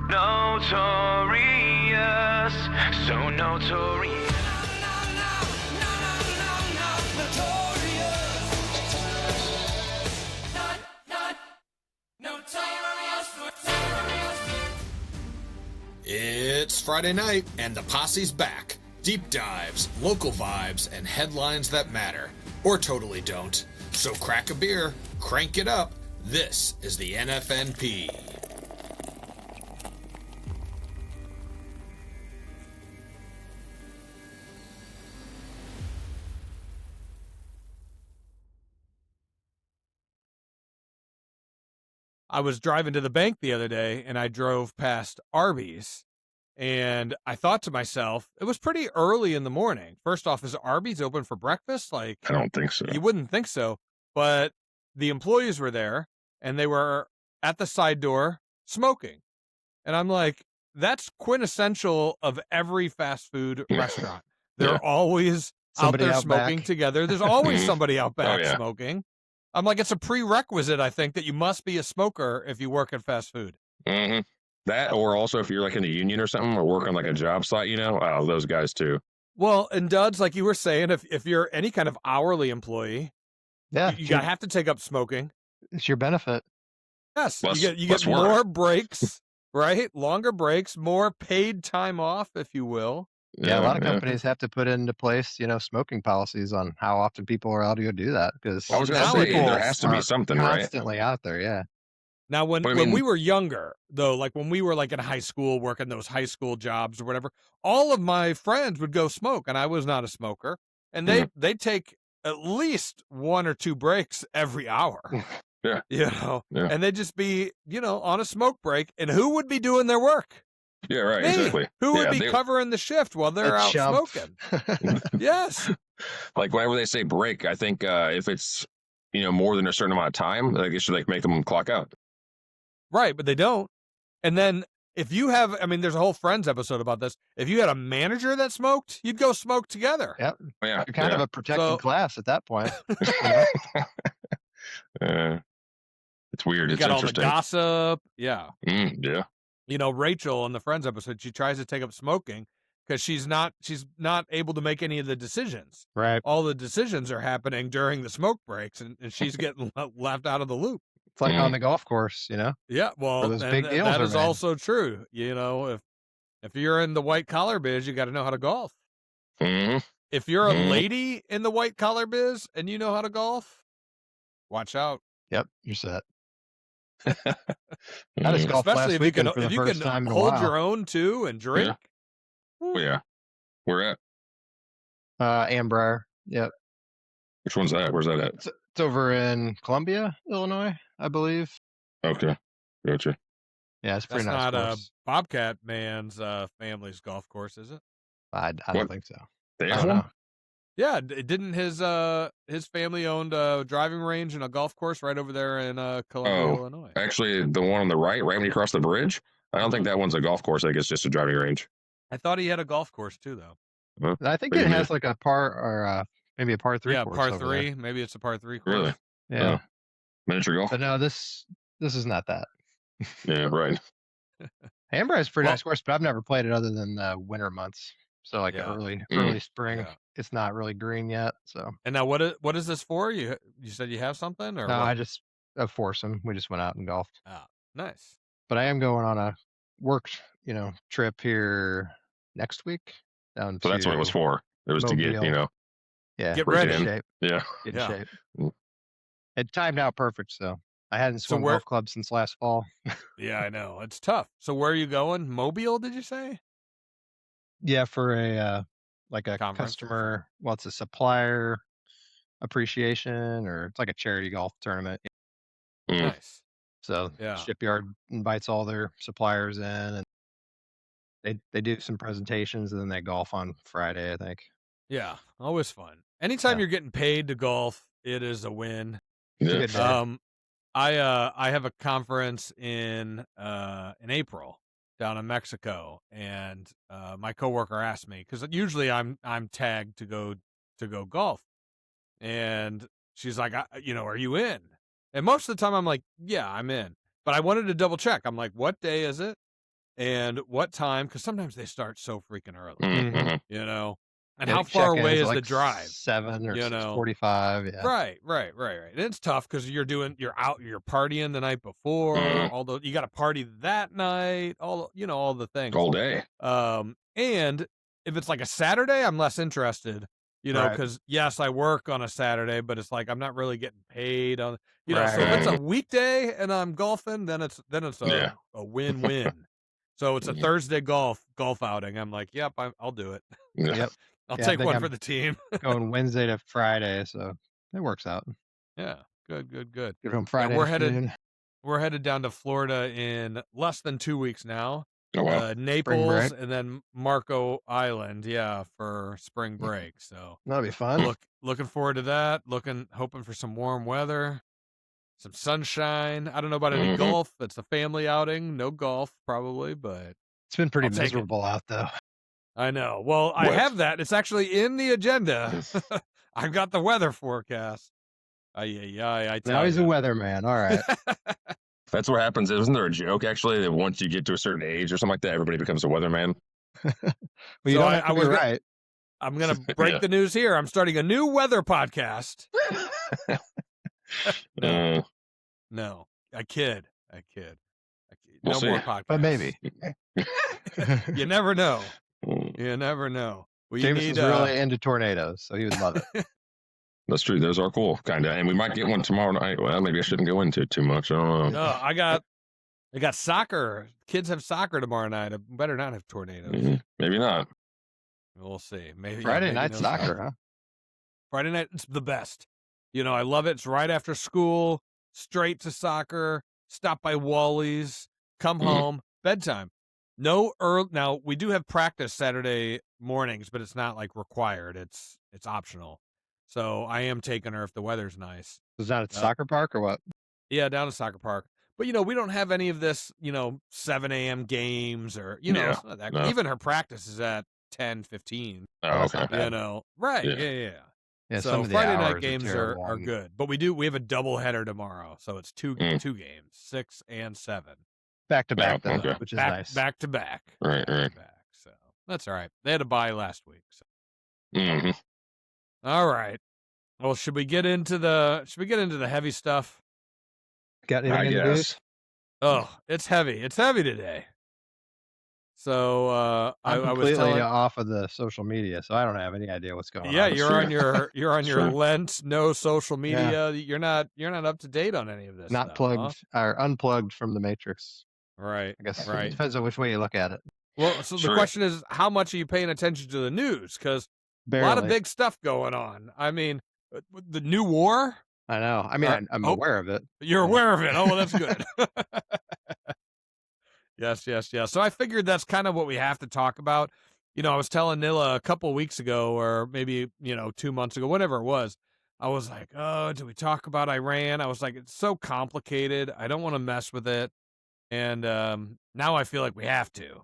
Notorious, so notorious. It's Friday night, and the Posse's back. Deep dives, local vibes, and headlines that matter, or totally don't. So crack a beer, crank it up. This is the NFNP. I was driving to the bank the other day, and I drove past Arby's, and I thought to myself, it was pretty early in the morning. First off, is Arby's open for breakfast? Like, I don't think so. you wouldn't think so, but the employees were there, and they were at the side door smoking. And I'm like, that's quintessential of every fast food restaurant. They're always Somebody out there out smoking back. together. There's always somebody out back yeah. smoking. I'm like, it's a prerequisite, I think, that you must be a smoker if you work at fast food. Mm-hmm. That, or also if you're like in a union or something, or work on like a job site, those guys too. Well, and Duds, like you were saying, if you're any kind of hourly employee, Yeah, you have to take up smoking. it's your benefit. Yes, Less- you get less work. more breaks, right? Longer breaks, more paid time off, if you will. Yeah, a lot of companies have to put into place, smoking policies on how often people are allowed to go do that because I was going to say there has to be something, right? constantly out there. Yeah, Now, when But I mean- we were younger, though, like when we were like in high school, working those high school jobs or whatever, all of my friends would go smoke, and I was not a smoker, and they take at least 1 or 2 breaks every hour. Yeah. Yeah. Yeah. And they'd just be, on a smoke break, and who would be doing their work? Yeah, right. Me. Exactly. Who would Yeah, be they- covering the shift while they're A out chump. smoking? Yes. Like whenever they say break, I think if it's more than a certain amount of time, like it should like make them clock out. Right, but they don't. And then if you have, there's a whole Friends episode about this. If you had a manager that smoked, you'd go smoke together. Yep. Yeah, You're kind of a protected So- class at that point. It's weird. You It's got all the interesting. gossip. Yeah. Yeah. Rachel in the Friends episode, she tries to take up smoking because she's not able to make any of the decisions. Right. All the decisions are happening during the smoke breaks, and she's getting left out of the loop. It's like on the golf course, Yeah, well, Where those and big deals that are is made. also true. If you're in the white collar biz, you got to know how to golf. Mhm. If you're a Mhm. lady in the white collar biz and you know how to golf, watch out. Yep, you're set. I Mhm. just golfed last Especially if you weekend can for the if you first can time in a hold while. your own too and drink. Oh, yeah. Where at? Ambrier. Yep. Which one's that? Where's that at? It's over in Columbia, Illinois, I believe. Okay. Gotcha. Yeah, it's a That's pretty nice not course. Bobcat man's family's golf course, is it? I don't What? think so. They I have don't one? know. Yeah, didn't his family owned a driving range and a golf course right over there in Columbia, Oh, Illinois? Actually, the one on the right when you cross the bridge, I don't think that one's a golf course. I think it's just a driving range. I thought he had a golf course too, though. I think Maybe. it has like a par or maybe a par 3 Yeah, course par over 3. there. Maybe it's a par 3 course. Really? Yeah. Oh. Miniature golf? But no, this is not that. Yeah, right. Ambrier is a pretty Well- nice course, but I've never played it other than the winter months. So like Yeah. early spring. Yeah. It's not really green yet. So And now, what is this for? You said you have something, or no, what? I just a foursome. We just went out and golfed. Nice. But I am going on a work, trip here next week down So that's what it was to- for. It was to get, Mobile. Yeah, Get get ready. in shape. yeah. Get Yeah. in shape. Mm. It timed out perfect, so I hadn't So swum where- golf club since last fall. Yeah, I know it's tough. So where are you going? Mobile? Did you say? Yeah, for a like a Conference? customer. Well, it's a supplier appreciation, or it's like a charity golf tournament. Mm. Nice. So Yeah. Shipyard invites all their suppliers in, and they do some presentations, and then they golf on Friday, I think. Yeah, always fun. Anytime Yeah. you're getting paid to golf, it is a win. It's a Yeah. good day. I have a conference in April down in Mexico, and my coworker asked me because usually I'm tagged to go golf, and she's like, are you in? And most of the time I'm like, yeah, I'm in, but I wanted to double check. I'm like, what day is it? and what time, because sometimes they start so freaking early, Mhm. you know, and Yeah, how far away check-ins is at, the like, drive? 7 or You know, 6:45. Yeah. right. And it's tough because you're partying the night before, Mhm. although you got to party that night, all the things. All day. And if it's like a Saturday, I'm less interested, Right. because yes, I work on a Saturday, but it's like I'm not really getting paid on, so if Right. it's a weekday and I'm golfing, then it's Yeah. a win-win. So it's a Yeah. Thursday golf outing. I'm like, yep, I'll do it. Yeah. Yep. I'll Yeah, I take think one I'm for the team. going Wednesday to Friday, so it works out. Yeah, good. Get home Yeah, Friday afternoon. we're headed down to Florida in less than 2 weeks now. Oh wow. Naples break. and then Marco Island, for spring break. So That'll be fun. looking forward to that. Hoping for some warm weather, some sunshine. I don't know about any Mhm. golf. It's a family outing. No golf probably, but It's been pretty I'll take it. miserable out though. I know. Well, I What? have that. It's actually in the agenda. I've got the weather forecast. I tell Now he's a ya. weatherman. All right. That's what happens. Isn't there a joke actually that once you get to a certain age or something like that, everybody becomes a weatherman? Well, you So don't have to be right. I'm gonna break Yeah. the news here. I'm starting a new weather podcast. No, no, I kid. We'll No see. more podcasts. But maybe. You never know. Mm, You never know. Well, you Jameson's need. really into tornadoes, so he would love it. That's true. Those are cool, kind of. And we might get one tomorrow night. Well, maybe I shouldn't go into it too much. I don't know. No, I got soccer. Kids have soccer tomorrow night. I better not have tornadoes. Maybe not. We'll see. Maybe Friday maybe night no soccer, huh? Friday night, it's the best. I love it. It's right after school, straight to soccer, stop by Wally's, come home, bedtime. No early. Now, we do have practice Saturday mornings, but it's not like required. It's optional. So I am taking her if the weather's nice. Was that at soccer park or what? Yeah, down to soccer park. But, we don't have any of this, 7 a.m. games or, Yeah, it's not that, no. even her practice is at 10:15. Oh, that's okay. not bad. Right. Yeah. Yeah. Yeah, So some of the Friday hours night games are terrible. good, but we have a double header tomorrow, so it's two games, 6 and 7, Back to back, Oh, though, okay. which is nice. back to back, Right. back. So that's all right. They had a bye last week. So. Hmm. All right. Well, should we get into the heavy stuff? Got I anything in the news? guess. Oh, it's heavy. It's heavy today. So I'm I was completely telling. off of the social media, so I don't have any idea what's going Yeah, on. you're on your Sure. Lent, no social media. You're not up to date on any of this. Not stuff, plugged or unplugged from the Matrix. huh? Right. I guess Right. it depends on which way you look at it. Well, so the Sure. question is, how much are you paying attention to the news? Because a Barely. lot of big stuff going on. I mean, the new war. I know. I mean, I'm aware of it. You're aware of it. Oh, well, that's good. Yes. So I figured that's kind of what we have to talk about. I was telling Nilla a couple weeks ago, or maybe 2 months ago, whatever it was. I was like, oh, do we talk about Iran? I was like, it's so complicated. I don't want to mess with it. And now I feel like we have to.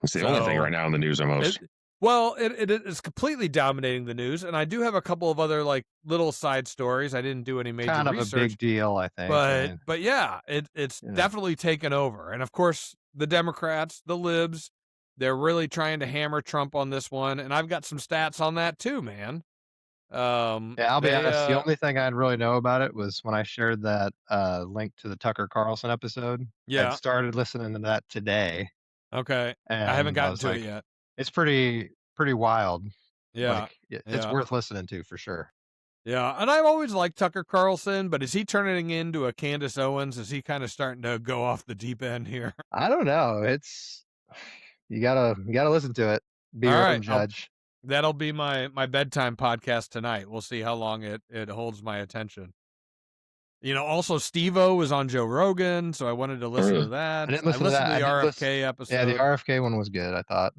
It's the only thing So- right now in the news almost. It is completely dominating the news, and I do have a couple of other little side stories. I didn't do any major Kind of research, a big deal, I think. I mean, but yeah, it's you know. definitely taken over. And of course, the Democrats, the libs, they're really trying to hammer Trump on this one, and I've got some stats on that too, man. yeah, I'll be they, honest. The only thing I'd really know about it was when I shared that link to the Tucker Carlson episode. Yeah. I started listening to that today. Okay, And I haven't gotten was to like, it yet. It's pretty wild. Yeah, Like, it's yeah. worth listening to for sure. Yeah, and I've always liked Tucker Carlson, but is he turning into a Candace Owens? Is he kind of starting to go off the deep end here? I don't know. It's you gotta listen to it. Be All your right, own judge. That'll be my bedtime podcast tonight. We'll see how long it holds my attention. Also Steve-O was on Joe Rogan, so I wanted to listen to that. I didn't listen to that. to the I did RFK episode. Yeah, the RFK one was good, I thought.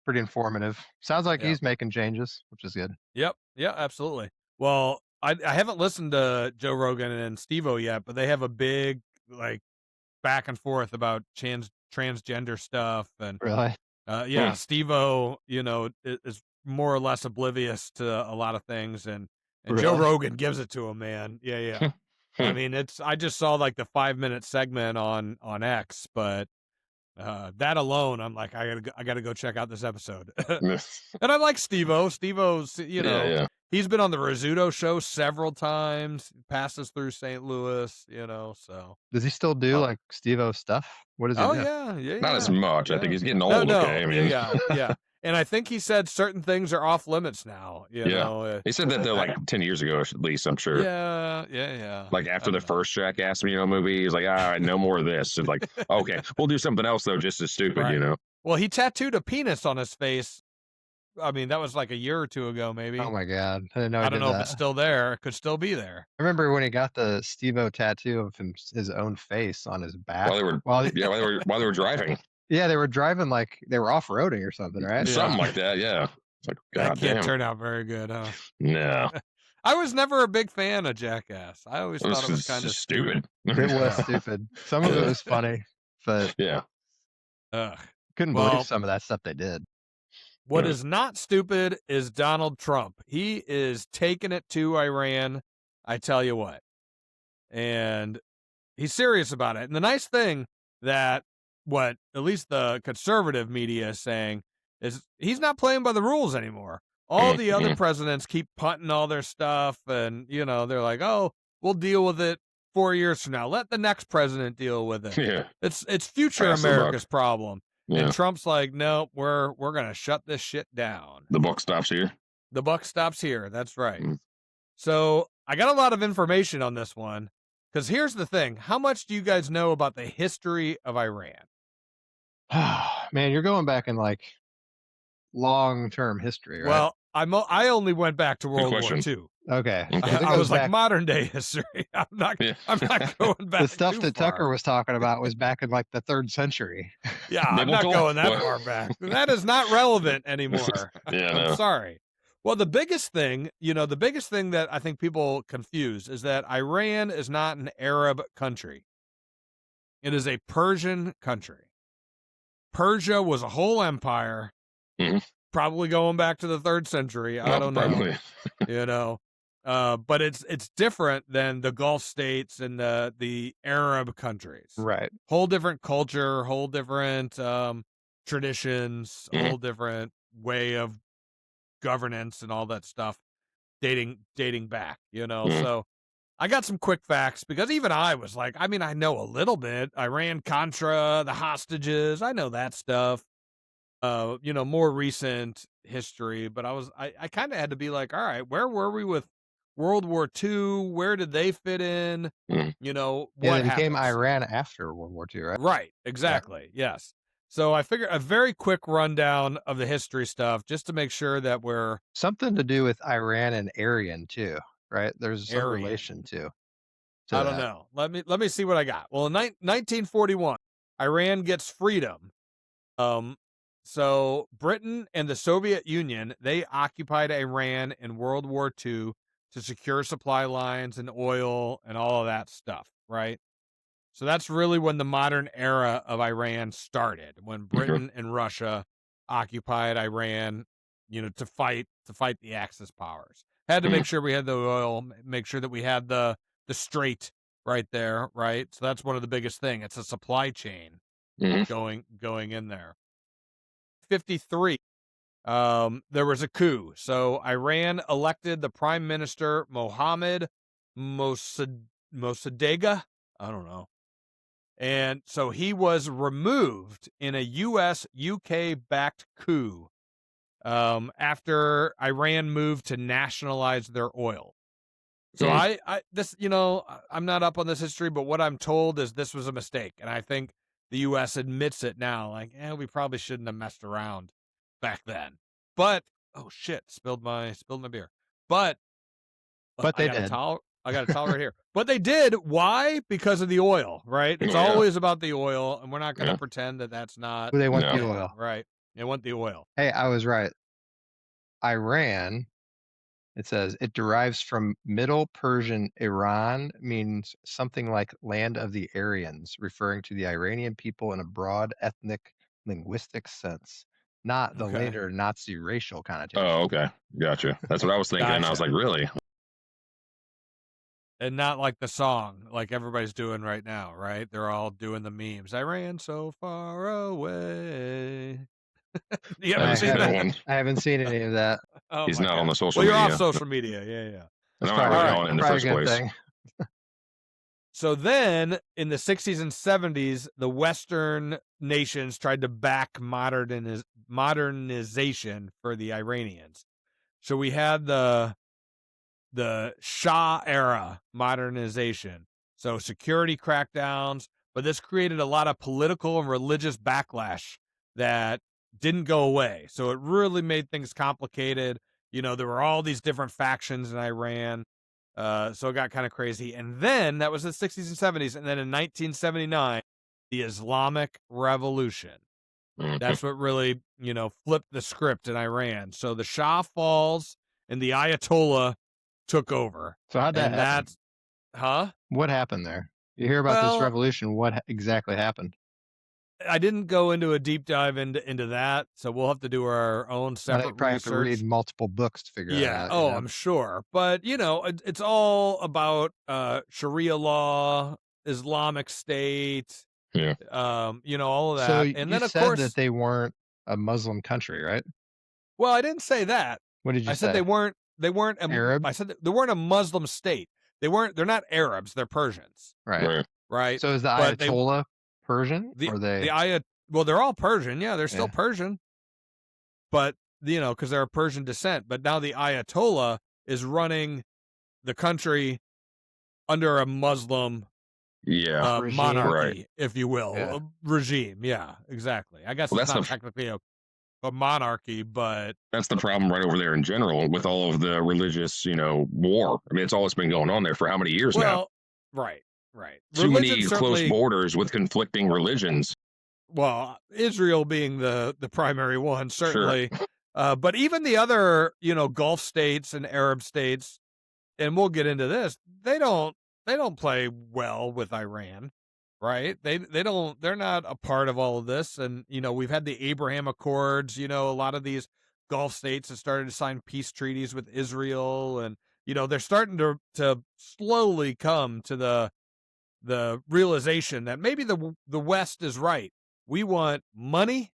Pretty informative. Sounds like Yeah. he's making changes, which is good. Yep. Yeah, absolutely. Well, I haven't listened to Joe Rogan and Steve-O yet, but they have a big back and forth about transgender stuff, and Really? yeah, Steve-O, is more or less oblivious to a lot of things, and Joe Really? Rogan gives it to him, man. Yeah. I mean, I just saw the 5-minute segment on X, but That alone, I'm like, I gotta go check out this episode. Yeah, And I like Steve-O. Steve-O's, yeah. he's been on the Rizzuto show several times, passes through St. Louis, so. Does he still do Oh, like Steve-O stuff? What does he oh do? yeah, Not as much. I think he's getting No, old. Okay, I mean, yeah. And I think he said certain things are off limits now. yeah. He said that though, like 10 years ago, at least. I'm sure. Yeah. Like after the first Jackass, movie, he's like, all right, no more of this. It's like, okay, we'll do something else though, just as stupid, Right. Well, he tattooed a penis on his face. I mean, that was like a year or two ago, maybe. Oh my god, I didn't know. I don't know if it's still there. It could still be there. I remember when he got the Steve-O tattoo of his own face on his back. While they were driving. Yeah, they were driving like they were off-roading or something, right? Something like that, yeah. It's like, That God can't damn. turn out very good, huh? No. I was never a big fan of Jackass. I always thought it was kind of stupid. It was stupid. Some of it was funny, but yeah. couldn't believe some of that stuff they did. What is not stupid is Donald Trump. He is taking it to Iran, I tell you what. And he's serious about it. And the nice thing that what at least the conservative media is saying is he's not playing by the rules anymore. All the other presidents keep punting all their stuff and, they're like, oh, we'll deal with it 4 years from now. Let the next president deal with it. Yeah. It's future Pass the America's buck. problem. Yeah. And Trump's like, no, we're gonna shut this shit down. The buck stops here. The buck stops here. That's right. Mm. So I got a lot of information on this one because here's the thing: how much do you guys know about the history of Iran? Man, you're going back in like long-term history, right? Well, I only went back to World War II. Okay. I was like modern day history. I'm not going back. The stuff too that far. Tucker was talking about was back in like the 3rd century. Yeah, I'm not going that far back. That is not relevant anymore. I'm sorry. Well, the biggest thing that I think people confuse is that Iran is not an Arab country. It is a Persian country. Persia was a whole empire, probably going back to the 3rd century. I don't know. But it's different than the Gulf states and the Arab countries. Right. Whole different culture, whole different traditions, whole different way of governance and all that stuff dating back, So I got some quick facts because even I was like, I know a little bit. Iran-Contra, the hostages, I know that stuff. More recent history, but I kind of had to be like, all right, where were we with World War II? Where did they fit in? What they became happens? Iran after World War II, right? Right, exactly. Yeah. Yes. So I figured a very quick rundown of the history stuff just to make sure that we're something to do with Iran and Aryan too, right? There's some Aryan. relation to I don't know. Let me see what I got. Well, in 1941, Iran gets freedom. So Britain and the Soviet Union, they occupied Iran in World War II to secure supply lines and oil and all of that stuff, right? So that's really when the modern era of Iran started, when Britain and Russia occupied Iran, to fight the Axis powers. Had to make sure we had the oil, make sure that we had the strait right there, right? So that's one of the biggest thing. It's a supply chain going in there. 1953, there was a coup. So Iran elected the Prime Minister Mohammad Mossadegh. I don't know. And so he was removed in a US-UK backed coup after Iran moved to nationalize their oil. So I'm not up on this history, but what I'm told is this was a mistake. And I think the US admits it now. Like, we probably shouldn't have messed around back then. But, oh shit, spilled my beer. But they did. I got a towel right here. But they did. Why? Because of the oil, right? It's always about the oil, and we're not going to pretend that that's not. They want the oil. Right. They want the oil. Hey, I was right. Iran, it says, it derives from Middle Persian Iran, means something like land of the Aryans, referring to the Iranian people in a broad ethnic linguistic sense, not the later Nazi racial connotation. Oh, okay. Gotcha. That's what I was thinking. And I was like, really? And not like the song, like everybody's doing right now, right? They're all doing the memes. I ran so far away. You I haven't seen that that? one. I haven't seen any of that. Oh He's my not God. on the social Well, you're media. off social media. Yeah. And It's I'm not probably, really on in the probably first a good place. thing. So then in the 60s and 70s, the Western nations tried to back modernization for the Iranians. So we had the Shah era modernization. So security crackdowns, but this created a lot of political and religious backlash that didn't go away. So it really made things complicated. You know, there were all these different factions in Iran. So it got kind of crazy. And then that was the 60s and 70s. And then in 1979, the Islamic Revolution. Mhm. That's what really, flipped the script in Iran. So the Shah falls and the Ayatollah took over. So how'd that happen? What happened there? You hear about this Well- revolution. What exactly happened? I didn't go into a deep dive into that, so we'll have to do our own I separate think probably have to research. read multiple books to figure Yeah. that out. Oh, I'm sure. But it's all about Sharia law, Islamic State. Yeah. All of that. So And then you of said course that they weren't a Muslim country, right? Well, I didn't say that. What did you I say? said they weren't Arab? I said they weren't a Muslim state. They're not Arabs, they're Persians, Right. right? So is the But Ayatollah Persian? Or well, they're all Persian. Yeah, they're still Yeah. Persian. But, because they're of Persian descent. But now the Ayatollah is running the country under a Muslim Yeah. Regime. monarchy, if you will. Yeah. A regime. Yeah, exactly. I guess Well, it's that's not technically a monarchy, but That's the problem right over there in general with all of the religious, war. I mean, it's always been going on there for how many years now? well, right. Too Religion many certainly- close borders with conflicting religions. Well, Israel being the primary one, Sure. certainly. But even the other, Gulf states and Arab states, and we'll get into this, they don't play well with Iran, right? They're not a part of all of this. And, we've had the Abraham Accords, a lot of these Gulf states have started to sign peace treaties with Israel. And, they're starting to slowly come to the realization that maybe the West is right. We want money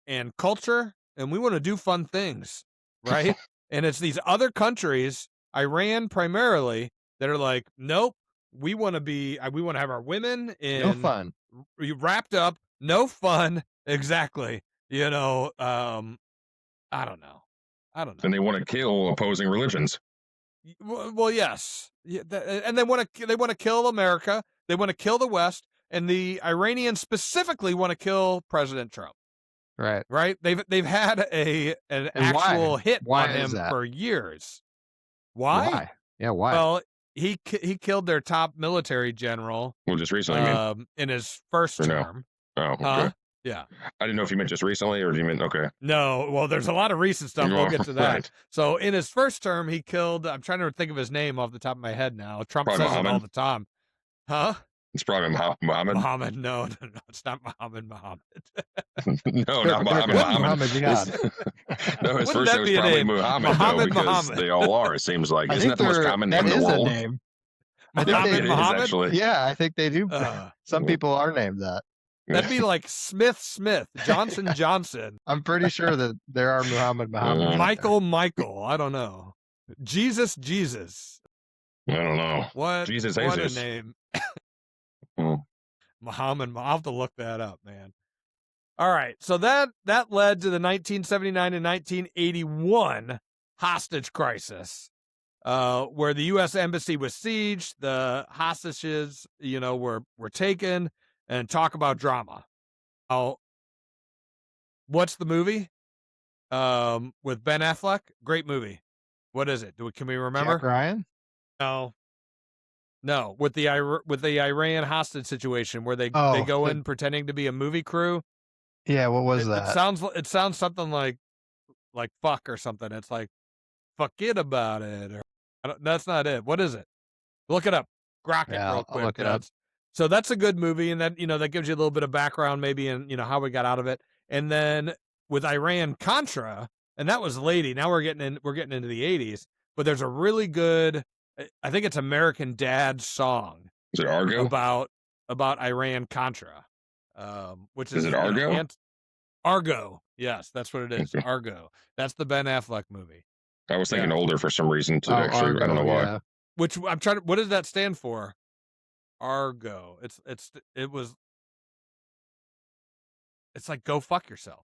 and culture, and we want to do fun things, right? And it's these other countries, Iran primarily, that are like, nope, we want to have our women in No fun. wrapped up, no fun, exactly. I don't know. And they want to kill opposing religions. Well, yes, and they want to kill America. They want to kill the West, and the Iranians specifically want to kill President Trump. Right. Right? They've had an And actual why? hit Why on is him that? for years. Why? Yeah, why? Well, he killed their top military general Well, just recently, I mean. in his first Or no? term. Oh, okay. Huh? Yeah. I didn't know if you meant just recently or do you mean, okay. No, well, there's a lot of recent stuff. We'll get to that. Right. So in his first term, he killed, I'm trying to think of his name off the top of my head now. Trump Probably says it all Muhammad. the time. Huh? It's probably Muhammad. Muhammad. No, it's not Muhammad. No, not Muhammad. What Muhammad you got? No, Wouldn't his first that name was be a probably name? Muhammad, Muhammad, though, because Muhammad. they all are, it seems like. I Isn't think that the most common name that in the is a world? name. Muhammad, It is, Muhammad? actually. Yeah, I think they do. Uh, Some people are named that. That'd be like Smith, Johnson, I'm pretty sure that there are Muhammad out there. Michael. I don't know. Jesus. I don't know. What? Jesus What Jesus. a name. Hmm. Muhammad. I'll have to look that up, man. All right. So that led to the 1979 and 1981 hostage crisis, where the U.S. embassy was sieged. The hostages, were taken, and talk about drama. Now, what's the movie? With Ben Affleck? Great movie. What is it? Can we remember? Jack Ryan? No, with the Iran hostage situation where they Oh, go the- in pretending to be a movie crew. Yeah, what was It that? sounds something like fuck or something. It's like forget about it. Or that's not it. What is it? Look it up. Grok it Yeah, real I'll quick. look it up. So that's a good movie, and then that gives you a little bit of background maybe, and how we got out of it. And then with Iran Contra, and that was late. Now we're getting into the 80s, but there's a really good I think it's American Dad's song Is it Argo? about Iran Contra, which is Is it Argo? Argo. Yes, that's what it is. Argo. That's the Ben Affleck movie. I was thinking older for some reason. Actually, Argo, I don't know why. yeah. Which I'm trying to. What does that stand for? Argo. It's like go fuck yourself.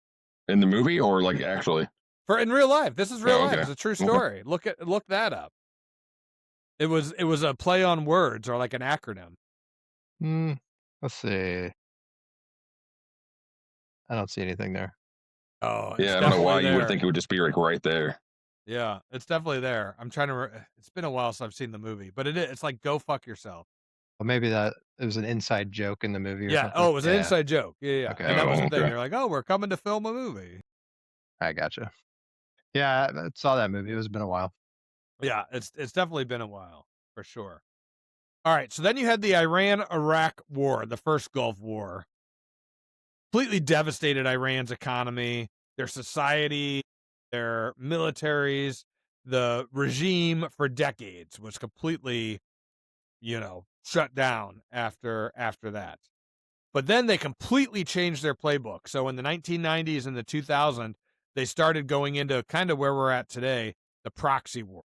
In the movie or like actually? In real life. This is real life. Okay. It's a true story. Look that up. It was a play on words or like an acronym. Let's see. I don't see anything there. Oh, yeah, I don't know why you would think it would just be like right there. Yeah, it's definitely there. I'm trying to. It's been a while since I've seen the movie, but it's like go fuck yourself. Well, maybe it was an inside joke in the movie or Yeah. something. Oh, it was an inside joke. Yeah. Okay. And that was the thing. Okay. They're like, oh, we're coming to film a movie. I gotcha. Yeah, I saw that movie. It's been a while. Yeah, it's definitely been a while for sure. All right, so then you had the Iran-Iraq War, the first Gulf War. Completely devastated Iran's economy, their society, their militaries, the regime for decades was completely, shut down after that. But then they completely changed their playbook. So in the 1990s and the 2000s, they started going into kind of where we're at today, the proxy war.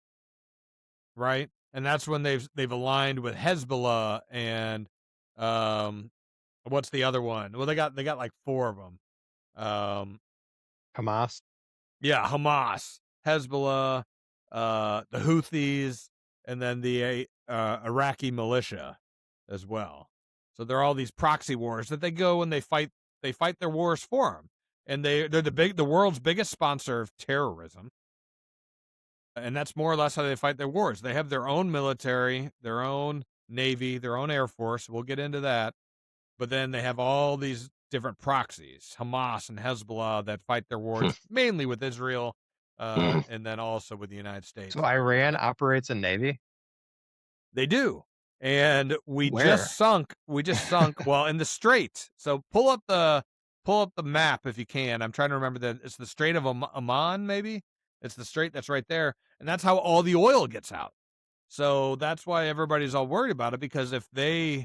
Right? And that's when they've aligned with Hezbollah and what's the other one? Well, they got like 4 of them. Hamas. Yeah, Hamas, Hezbollah, the Houthis, and then the Iraqi militia as well. So they're all these proxy wars that they go and they fight their wars for them. And they're the world's biggest sponsor of terrorism. And that's more or less how they fight their wars. They have their own military, their own navy, their own air force. We'll get into that. But then they have all these different proxies, Hamas and Hezbollah, that fight their wars mainly with Israel and then also with the United States. So Iran operates a navy? They do. And we Where? just sunk well in the Strait. So pull up the map if you can. I'm trying to remember it's the Strait of Oman, maybe. It's the strait that's right there, and that's how all the oil gets out. So that's why everybody's all worried about it, because if they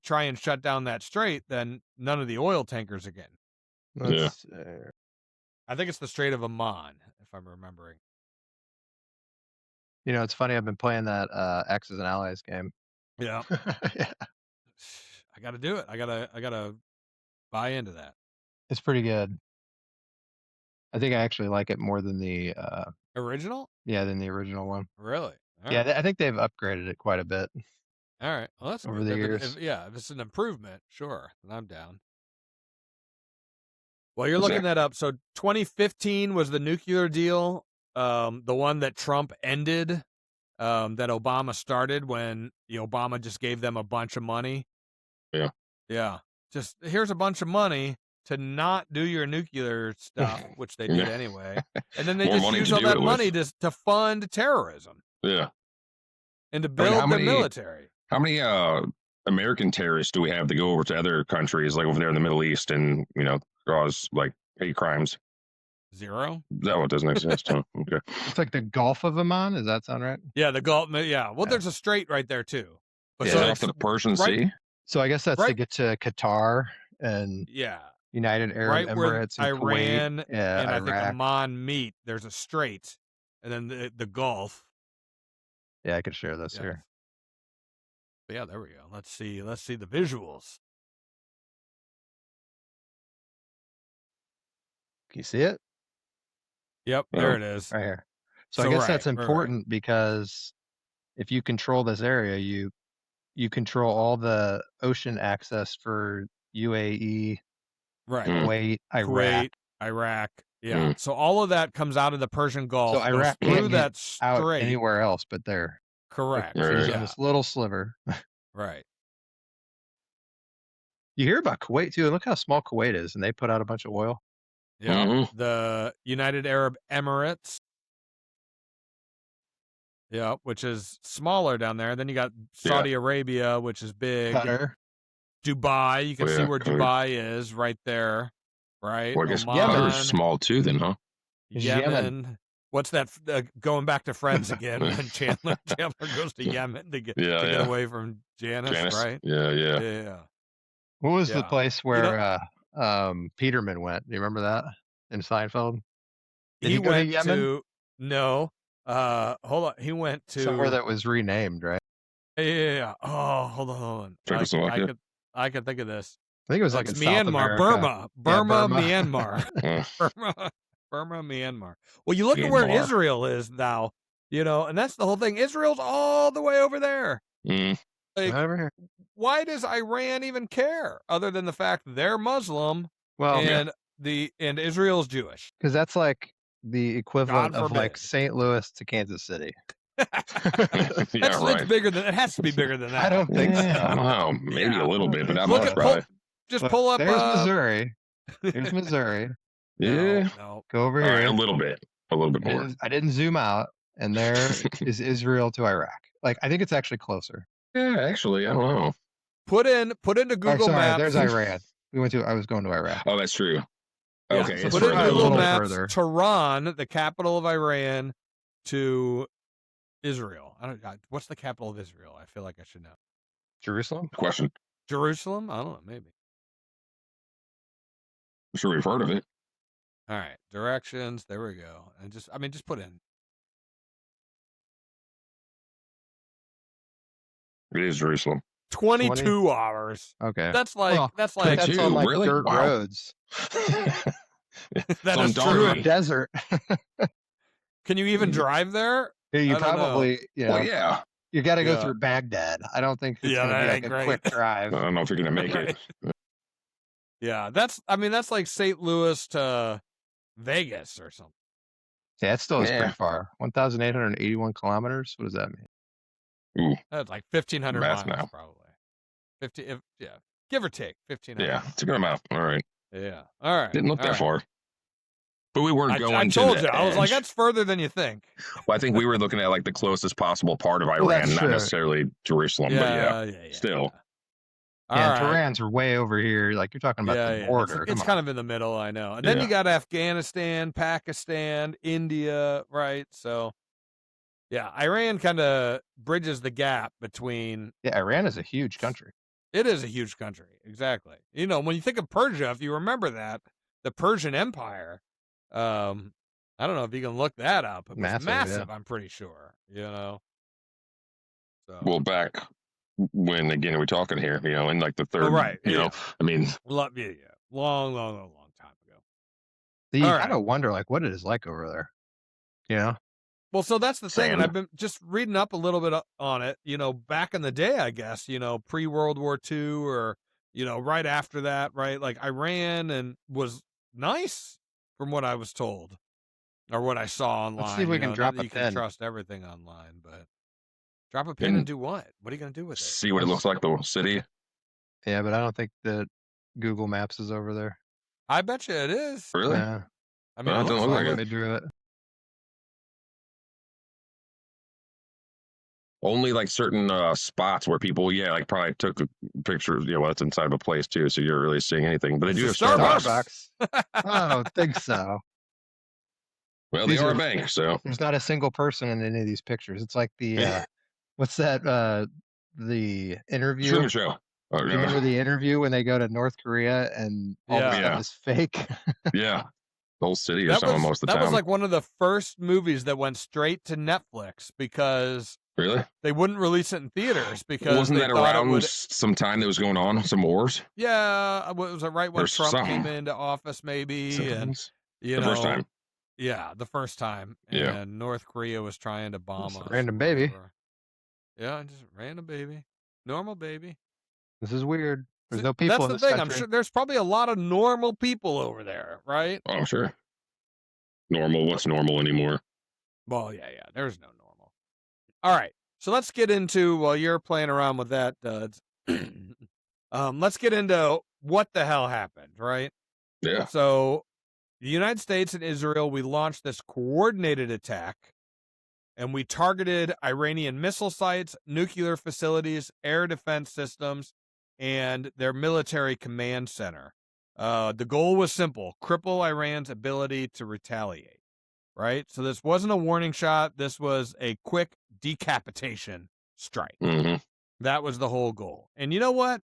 try and shut down that strait, then none of the oil tankers again. Yeah. I think it's the Strait of Oman, if I'm remembering. It's funny. I've been playing that Axis and Allies game. Yeah. Yeah. I got to do it. I gotta buy into that. It's pretty good. I think I actually like it more than the original. Yeah, than the original one. Really? All yeah, right. I think they've upgraded it quite a bit. All right. Well, that's over the years. If it's an improvement, sure, then I'm down. Well, you're looking that up. So 2015 was the nuclear deal, the one that Trump ended, that Obama started when Obama just gave them a bunch of money. Yeah. Yeah. Just here's a bunch of money to not do your nuclear stuff, which they did anyway. And then they just use all that money to fund terrorism. Yeah. And to build the military. How many American terrorists do we have to go over to other countries, like over there in the Middle East, and cause like hate crimes? 0. That doesn't exist. Huh? Okay. It's like the Gulf of Oman. Does that sound right? Yeah, the Gulf. Yeah. Well, there's a strait right there too. But so off the Persian Sea. So I guess that's to get to Qatar and United Arab Emirates and Iran Kuwait, and Iraq. I think Oman meet. There's a strait, and then the Gulf. Yeah, I could share this here. But yeah, there we go. Let's see the visuals. Can you see it? Yep, there it is. Right here. So I guess that's important because if you control this area, you control all the ocean access for UAE, Kuwait, Iraq. Yeah. So all of that comes out of the Persian Gulf. So Iraq can't that get out anywhere else but there. Correct. On this little sliver. Right. You hear about Kuwait too, and look how small Kuwait is, and they put out a bunch of oil. Yeah. The United Arab Emirates. Yeah, which is smaller down there. Then you got Saudi Arabia, which is big. Qatar. Dubai, you can see where Dubai is right there, right? Well, I guess Qatar's small too, then, huh? Yemen. What's that? Going back to Friends again when Chandler goes to Yemen to get away from Janice, right? Yeah. What was the place where Peterman went? Do you remember that in Seinfeld? Did he go to Yemen? No. Hold on. He went to somewhere that was renamed, right? Yeah. Oh, hold on. I can think of this. I think it was like in South Myanmar, America. Burma, Burma. Myanmar, Burma, Myanmar. Well, you look at where Israel is now, and that's the whole thing. Israel's all the way over there. Mm. Like, Over here. why does Iran even care, other than the fact they're Muslim and Israel's Jewish? Because that's like the equivalent of like St. Louis to Kansas City. It's bigger than it has to be bigger than that. I don't think so. I don't know, maybe a little bit, but not Look much. at Probably. Just pull up. There's Missouri. There's Missouri. Yeah. No. Go over here. Right, a little bit more. I didn't zoom out, and there is Israel to Iraq. Like, I think it's actually closer. Yeah, actually, I don't know. Put into Google Maps. There's Iran. I was going to Iraq. Oh, that's true. Okay, so it's put in further. Google Maps. Further. Tehran, the capital of Iran, to Israel. What's the capital of Israel? I feel like I should know. Jerusalem? Question. Jerusalem? I don't know. Maybe. I'm sure we've heard of it. All right. Directions. There we go. And just put in. It is Jerusalem. 22 hours. Okay. That's on like really? Dirt roads. That is true. Desert. Can you even drive there? You probably, well, yeah. You got to go through Baghdad. I don't think it's going to be like a quick drive. I don't know if you're going to make it. Yeah, that's like St. Louis to Vegas or something. Yeah, it still is pretty far. 1,881 kilometers. What does that mean? Ooh. That's like 1,500 miles now. probably. Give or take 1,500. Yeah, it's a good amount. All right. Yeah. All right. Didn't look that far. But we weren't going I to told the you. edge. I was like, that's further than you think. Well, I think we were looking at like the closest possible part of Iran, not necessarily Jerusalem, but still. Yeah, Tehran's way over here. Like, you're talking about the border. It's kind of in the middle, I know. And then you got Afghanistan, Pakistan, India, right? So, yeah, Iran kind of bridges the gap between... Yeah, Iran is a huge country. It is a huge country, exactly. When you think of Persia, if you remember that, the Persian Empire, I don't know if you can look that up. It was massive, I'm pretty sure, So. Well, back when, again, are we talking here, in like the third, I mean. Long time ago. You kind of wonder, like, what it is like over there, Well, so that's the thing, and I've been just reading up a little bit on it, back in the day, I guess, pre-World War II or, right after that, right? Like, Iran and was nice from what I was told or what I saw online. Let's see if we can drop a pin. You can trust everything online, but drop a pin and do what? What are you going to do with it? See what it looks like, the city? Yeah, but I don't think that Google Maps is over there. I bet you it is. Really? Yeah. I mean, it doesn't look like it. They drew it. Only like certain spots where people, probably took a picture. It's inside of a place too, so you're really seeing anything. But they do have Starbucks. I don't think so. Well, they are a bank, so there's not a single person in any of these pictures. It's like the what's that? The interview. Truman Show. You remember the interview when they go to North Korea and all the stuff is fake? Yeah. The whole city or something most of the time. That was like one of the first movies that went straight to Netflix because they wouldn't release it in theaters because wasn't that around some time that was going on, some wars? Yeah, it was right when Trump came into office, maybe, and the first time. Yeah, the first time, and North Korea was trying to bomb us. Random baby. Yeah, just random baby, normal baby. This is weird. There's no people in this country. I'm sure there's probably a lot of normal people over there, right? Oh, I'm sure. Normal. What's normal anymore? Well, yeah. There's no normal. All right. So let's get into, while you're playing around with that, Duds, let's get into what the hell happened, right? Yeah. So the United States and Israel, we launched this coordinated attack, and we targeted Iranian missile sites, nuclear facilities, air defense systems, and their military command center. The goal was simple: cripple Iran's ability to retaliate. right? So this wasn't a warning shot. This was a quick decapitation strike. hmm That was the whole goal. And you know what?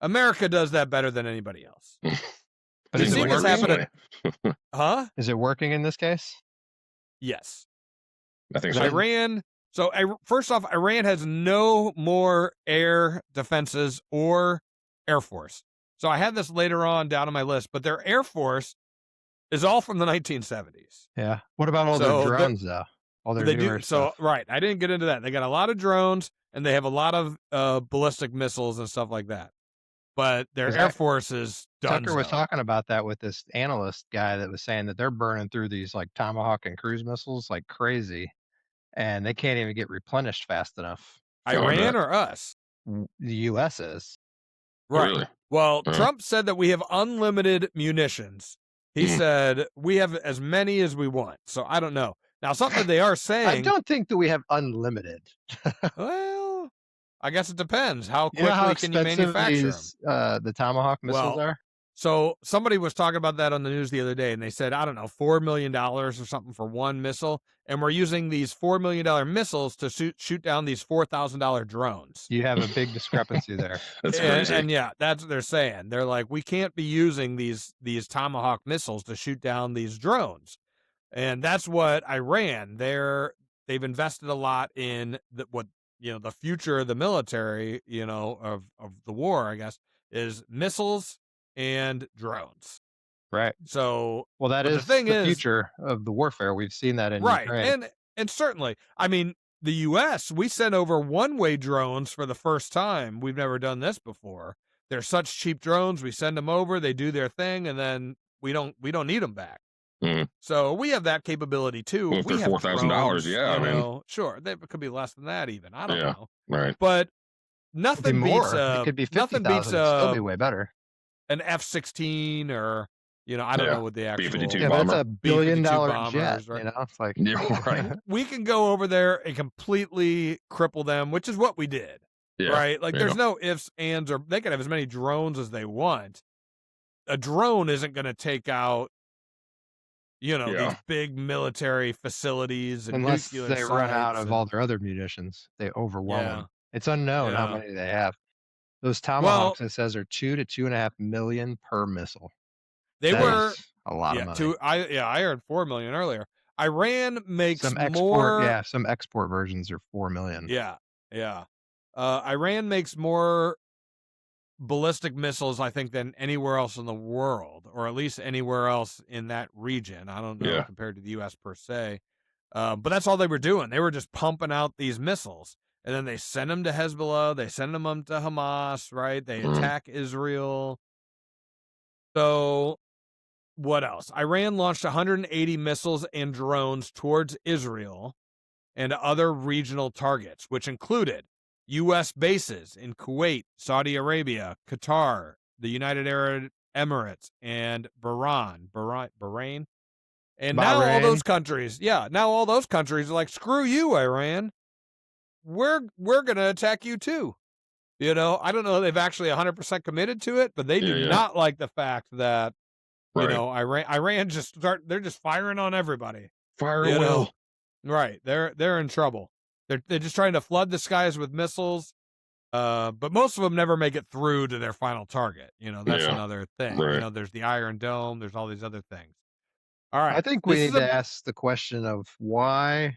America does that better than anybody else. But We've is it seen this working? happen. Huh? Is it working in this case? Yes. I think so. Iran. So first off, Iran has no more air defenses or air force. So I had this later on down on my list, but their air force is all from the 1970s. Yeah. What about all So their drones though? All their They newer do. So stuff. right, I didn't get into that. They got a lot of drones and they have a lot of ballistic missiles and stuff like that. But their Is air that- force is done. Tucker was talking about that with this analyst guy that was saying that they're burning through these like Tomahawk and cruise missiles like crazy, and they can't even get replenished fast enough. Iran or us? The U.S. is. Right. Really? Well, Huh? Trump said that we have unlimited munitions. He Mhm. said we have as many as we want. So I don't know. Now, something they are saying. I don't think that we have unlimited. Well, I guess it depends. How You know quickly how can you expensive manufacture them? these, the Tomahawk missiles Well, are? So somebody was talking about that on the news the other day, and they said, I don't know, $4 million or something for one missile. And we're using these $4 million missiles to shoot down these $4,000 drones. You have a big discrepancy there. That's And, crazy. and yeah, that's what they're saying. They're like, we can't be using these Tomahawk missiles to shoot down these drones. And that's what Iran, they've invested a lot in the future of the military, of the war, I guess, is missiles and drones. Right. So, Well, that but is the thing is, future of the warfare. We've seen that in right. Ukraine. And certainly, I mean, the U.S., we sent over one-way drones for the first time. We've never done this before. They're such cheap drones. We send them over, they do their thing, and then we don't need them back. Mhm. So we have that capability too. Well, if we they're have $4,000, drones, yeah, I mean, sure, they could be less than that even. I don't Yeah. know, right. but It could be nothing more. beats It could be nothing 50,000. beats It'd still be way better. an F-16 or I don't Yeah. know what the actual B-52 Yeah, but it's bomber. a billion-dollar bombers, jet. right? You know, it's like Yeah, right. We can go over there and completely cripple them, which is what we did, Yeah. right? Like yeah. there's no ifs, ands, or they can have as many drones as they want. A drone isn't going to take out Yeah. these big military facilities and unless nuclear they run out sites of and- all their other munitions, they overwhelm Yeah. them. It's unknown how Yeah. many they have. Those Tomahawks, it says, are 2 to 2.5 million per missile. They That were is a lot of money. I heard 4 million earlier. Iran makes Some export, more. some export versions are 4 million. Yeah. Iran makes more ballistic missiles, I think, than anywhere else in the world, or at least anywhere else in that region. I don't know Yeah. compared to the U.S. per se, but that's all they were doing. They were just pumping out these missiles, and then they send them to Hezbollah. They send them to Hamas, right? They Mhm. attack Israel. So what else? Iran launched 180 missiles and drones towards Israel and other regional targets, which included U.S. bases in Kuwait, Saudi Arabia, Qatar, the United Arab Emirates, and Bahrain. And now all those countries, are like, screw you, Iran. We're going to attack you too. I don't know if they've actually 100% committed to it, but they do Yeah. not like the fact that, Right. Iran they're just firing on everybody. Fire you at know. will. Right. They're in trouble. They're just trying to flood the skies with missiles. But most of them never make it through to their final target. That's Yeah. another thing. Right. There's the Iron Dome, there's all these other things. All right. I think we this need is to ask the question of why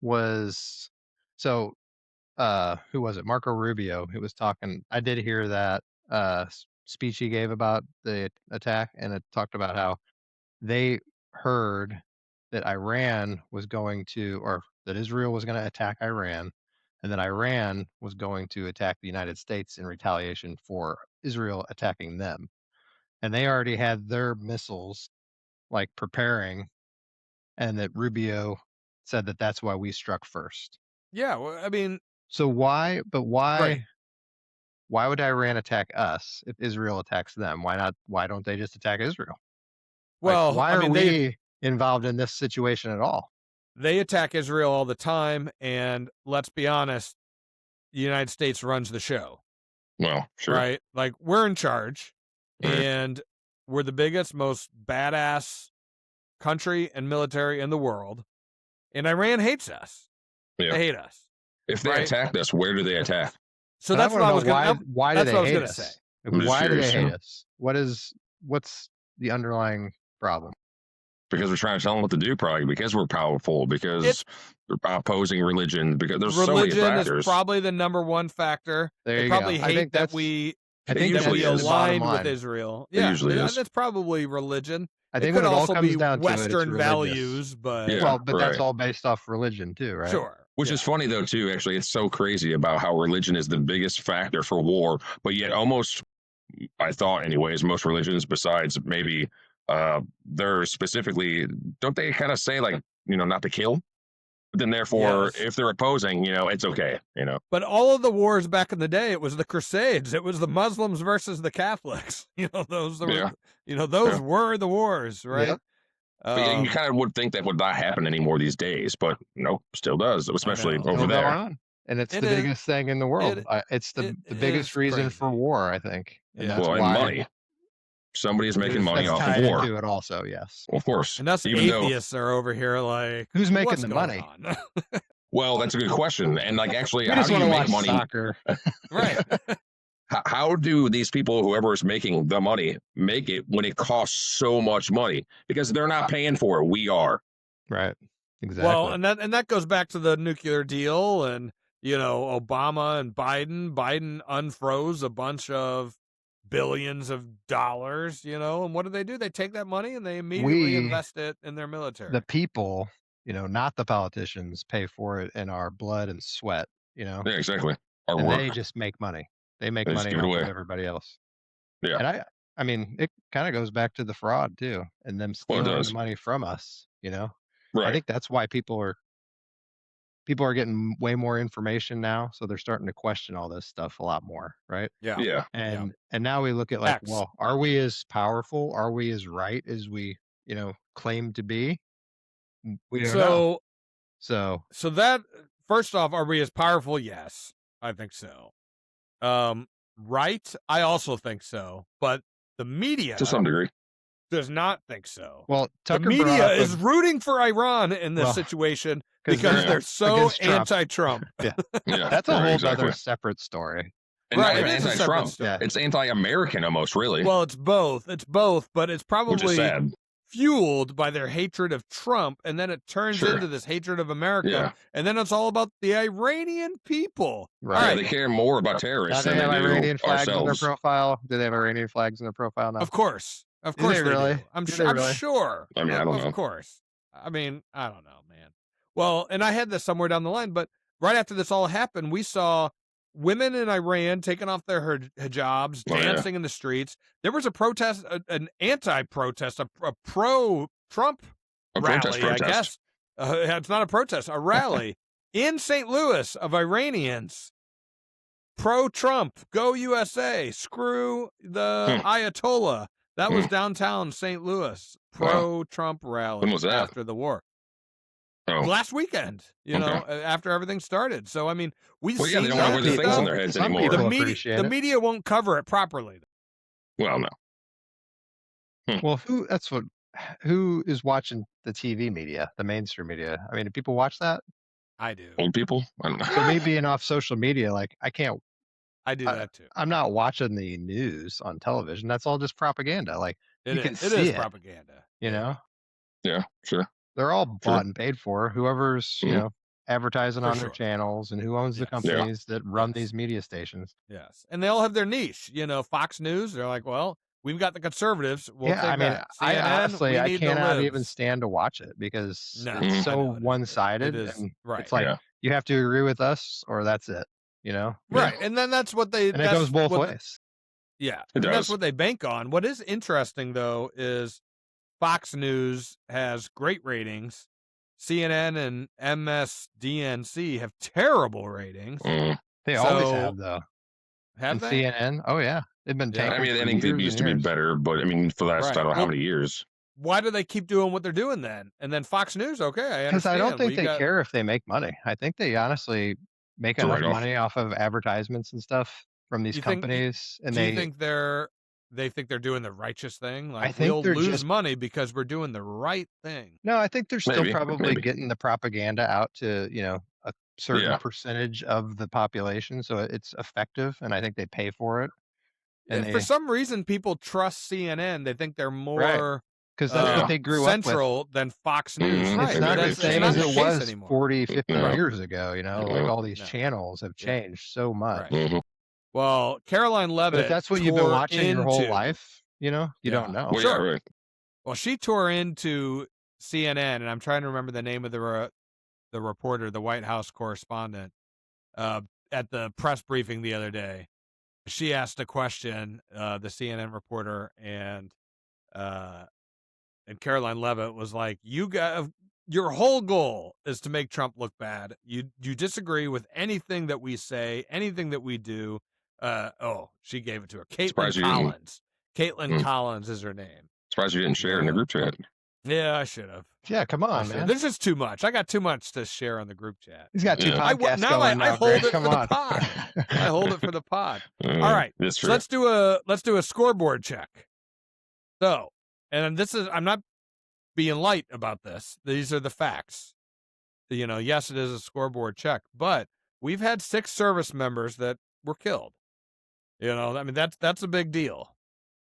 was so who was it? Marco Rubio, who was talking. I did hear that speech he gave about the attack, and it talked about how they heard that Iran was going to, or that Israel was going to attack Iran, and that Iran was going to attack the United States in retaliation for Israel attacking them. And they already had their missiles like preparing, and that Rubio said that that's why we struck first. Yeah, well, I mean, So why Right. why would Iran attack us if Israel attacks them? Why don't they just attack Israel? Like, well, why I are mean, we involved in this situation at all? they attack Israel all the time, and let's be honest, the United States runs the show, Well, sure. right? Like we're in charge, Right. and we're the biggest, most badass country and military in the world, and Iran hates us. Yeah. They hate us. If they Right. attacked us, where do they attack? So And that's what I was why, going. why do That's they what I was hate going to us? say. Like, I'm just why do they curious, hate yeah. us? What's the underlying problem? Because we're trying to tell them what to do, probably because we're powerful, because they're opposing religion, because there's so many Religion factors. is probably the number one factor. There They you probably go. I hate think that that's- we I think that that's we usually is. the bottom aligned with line. Israel. It Yeah, usually is. that's probably religion. I think it could when it all also comes be down to it, it's Western religious. values, but Yeah, Well, but that's right. all based off religion too, right? sure. Which is funny though too. Actually, it's so crazy about how religion is the biggest factor for war, but yet almost, I thought anyways, most religions besides maybe they're specifically, don't they kind of say like, not to kill? But then therefore, Yes. if they're opposing, it's okay. But all of the wars back in the day, it was the Crusades. It was the Muslims versus the Catholics. Those were, Yeah. those were the wars, right? Yep. But you kind of would think that would not happen anymore these days, but nope, still does, especially know. over Still there. going on. And it's It the is- biggest thing in the world. It's the it biggest is reason for crazy. war, I think. And Yeah. that's Well, and why money. Somebody is making is- money that's off tied of war. into it also, yes. Well, of course. And us Even though, atheists are over here like, Who's making what's the going money? on? well, that's a good question. And like, actually, We how just do you want to make watch money? soccer. Right. How do these people, whoever is making the money, make it when it costs so much money? Because they're not paying for it. We are. Right. Exactly. Well, and that goes back to the nuclear deal and Obama and Biden. Biden unfroze a bunch of billions of dollars, and what do? They take that money and they immediately invest it in their military. the people, not the politicians, pay for it in our blood and sweat, Yeah, exactly. Our and work. they just make money. They make They just money give it off of away. everybody else. Yeah. And I mean, it kind of goes back to the fraud too, and them Well, it stealing does. the money from us. Right. I think that's why people are getting way more information now, so they're starting to question all this stuff a lot more, right? Yeah. And now we look at like, Facts. well, are we as powerful? Are we as right as we, claim to be? We don't know. So So that, first off, are we as powerful? Yes, I think so. Right? I also think so. But the media To some degree. does not think so. well, The Tucker brought media up is rooting for Iran in this Well, situation 'cause because they're they're so against Trump. anti-Trump. Yeah. that's a right, whole exactly. other separate story. And Right, not it even is a separate anti-Trump. story. Yeah. It's anti-American almost, really. Well, it's both, but it's which is probably sad. fueled by their hatred of Trump, and then it turns Sure. into this hatred of America, Yeah. and then it's all about the Iranian people. Right. All Yeah, right. they care more about Now, terrorists do they than have they Iranian do flags in their ourselves. profile? Do they have Iranian flags in their profile now? Of course, Do they they really? do. I'm Do sure. they I'm really? sure. I mean, I don't know. Of course. I mean, I don't know, man. Well, and I had this somewhere down the line, but right after this all happened, we saw women in Iran taking off their hijabs, Oh, yeah. dancing in the streets. There was a protest, an anti-protest, a pro-Trump A rally, protest. I guess. It's not a protest, a rally in St. Louis of Iranians. Pro-Trump, go USA, screw the Ayatollah. That was downtown St. Louis. Pro-Trump rally When was that? after the war. Oh. Last weekend, after everything started. So, I mean, we've Well, yeah, seen they don't want to wear the that things on stuff. their heads Some anymore. people The appreciate the it. media won't cover it properly. Well, no. Well, who is watching the TV media, the mainstream media? I mean, do people watch that? I do. Old people? I don't know. So me being off social media, like I can't, I do that too. I'm not watching the news on television. That's all just propaganda. Like It you can is. It see is it, propaganda. Yeah, sure. They're all Sure. bought and paid for. Whoever's, Mhm. advertising For on sure. their channels and who owns the Yes. companies that run Yes. these media stations. Yes. And they all have their niche. Fox News, they're like, well, we've got the conservatives. We'll Yeah, take I mean, that. I CNN, honestly, we I need the cannot libs. even stand to watch it because No, it's I so know it is. one-sided, It is, and right. it's like Yeah. you have to agree with us or that's it. Right. And then that's what they. And it that's goes both what- ways. Yeah. It And that's does. what they bank on. What is interesting, though, is Fox News has great ratings. CNN and MSDNC have terrible ratings. Mm. They always So- have though. Have And they? CNN, oh yeah, they've been Yeah. tanking. I mean, I for think they years used and to be years. better, but I mean, for the last, Right. I don't know how Well, many years. Why do they keep doing what they're doing then? And then Fox News, okay, I Because I understand. don't think We they got- care if they make money. I think they honestly make It's a enough write-off. money off of advertisements and stuff from these You think- companies, and Do they you think they're they think they're doing the righteous thing. I Like, think we'll they're lose just money because we're doing the right thing. no. I think they're still Maybe, probably maybe. getting the propaganda out to a certain Yeah. percentage of the population, so it's effective, and I think they pay for it. And For they some reason, people trust CNN. They think they're more because that's what they grew up with. central than Fox News. Mhm. Right. It's not the That's same not as the it case was anymore. 40, 50 No. years ago. Like all these No. channels have Yeah. changed so much. Right. Mhm. Well, Caroline Levitt. But if that's what you've been tore watching your whole into- life, you don't Yeah. know. Well, Sure. yeah, right. Well, she tore into CNN, and I'm trying to remember the name of the reporter, the White House correspondent, at the press briefing the other day. She asked a question, the CNN reporter, and Caroline Levitt was like, your whole goal is to make Trump look bad. You disagree with anything that we say, anything that we do. She gave it to her. Surprised Caitlin you didn't. Collins. Caitlin Collins is her name. Surprised you didn't share it in the group chat. Yeah, I should have. Yeah, come on, man. There's just too much. I got too much to share on the group chat. He's got two Yeah. podcasts now going I now, hold Greg. it Come for the on. pod. I hold it for the pod. All right. That's So true. let's do a scoreboard check. So, and I'm not being light about this. These are the facts. Yes, it is a scoreboard check, but we've had 6 service members that were killed. I mean, that's a big deal.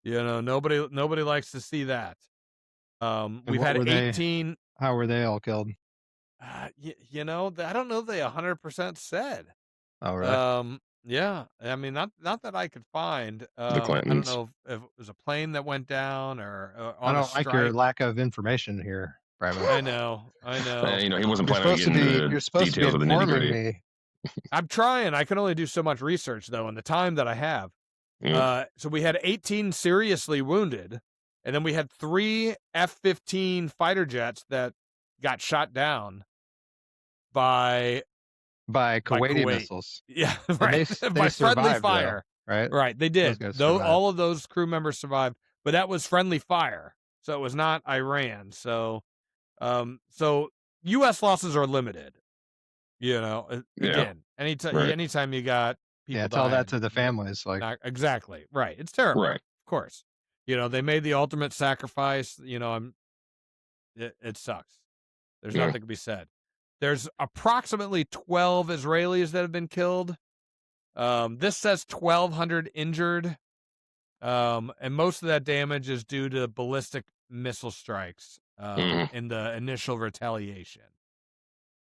Nobody likes to see that. We've what had were they? 18. How were they all killed? I don't know. They 100% said. Oh, really? Yeah. I mean, not that I could find. The I don't Clintons. know if it was a plane that went down or I on a don't like your strike. lack of information here, Bradley. I know. He wasn't You're planning supposed on to getting be. into You're supposed to be details of the nitty informing gritty. me. I'm trying. I can only do so much research though in the time that I have. Yeah. So we had 18 seriously wounded, and then we had 3 F-15 fighter jets that got shot down by Kuwaiti Kuwait. missiles. Yeah, And right. they by friendly survived, though, fire. right? Right, they did. guys Though survived. all of those crew members survived, but that was friendly fire, so it was not Iran. So U.S. losses are limited. Again, anytime you got people Tell that dying, to the families. exactly right. It's terrible, Right. of course. They made the ultimate sacrifice. It sucks. There's Yeah. nothing to be said. There's approximately 12 Israelis that have been killed. This says 1,200 injured. And most of that damage is due to ballistic missile strikes in the initial retaliation.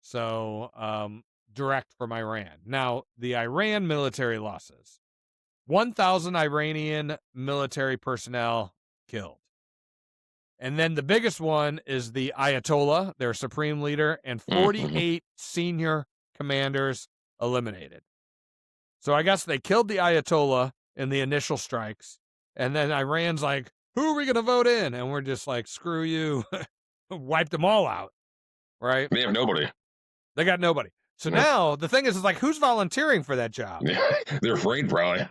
So, direct from Iran. Now, the Iran military losses. 1,000 Iranian military personnel killed. And then the biggest one is the Ayatollah, their supreme leader, and 48 senior commanders eliminated. So I guess they killed the Ayatollah in the initial strikes. And then Iran's like, who are we going to vote in? And we're just like, screw you. Wiped them all out. Right? They have nobody. They got nobody. So now the thing is like, who's volunteering for that job? They're afraid, probably.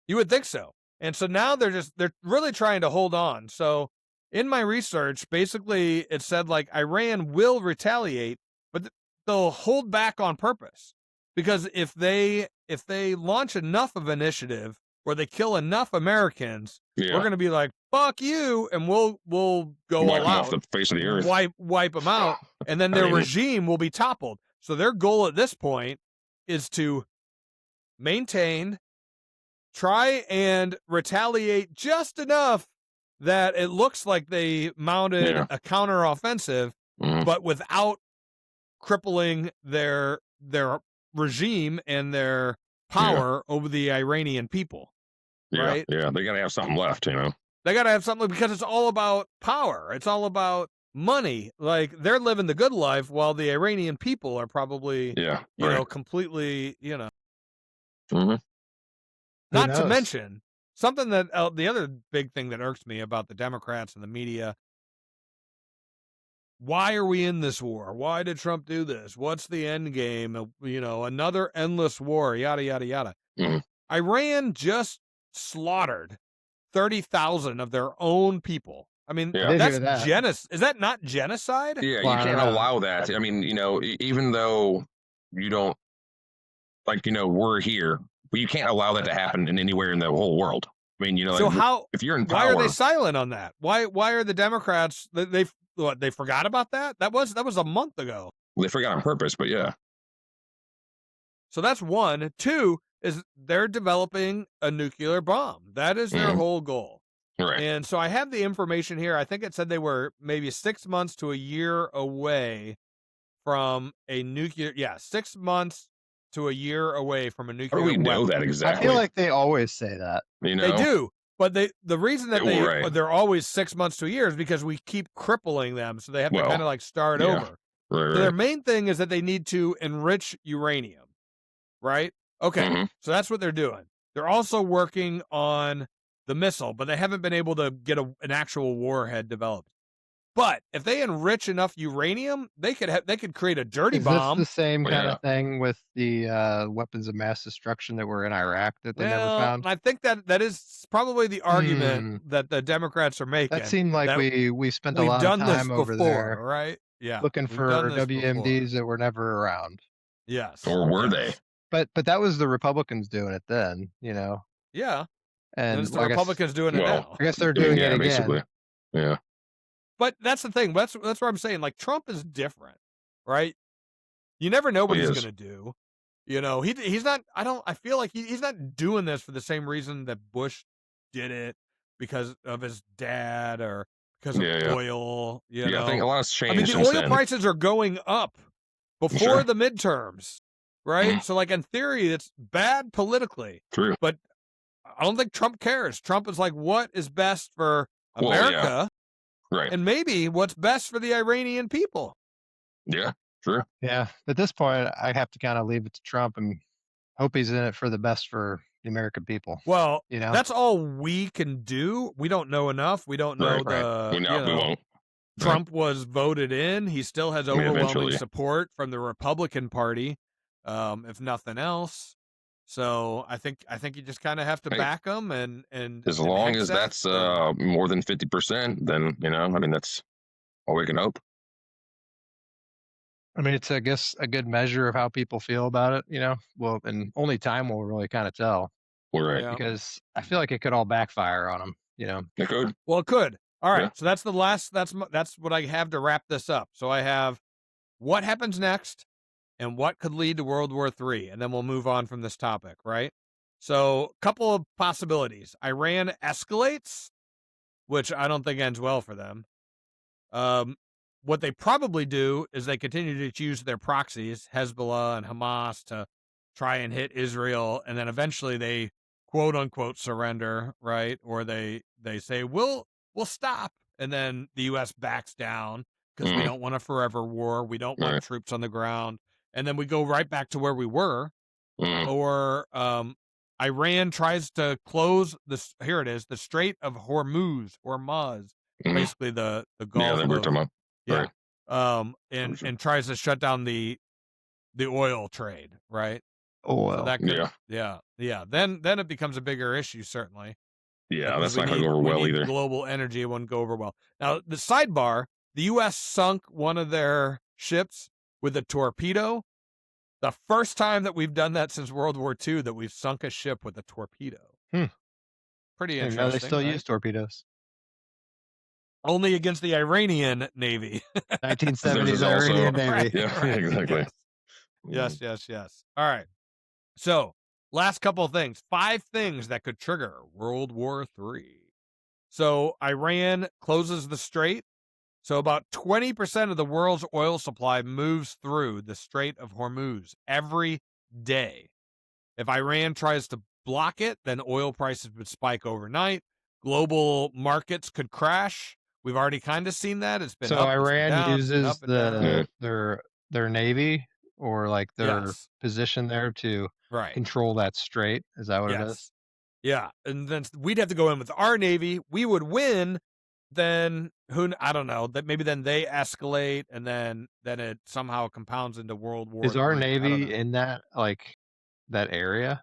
You would think so. And so now they're really trying to hold on. So in my research, basically it said like Iran will retaliate, but they'll hold back on purpose. Because if they launch enough of an initiative where they kill enough Americans, we're going to be like, fuck you, and we'll go wipe all them out, off the face of the earth. wipe them out, and then their regime will be toppled. So their goal at this point is to maintain, try and retaliate just enough that it looks like they mounted a counteroffensive, but without crippling their regime and their power over the Iranian people. Right? Yeah, they got to have something left, They got to have something because it's all about power. It's all about money. Like they're living the good life while the Iranian people are probably, completely, Not to mention something that the other big thing that irks me about the Democrats and the media. Why are we in this war? Why did Trump do this? What's the end game? Another endless war, yada, yada, yada. Iran just slaughtered 30,000 of their own people. I mean, that's genocide. Is that not genocide? Yeah, you can't allow that. I mean, even though you don't, we're here, but you can't allow that to happen in anywhere in the whole world. I mean, So like, if you're in why are power, they silent on that? Why are the Democrats, they forgot about that? That was a month ago. they forgot on purpose, but yeah. So that's one. Two is they're developing a nuclear bomb. That is their whole goal. Right. And so I have the information here. I think it said they were maybe 6 months to a year away from a nuclear. Yeah, 6 months to a year away from a nuclear How do we know weapon. that exactly? I feel like they always say that. You know? They do. But the reason that Right. they're always 6 months to a year is because we keep crippling them. So they have to kind of like start over. Right, So their main thing is that they need to enrich uranium. Right? Okay. So that's what they're doing. They're also working on the missile, but they haven't been able to get an actual warhead developed. But if they enrich enough uranium, they could create a dirty bomb. Is this the same kind of thing with the weapons of mass destruction that were in Iraq that they never found? I think that is probably the argument that the Democrats are making. That seemed like we spent a lot of time over there, right? Yeah, looking for WMDs that were never around. Yes, or were they? But that was the Republicans doing it then, Yeah, and it's the Republicans doing it now. I guess they're doing it again. Basically. Yeah. But that's the thing. That's what I'm saying. Like, Trump is different, right? You never know what he's going to do. He's not. I feel like he's not doing this for the same reason that Bush did it, because of his dad or because of oil. I think a lot has changed. I mean, the oil prices are going up before the midterms, right? So, like, in theory, it's bad politically. True. But I don't think Trump cares. Trump is like, what is best for America? Right. And maybe what's best for the Iranian people. Yeah, true. Yeah. At this point, I have to kind of leave it to Trump and hope he's in it for the best for the American people. Well, that's all we can do. We don't know enough. We don't know we won't. Trump was voted in. He still has overwhelming support from the Republican Party, if nothing else. So I think you just kind of have to back them, and as long as that's more than 50%, then I mean, that's all we can hope. I mean, it's, I guess, a good measure of how people feel about it. Well, and only time will really kind of tell. Right. Yeah. Because I feel like it could all backfire on them. It could. Well, it could. All right. Yeah. So that's the last. That's what I have to wrap this up. So I have what happens next, and what could lead to World War III, and then we'll move on from this topic, right? So, a couple of possibilities. Iran escalates, which I don't think ends well for them. What they probably do is they continue to use their proxies, Hezbollah and Hamas, to try and hit Israel, and then eventually they quote unquote surrender, right? Or they say we'll stop, and then the U.S. backs down because we don't want a forever war. We don't want troops on the ground. And then we go right back to where we were, or Iran tries to close this. Here it is, the Strait of Hormuz, basically the Gulf. And tries to shut down the oil trade, right? Oil, so that could, Then it becomes a bigger issue, certainly. Yeah, that's not going to go over well either. Global energy, it wouldn't go over well. Now, the sidebar: the U.S. sunk one of their ships with a torpedo. The first time that we've done that since World War II, that we've sunk a ship with a torpedo. Pretty interesting. They still use torpedoes. Only against the Iranian Navy. 1970s Iranian Navy. Yeah, exactly. Yes. All right. So, last couple of things. 5 things that could trigger World War III. So, Iran closes the strait. So about 20% of the world's oil supply moves through the Strait of Hormuz every day. If Iran tries to block it, then oil prices would spike overnight. Global markets could crash. We've already kind of seen that. It's been so up, Iran down, uses their navy or like their position there to control that strait. Is that what it is? Yeah, and then we'd have to go in with our navy. We would win. Then I don't know, that maybe then they escalate, and then it somehow compounds into World War. Is our navy in that that area?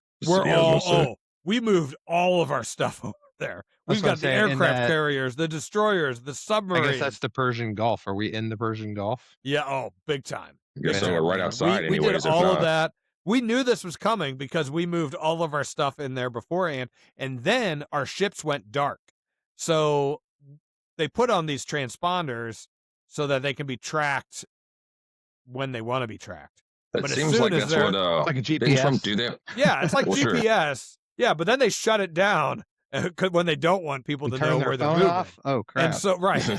We moved all of our stuff over there. We've got the aircraft carriers, the destroyers, the submarines. I guess that's the Persian Gulf. Are we in the Persian Gulf? Yeah. Oh, big time. I guess so. We're right outside. We did all of that. we knew this was coming because we moved all of our stuff in there beforehand, and then our ships went dark. So they put on these transponders so that they can be tracked when they want to be tracked. That But as seems soon like as that's they're- what Like a didn't Trump GPS. do that? Yeah, it's like Well, sure. GPS. Yeah, but then they shut it down when they don't want people to Turn know their where they're phone moving. off. Oh crap! And so right. So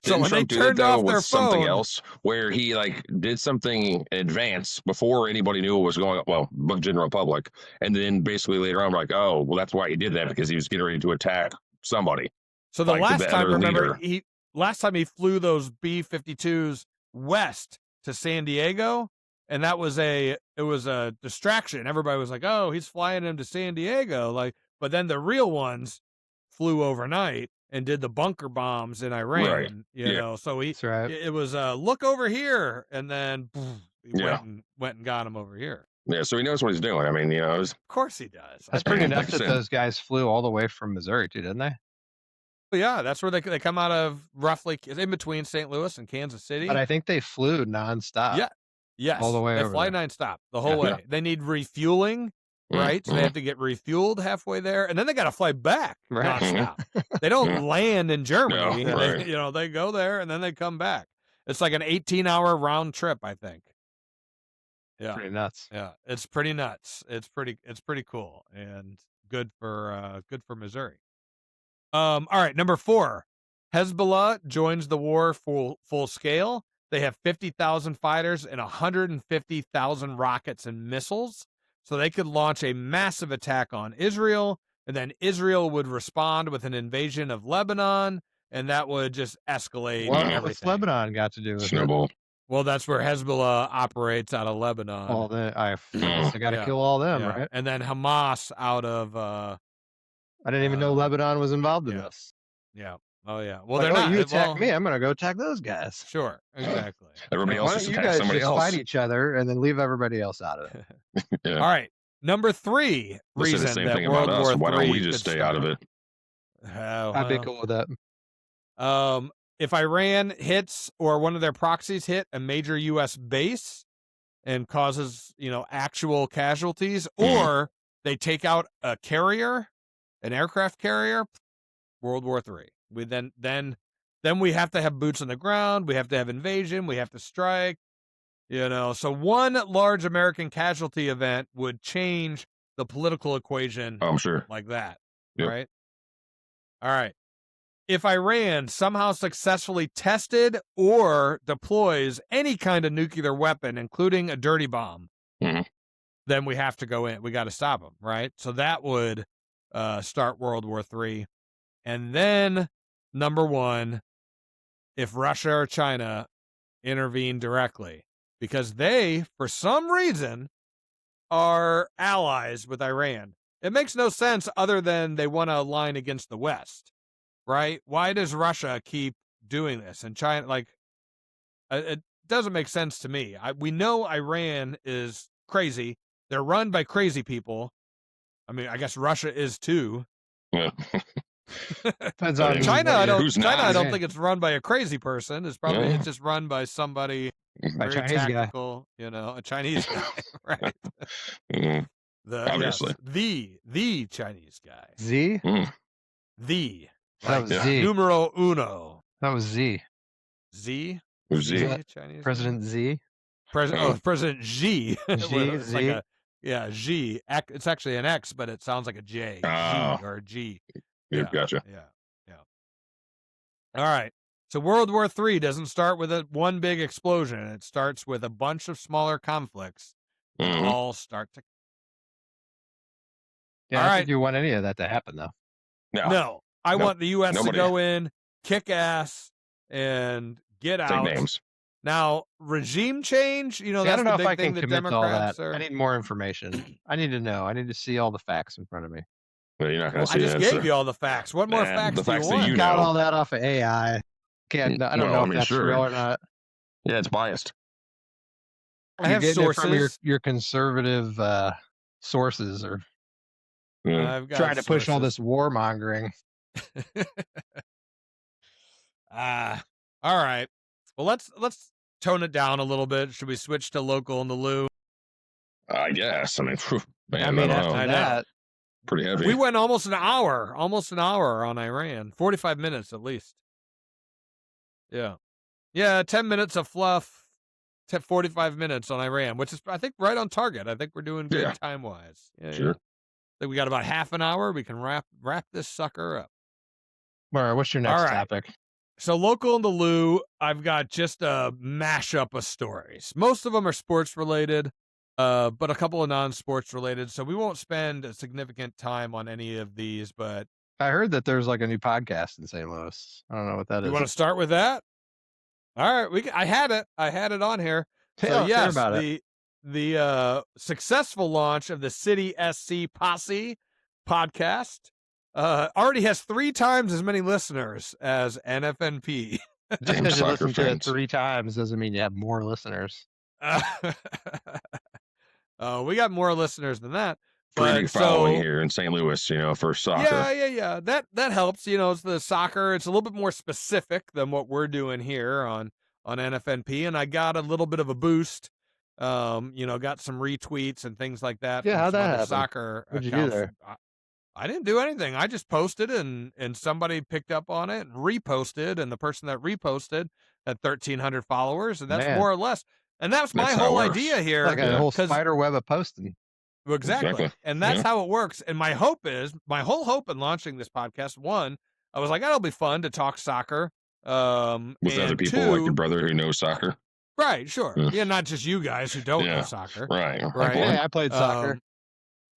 Didn't when Trump they do that, turned though, off with their something phone, else where he like did something in advance before anybody knew what was going on? Well, the general public, and then basically later on, like, oh, well, that's why he did that, because he was getting ready to attack somebody. so the like last the time, other remember, leader. last time he flew those B-52s west to San Diego, and that was a distraction. Everybody was like, "Oh, he's flying him to San Diego," like, but then the real ones flew overnight and did the bunker bombs in Iran. Right. You Yeah. know, so That's right. it was look over here, and then he Yeah. went and got him over here. Yeah, so he knows what he's doing. I mean, it was, Of course he does. That's pretty Like nuts I that said. those guys flew all the way from Missouri too, didn't they? Yeah, that's where they come out of, roughly in between St. Louis and Kansas City. But I think they flew nonstop. Yeah. Yes, all the way they over fly there. nonstop the whole way. Yeah. They need refueling, right? So they have to get refueled halfway there, and then they got to fly back Right. nonstop. They don't land in Germany. No, right. They go there and then they come back. It's like an 18-hour round trip, I think. Yeah, Pretty nuts. yeah, it's pretty nuts. It's pretty cool and good for Missouri. All right, number 4, Hezbollah joins the war full scale. They have 50,000 fighters and 150,000 rockets and missiles, so they could launch a massive attack on Israel, and then Israel would respond with an invasion of Lebanon, and that would just escalate What's everything. Lebanon got to do with it? snowball. Well, that's where Hezbollah operates out of Lebanon. Well, then I got to Yeah. kill all them, Yeah. right? And then Hamas out of I didn't even know Lebanon was involved in yeah. this. yeah. Oh yeah. Well, Like, they're oh, not. you attack well, me, I'm gonna go attack those guys. Sure. Exactly. Everybody Why else don't just you attacks guys somebody just else. fight each other and then leave everybody else out of it? Yeah. All right. Number 3 They say reason the same that thing World about War us. Why don't we III just could stay out of start. it? I'd be cool with that. If Iran hits, or one of their proxies hit, a major U.S. base and causes, actual casualties, or they take out a carrier, an aircraft carrier, World War III. We then we have to have boots on the ground. We have to have invasion. We have to strike. So one large American casualty event would change the political equation Oh, I'm sure. like that, Yep. right? All right. If Iran somehow successfully tested or deploys any kind of nuclear weapon, including a dirty bomb, Mhm. then we have to go in. We got to stop them, right? So that would start World War III. And then, number 1, if Russia or China intervene directly, because they, for some reason, are allies with Iran. It makes no sense other than they want to align against the West, right? Why does Russia keep doing this? And China, it doesn't make sense to me. We know Iran is crazy. They're run by crazy people. I mean, I guess Russia is too. Yeah. Depends on China, what I you're- don't. Who's China, not? I don't think it's run by a crazy person. It's probably Yeah. it's just run by somebody By very Chinese guy. tactical. A Chinese guy, right? Mhm. The Obviously. yes, the Chinese guy, Z? the That was Yeah. Z. numero uno. That was Z. Z. Who's Z? that Chinese President Z. President Xi. It's Z. like Xi. It's actually an X, but it sounds like a J. Oh. Xi or G. Yeah, gotcha. Yeah. All right. So World War III doesn't start with one big explosion. It starts with a bunch of smaller conflicts that Mhm. all start to. Yeah, All I don't right. think you want any of that to happen though. No, I No, want the U.S. nobody. to go in, kick ass, and get Take out. names. Now, regime change, See, that's I don't know the if big I thing can that commit to all that. Democrats are. I need more information. I need to know. I need to see all the facts in front of me. Well, you're not going Well, to I see just that. gave so- you all the facts. What more Nah, facts the do you facts that want? you Got know. all that off of AI. I don't Well, know I if mean, that's sure. real or not. Yeah, it's biased. I You're have getting it from sources. your conservative sources, or Yeah. I've got trying to push all sources. this warmongering. All right. Well, let's tone it down a little bit. Should we switch to local in the loo? I guess. I mean, phew, man, I mean, don't after know. I know. that, Pretty heavy. We went almost an hour on Iran, 45 minutes at least. Yeah. Yeah, 10 minutes of fluff, 45 minutes on Iran, which is, I think, right on target. I think we're doing good Yeah. time-wise. Yeah, Sure. yeah. I think we got about half an hour. We can wrap this sucker up. all right, what's your next All right. topic? So local in the Lou, I've got just a mashup of stories. Most of them are sports related, but a couple of non-sports related. So we won't spend a significant time on any of these, but I heard that there's like a new podcast in St. Louis. I don't know what that you is. want to start with that? All right, I had it on here. Hey, So let's hear yes, about it. the successful launch of the City SC Posse podcast already has 3 times as many listeners as NFNP. Just Damn because you soccer listen to it fans. 3 times doesn't mean you have more listeners. We got more listeners than that. Pretty But big following so here in St. Louis, for soccer. yeah. That helps. It's the soccer. It's a little bit more specific than what we're doing here on NFNP, and I got a little bit of a boost. Got some retweets and things like that. Yeah, from how'd some that other happen? soccer What'd you do accounts. there? I didn't do anything. I just posted and somebody picked up on it and reposted, and the person that reposted had 1,300 followers, and that's Man. more or less. And that's my That's how it whole works. idea here. Like a Yeah. whole 'cause- spider web of posting. Exactly. Exactly. And that's Yeah. how it works. And my whole hope in launching this podcast, one, I was like, that'll be fun to talk soccer. With and other people 2, like your brother who knows soccer. right, sure. Yeah. Yeah, not just you guys who don't know Yeah. soccer. Right. Right. Hey, I played soccer.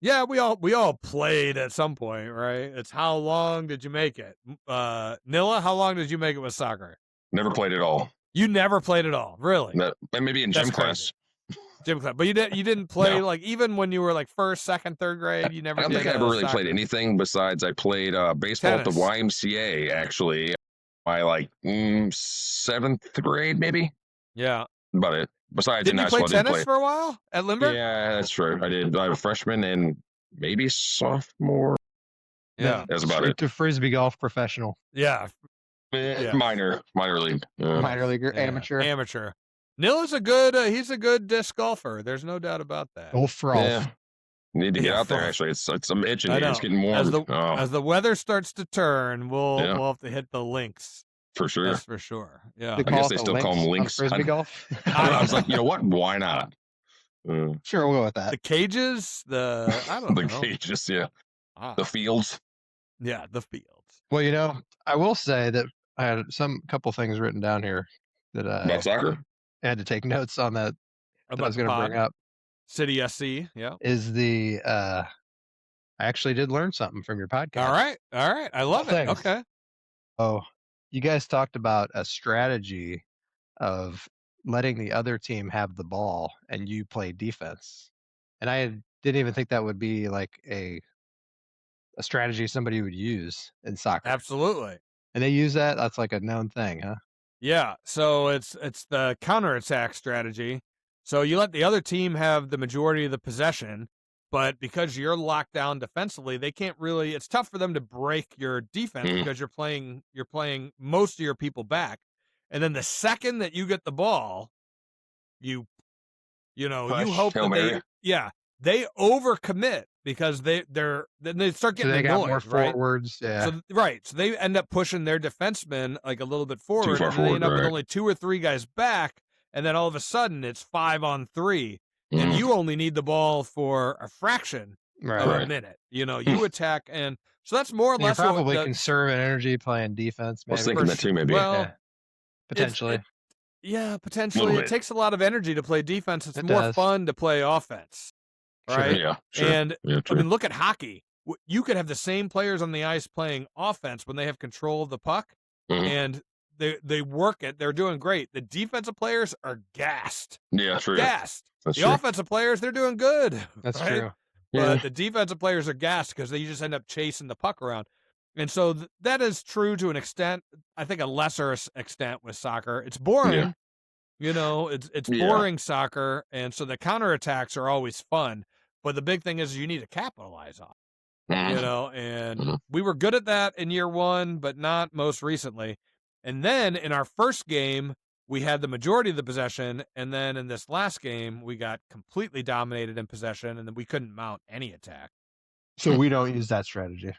Yeah, we all played at some point, right? It's how long did you make it? Nilla, how long did you make it with soccer? Never played at all. You never played at all, really? Maybe in That's gym class. crazy. Gym class, but you didn't play No. like even when you were like 1st, 2nd, 3rd grade. You never. I don't did think I ever really soccer. played anything besides I played baseball at the Tennis. YMCA, actually. By like 7th grade, maybe. Yeah. About it. Besides, Didn't in you high play school, I didn't tennis play. for a while at Lindbergh? Yeah, that's true. I did. I was a freshman and maybe sophomore. Yeah. That's about Straight it. to frisbee golf professional. Yeah. Yeah. Minor league. Minor leaguer, Yeah. amateur. Amateur. Nilla's a good. He's a good disc golfer. There's no doubt about that. Golf for all. Yeah. Need to get Yeah, out there. fun. Actually, I'm itching I here. know. It's getting warm. As the weather starts to turn, we'll Yeah. have to hit the links. For sure. That's for sure. Yeah. They I guess call they it the still call them on links. frisbee golf. I was like, you know what? Why not? Sure, we'll go with that. The cages. I don't The know. cages, yeah. Ah, The fields. yeah, the fields. Well, I will say that I had couple things written down here that About I soccer? had to take notes on that I About was going to pod. bring up. City SC. Yeah. Is I actually did learn something from your podcast. All right. I love it. Thanks. Okay. Oh, you guys talked about a strategy of letting the other team have the ball and you play defense. And I didn't even think that would be like a strategy somebody would use in soccer. Absolutely. And they use that? That's like a known thing, huh? Yeah. So it's the counterattack strategy. So you let the other team have the majority of the possession, but because you're locked down defensively, they can't really. It's tough for them to break your defense because you're playing most of your people back, and then the second that you get the ball, you hope Hail that Mary. they overcommit because then they start So getting they got more annoyed, right? forwards. Yeah. So they end up pushing their defensemen like a little bit forward, far and then they end up forward, with right. only 2 or 3 guys back, and then all of a sudden it's 5-on-3, and you only need the ball for a fraction right. of a Right. minute. You attack, and so that's more or You're less what probably the- conserving energy playing defense. I was Maybe. thinking that too, maybe. well, Yeah. Potentially. yeah, potentially. Little It bit. takes a lot of energy to play defense. It's It more does. fun to play offense, Sure. right? Yeah, sure. And yeah, true. I mean, look at hockey. You could have the same players on the ice playing offense when they have control of the puck, Mhm. and they work it. They're doing great. The defensive players are gassed. Yeah, true. Gassed. That's The true. offensive players, they're doing good. That's right? true. But Yeah. the defensive players are gassed because they just end up chasing the puck around. And so that is true to an extent. I think a lesser extent with soccer. It's boring. Yeah. It's Yeah. boring soccer. And so the counterattacks are always fun. But the big thing is you need to capitalize on it, Mhm. and Mhm. we were good at that in year 1, but not most recently. And then in our first game, we had the majority of the possession, and then in this last game, we got completely dominated in possession, and then we couldn't mount any attack. So we don't use that strategy.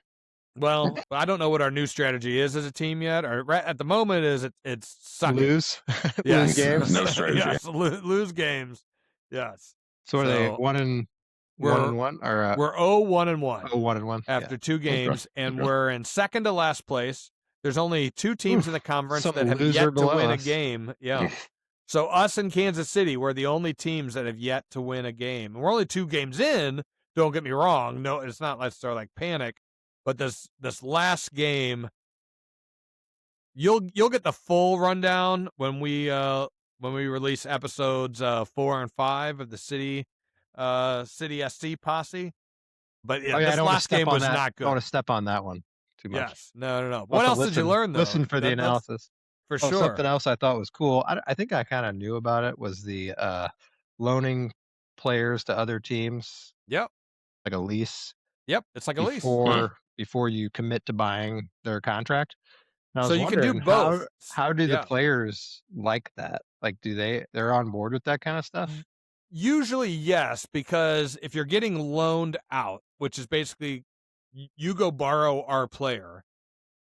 Well, I don't know what our new strategy is as a team yet. Or right at the moment, it's suck it. Lose, Yes. lose games. No strategy. Yes, lose games. Yes. So are they So, 1-1 or We're 0-1-1 1-1 after 2 games, and we're in second to last place. There's only 2 teams in the conference some that have loser yet to below win a us. game. Yeah. So us and Kansas City were the only teams that have yet to win a game. We're only 2 games in. Don't get me wrong. No, it's not let's start like panic, but this last game, you'll get the full rundown when we release episodes 4 and 5 of the City SC Posse. But yeah, this last game was not good. I don't want to step on that one too much. Yes. No. What else did you learn, though? Listen for the analysis. For sure. Something else I thought was cool. I think I kind of knew about it was the loaning players to other teams. Yep. Like a lease. Yep. It's like a lease. Before you commit to buying their contract. And I was so you can do wondering, both. How do the players like that? Like, they're on board with that kind of stuff? Usually, yes, because if you're getting loaned out, which is basically you go borrow our player,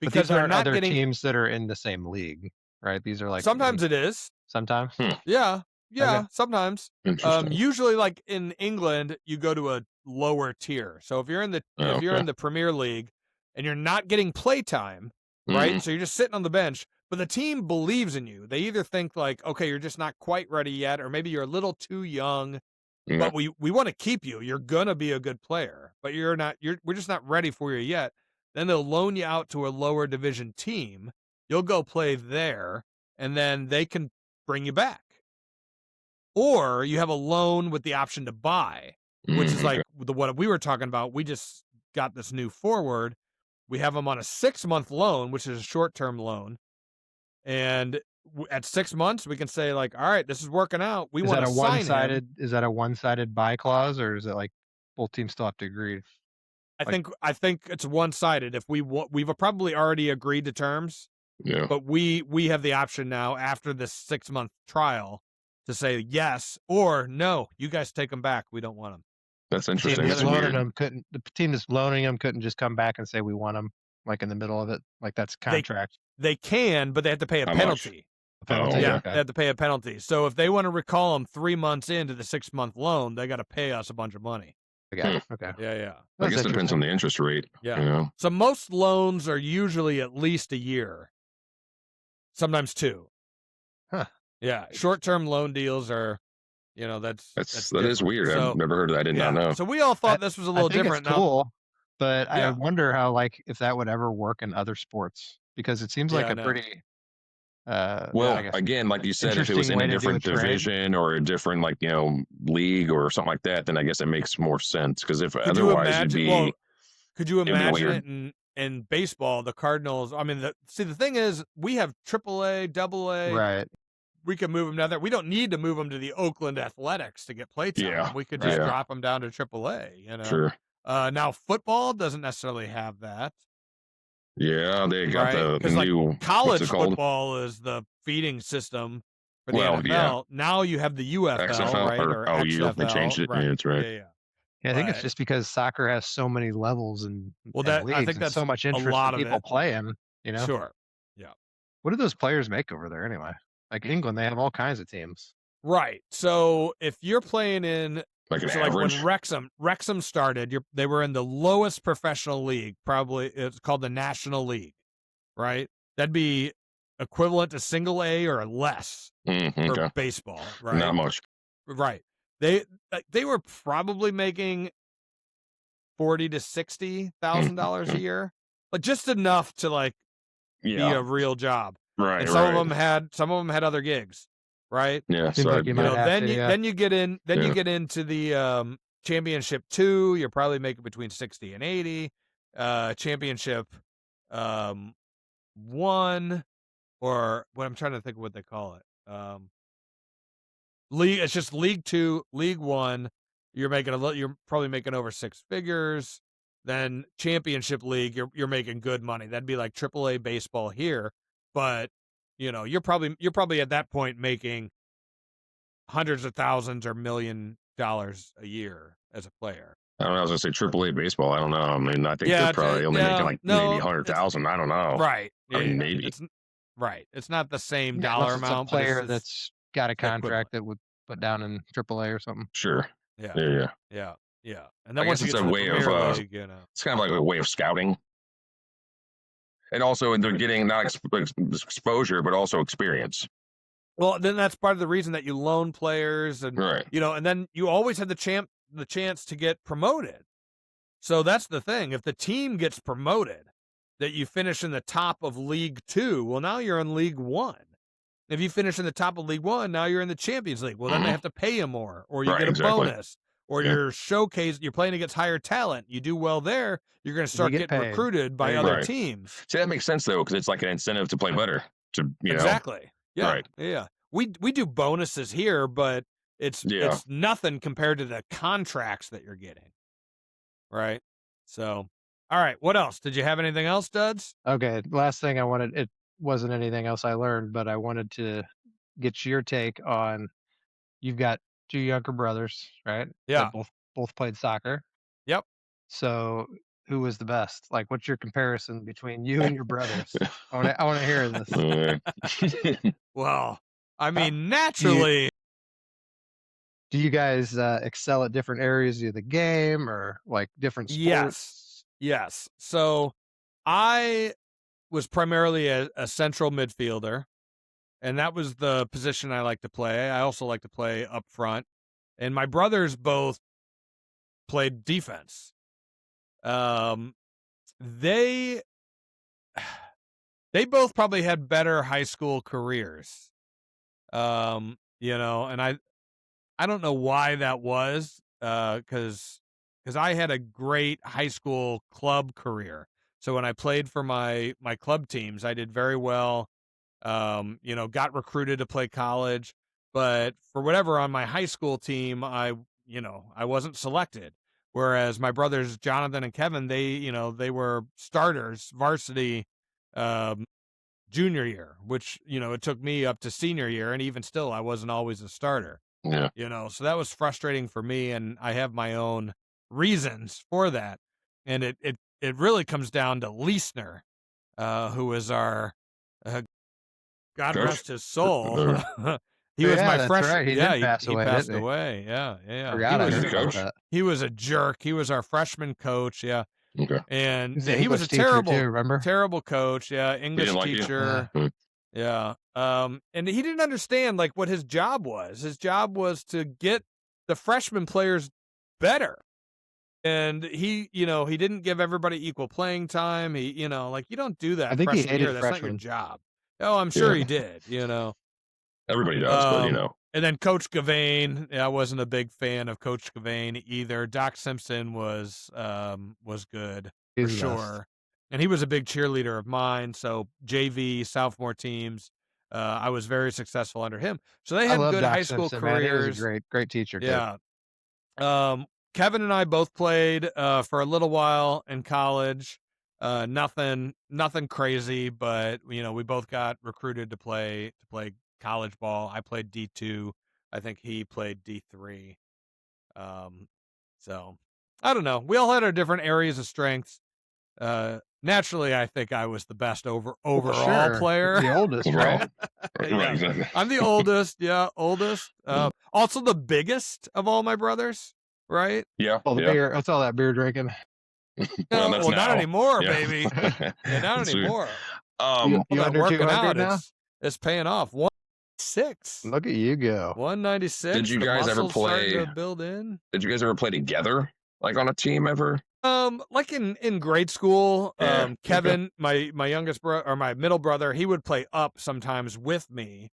because because these they're aren't not other getting teams that are in the same league, right? These are like sometimes it is. Sometimes. Yeah, Okay. sometimes. Interesting. Usually, like in England, you go to a lower tier. So if you're in the Premier League and you're not getting play time, right? So you're just sitting on the bench, but the team believes in you. They either think like, okay, you're just not quite ready yet, or maybe you're a little too young, but we want to keep you. You're gonna be a good player, but we're just not ready for you yet. Then they'll loan you out to a lower division team. You'll go play there, and then they can bring you back. Or you have a loan with the option to buy, which is like what we were talking about. We just got this new forward. We have them on a 6-month loan, which is a short-term loan. And at 6 months, we can say like, all right, this is working out. We want to sign him. Is that a one-sided buy clause, or is it like both teams still have to agree? I think it's one-sided. If we've probably already agreed to terms. Yeah. But we have the option now after this 6-month trial to say yes or no. You guys take them back. We don't want them. That's interesting. The team that's loaning them couldn't just come back and say we want them, like in the middle of it, like that's contract. They can, but they have to pay a penalty. Okay. They have to pay a penalty. So if they want to recall them 3 months into the 6-month loan, they got to pay us a bunch of money. Okay. Yeah. I guess it depends on the interest rate. Yeah. You know? So most loans are usually at least a year, sometimes 2. Huh. Yeah. Short-term loan deals are, that is weird. So, I've never heard of that. I did not know. So we all thought this was a little different. It's cool, but I wonder how, like, if that would ever work in other sports, because it seems like a pretty. Again, like you said, if it was in a different division or a different, league or something like that, then I guess it makes more sense. Because if otherwise it'd be. Could you imagine it in baseball? The Cardinals. I mean, the thing is, we have AAA, AA. Right. We can move them down there. We don't need to move them to the Oakland Athletics to get play time. Yeah, we could just drop them down to AAA. Sure. Now football doesn't necessarily have that. Yeah, they got the new college football is the feeding system for the NFL. Yeah. Now you have the UFL, XFL, right? Or XFL. They changed it. Right. Yeah, that's right. Yeah, I think it's just because soccer has so many levels and leagues, I think that's so much interest in people playing. Sure. Yeah. What do those players make over there anyway? Like England, they have all kinds of teams. Right. So if you're playing in like when Wrexham started, they were in the lowest professional league. Probably it's called the National League, right? That'd be equivalent to single A or less for baseball, right? Not much, right? They were probably making $40,000 to $60,000 a year, but just enough to be a real job. Right. And some of them had other gigs, right? Yeah. So like then you get into the championship 2. You're probably making between 60 and 80. Championship 1, or what I'm trying to think of what they call it. League. It's just League 2, League 1. You're probably making over 6 figures. Then Championship League, you're making good money. That'd be like AAA baseball here. But you're probably at that point making hundreds of thousands or $1 million a year as a player. I don't know. I was gonna say AAA baseball. I don't know. I mean, I think Yeah, they're probably only making like maybe 100,000. I don't know. Right. I mean, Yeah, maybe. it's right. It's not the same Yeah, dollar unless it's amount, a but player it's that's got a equivalent. contract that would put down in AAA or something. Sure. Yeah. Yeah. And then I once guess you it's get a to the way of Premier League, it's kind of like a way of scouting, and also they're getting not exposure but also experience. Well, then that's part of the reason that you loan players, and Right. and then you always have the chance to get promoted. So that's the thing. If the team gets promoted, that you finish in the top of League 2, well, now you're in League 1. If you finish in the top of League 1, now you're in the Champions League. Well, then they have to pay you more, or you Right, get a exactly. bonus, or you're playing against higher talent. You do well there, you're going to start get getting paid. recruited by Right. other teams. See, that makes sense though, because it's like an incentive to play better. Exactly. Yeah. Right. Yeah. We do bonuses here, but it's nothing compared to the contracts that you're getting. Right. So, all right. What else? Did you have anything else, Duds? Okay, last thing I wanted, it wasn't anything else I learned, but I wanted to get your take on, you've got 2 younger brothers, right? Yeah. That both played soccer. Yep. So who was the best? Like, what's your comparison between you and your brothers? I want to hear this. Well, I mean, naturally. Do you guys excel at different areas of the game, or like different sports? Yes. So I was primarily a central midfielder, and that was the position I like to play. I also like to play up front, and my brothers both played defense. They both probably had better high school careers. And I don't know why that was, because I had a great high school club career. So when I played for my club teams, I did very well. Got recruited to play college, but for whatever on my high school team, I wasn't selected. Whereas my brothers Jonathan and Kevin, they were starters, varsity, junior year, which it took me up to senior year, and even still, I wasn't always a starter. Yeah. So that was frustrating for me, and I have my own reasons for that. And it really comes down to Leisner, who was our God Coach? rest his soul. He was my that's freshman. right. He did pass away, He passed didn't he? away. Yeah. Forgot I heard about coach. that. He was a jerk. He was our freshman coach. Yeah. Okay. And He's an he was a English teacher terrible, too, remember? terrible coach. Yeah. He English didn't like you? teacher. Yeah. And he didn't understand like what his job was. His job was to get the freshman players better. And he didn't give everybody equal playing time. He, you don't do that. I think he freshman hated year. That's not your freshmen. job. Oh, I'm sure Yeah. he did, Everybody does, but And then Coach Gavain, I wasn't a big fan of Coach Gavain either. Doc Simpson was good for He's the best. sure. And he was a big cheerleader of mine. So JV, sophomore teams, I was very successful under him. So they I had love good Doc high school Simpson, man. He was careers. a great teacher too. Yeah. Kevin and I both played for a little while in college. Nothing crazy, but we both got recruited to play college ball. I played D2. I think he played D3. So I don't know. We all had our different areas of strengths. Naturally, I think I was the best overall Sure. player. The oldest, right? Yeah. Right, exactly. I'm the oldest. Yeah, oldest. Also the biggest of all my brothers. Right? Yeah. All the yeah. beer. What's all that beer drinking? Well, that's not now. anymore, Yeah. baby. Yeah, not Sweet. anymore. You All that under working 200 out, now? it's paying off. 196. Look at you go. 196. Did you The guys ever muscles starting play- to build in? Did you guys ever play together, like on a team ever? Like in grade school, Yeah, okay. Kevin, my youngest brother or my middle brother, he would play up sometimes with me,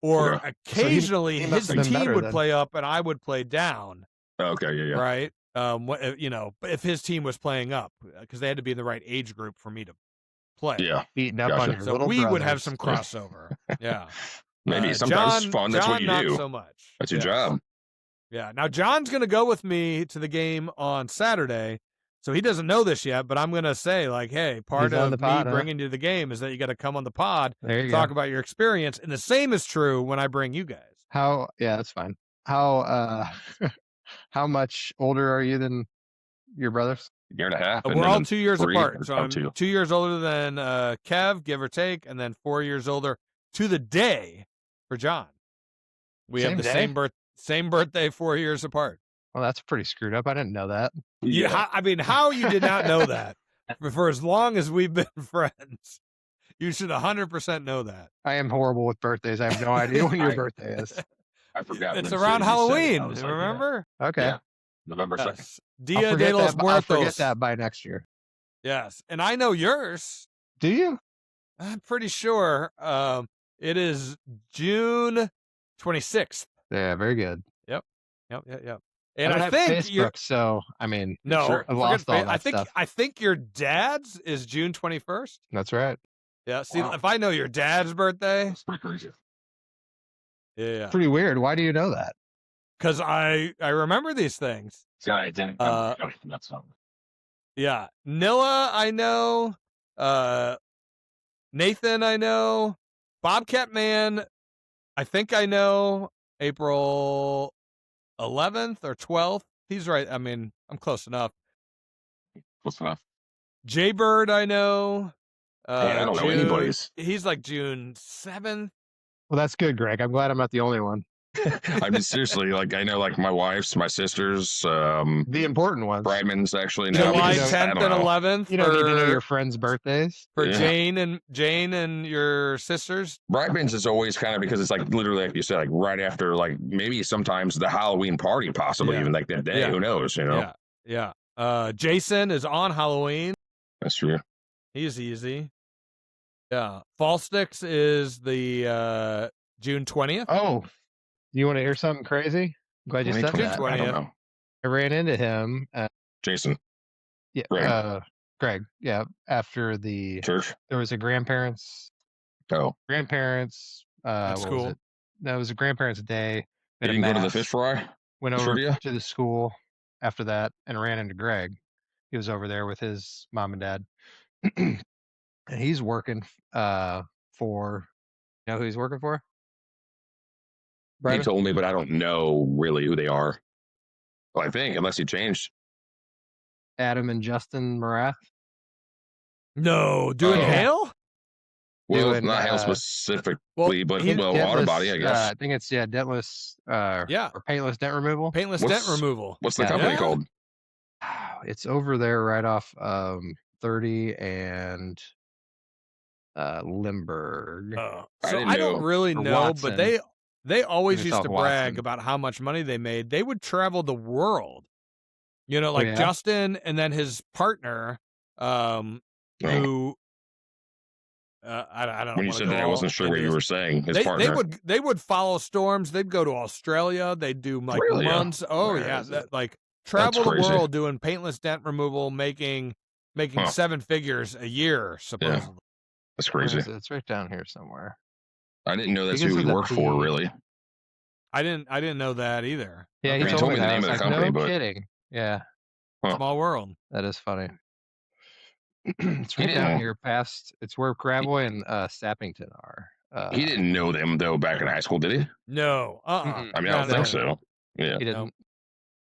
or Okay. occasionally he his must have been team better would then. play up and I would play down. Okay, yeah. Right? If his team was playing up, because they had to be in the right age group for me to play. Yeah. Beating up Gotcha. on your So little we would have brothers. some crossover. Yeah. Maybe sometimes it's John, fun. That's John, what you not do. so much. That's your Yes. job. Yeah. Now John's gonna go with me to the game on Saturday, So he doesn't know this yet, but I'm gonna say like, hey, part He's on of the pod, me huh? bringing you to the game is that you got to come on the pod, There you talk go. about your experience, and the same is true when I bring you guys. Yeah, that's fine. How how much older are you than your brothers? Year and a half. And We're then all 2 years 3 apart, or so I'm 2. 2 years older than Kev, give or take, and then 4 years older to the day for John. We have Same the day? same birthday, 4 years apart. Well, that's pretty screwed up. I didn't know that. I mean, how you did not know that for as long as we've been friends? You should 100% know that. I am horrible with birthdays. I have no idea when your birthday is. I forgot. It's when around you said it, I Halloween. was like, Remember? Okay. Yeah. November 2nd. Yes. I'll Dia de forget los that, I'll forget Muertos. that by next year. Yes, and I know yours. Do you? I'm pretty sure. It is June 26th. Yeah, very good. Yep. I And don't I have think you're Facebook, so I mean, no. Sure. I've lost all that I think stuff. I think your dad's is June 21st. That's right. Yeah. See, Wow. if I know your dad's birthday, That's pretty crazy. yeah, Pretty weird. Why do you know that? because I remember these things. Yeah, I didn't. That's something. Yeah, Nilla, I know. Nathan, I know. Bobcat Man, I think I know. April 11th or 12th. He's right. I mean, I'm close enough. Close enough. Jaybird, I know. Hey, I don't know anybody's. He's like June 7th. Well, that's good, Greg. I'm glad I'm not the only one. I mean, seriously, like I know, like my wife's, my sister's, The important ones. Bradman's actually now. July because I 10th don't and know. 11th. You don't need to know your friends' birthdays. for Yeah. Jane and your sisters. Bradman's is always kind of because it's like literally, like you said, like right after, like maybe sometimes the Halloween party, possibly Yeah. even like that day. Yeah. Who knows? You know, Yeah. Jason is on Halloween. that's true. He's easy. Yeah. Fall Sticks is the June 20th. Oh, you want to hear something crazy? I'm glad you said 2020, that. June I 20th. don't know. I ran into him. Jason, Yeah, Greg. Greg. Yeah, after there church. was a grandparents. Oh, What was school. it? That was a grandparents' day. you We had a didn't go to the mass, fish fry? Went over trivia? to the school after that and ran into Greg. He was over there with his mom and dad, and he's working for. You know who he's working for? He Brandon? told me, but I don't know really who they are. Well, I think unless he changed. Adam and Justin Morath. No, doing Oh. Hail? Well, Doing, not Hail specifically, well, but he- water body, I guess. I think it's dentless. Yeah. Or paintless dent removal. Paintless What's- dent removal. What's the Yeah. company Yeah. called? It's over there right off 30 and Limburg. Oh. I So didn't I don't know. really Or know, Watson. but they always It's used off to brag Watson. about how much money they made. They would travel the world. You know, like yeah? Justin and then his partner, Oh, who I don't when you wanna said go that, I all wasn't sure what into you this. were saying. His They partner. would follow storms. They'd go to Australia. They'd do like Really? months. Oh Where yeah, is it? like travel the crazy. world doing paintless dent removal, making Huh. 7 figures a year supposedly. That's Where crazy. is it? It's right down here somewhere. I didn't know that's Begins who he with a worked for, P. really. I didn't know that either. Yeah, Okay. he He told told me me the that. I name was of the like, company, no but- kidding. Yeah, Small world. that is funny. It's right didn't down know. here past. It's where Crabboy and Sappington are. He didn't know them though back in high school, did he? No. Mm-mm. I mean, No, I don't think no. so. Yeah. He didn't.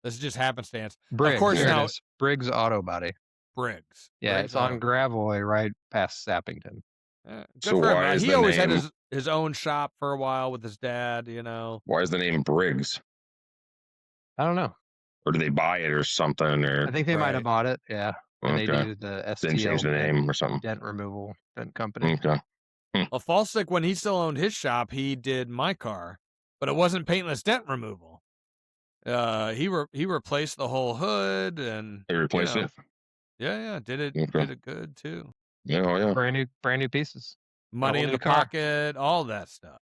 This is just happenstance. Briggs. course, There it now- is. Briggs Auto Body. Briggs. Yeah, Briggs it's on Auto. Gravoy right past Sappington. Good So for him. why is He the always had name- his own shop for a while with his dad. You know. Why is the name Briggs? I don't know. Or did they buy it or something? Or I think they might Right. have bought it. Yeah, and they okay, needed the didn't STL change the name or something. dent removal dent company. Okay. Well, Fallstick, when he still owned his shop, he did my car, but it wasn't paintless dent removal. He replaced the whole hood and They replaced know, it. yeah, did it Okay. did it good too. Yeah, oh yeah. Brand new pieces. Money whole in new the car. pocket, all that stuff.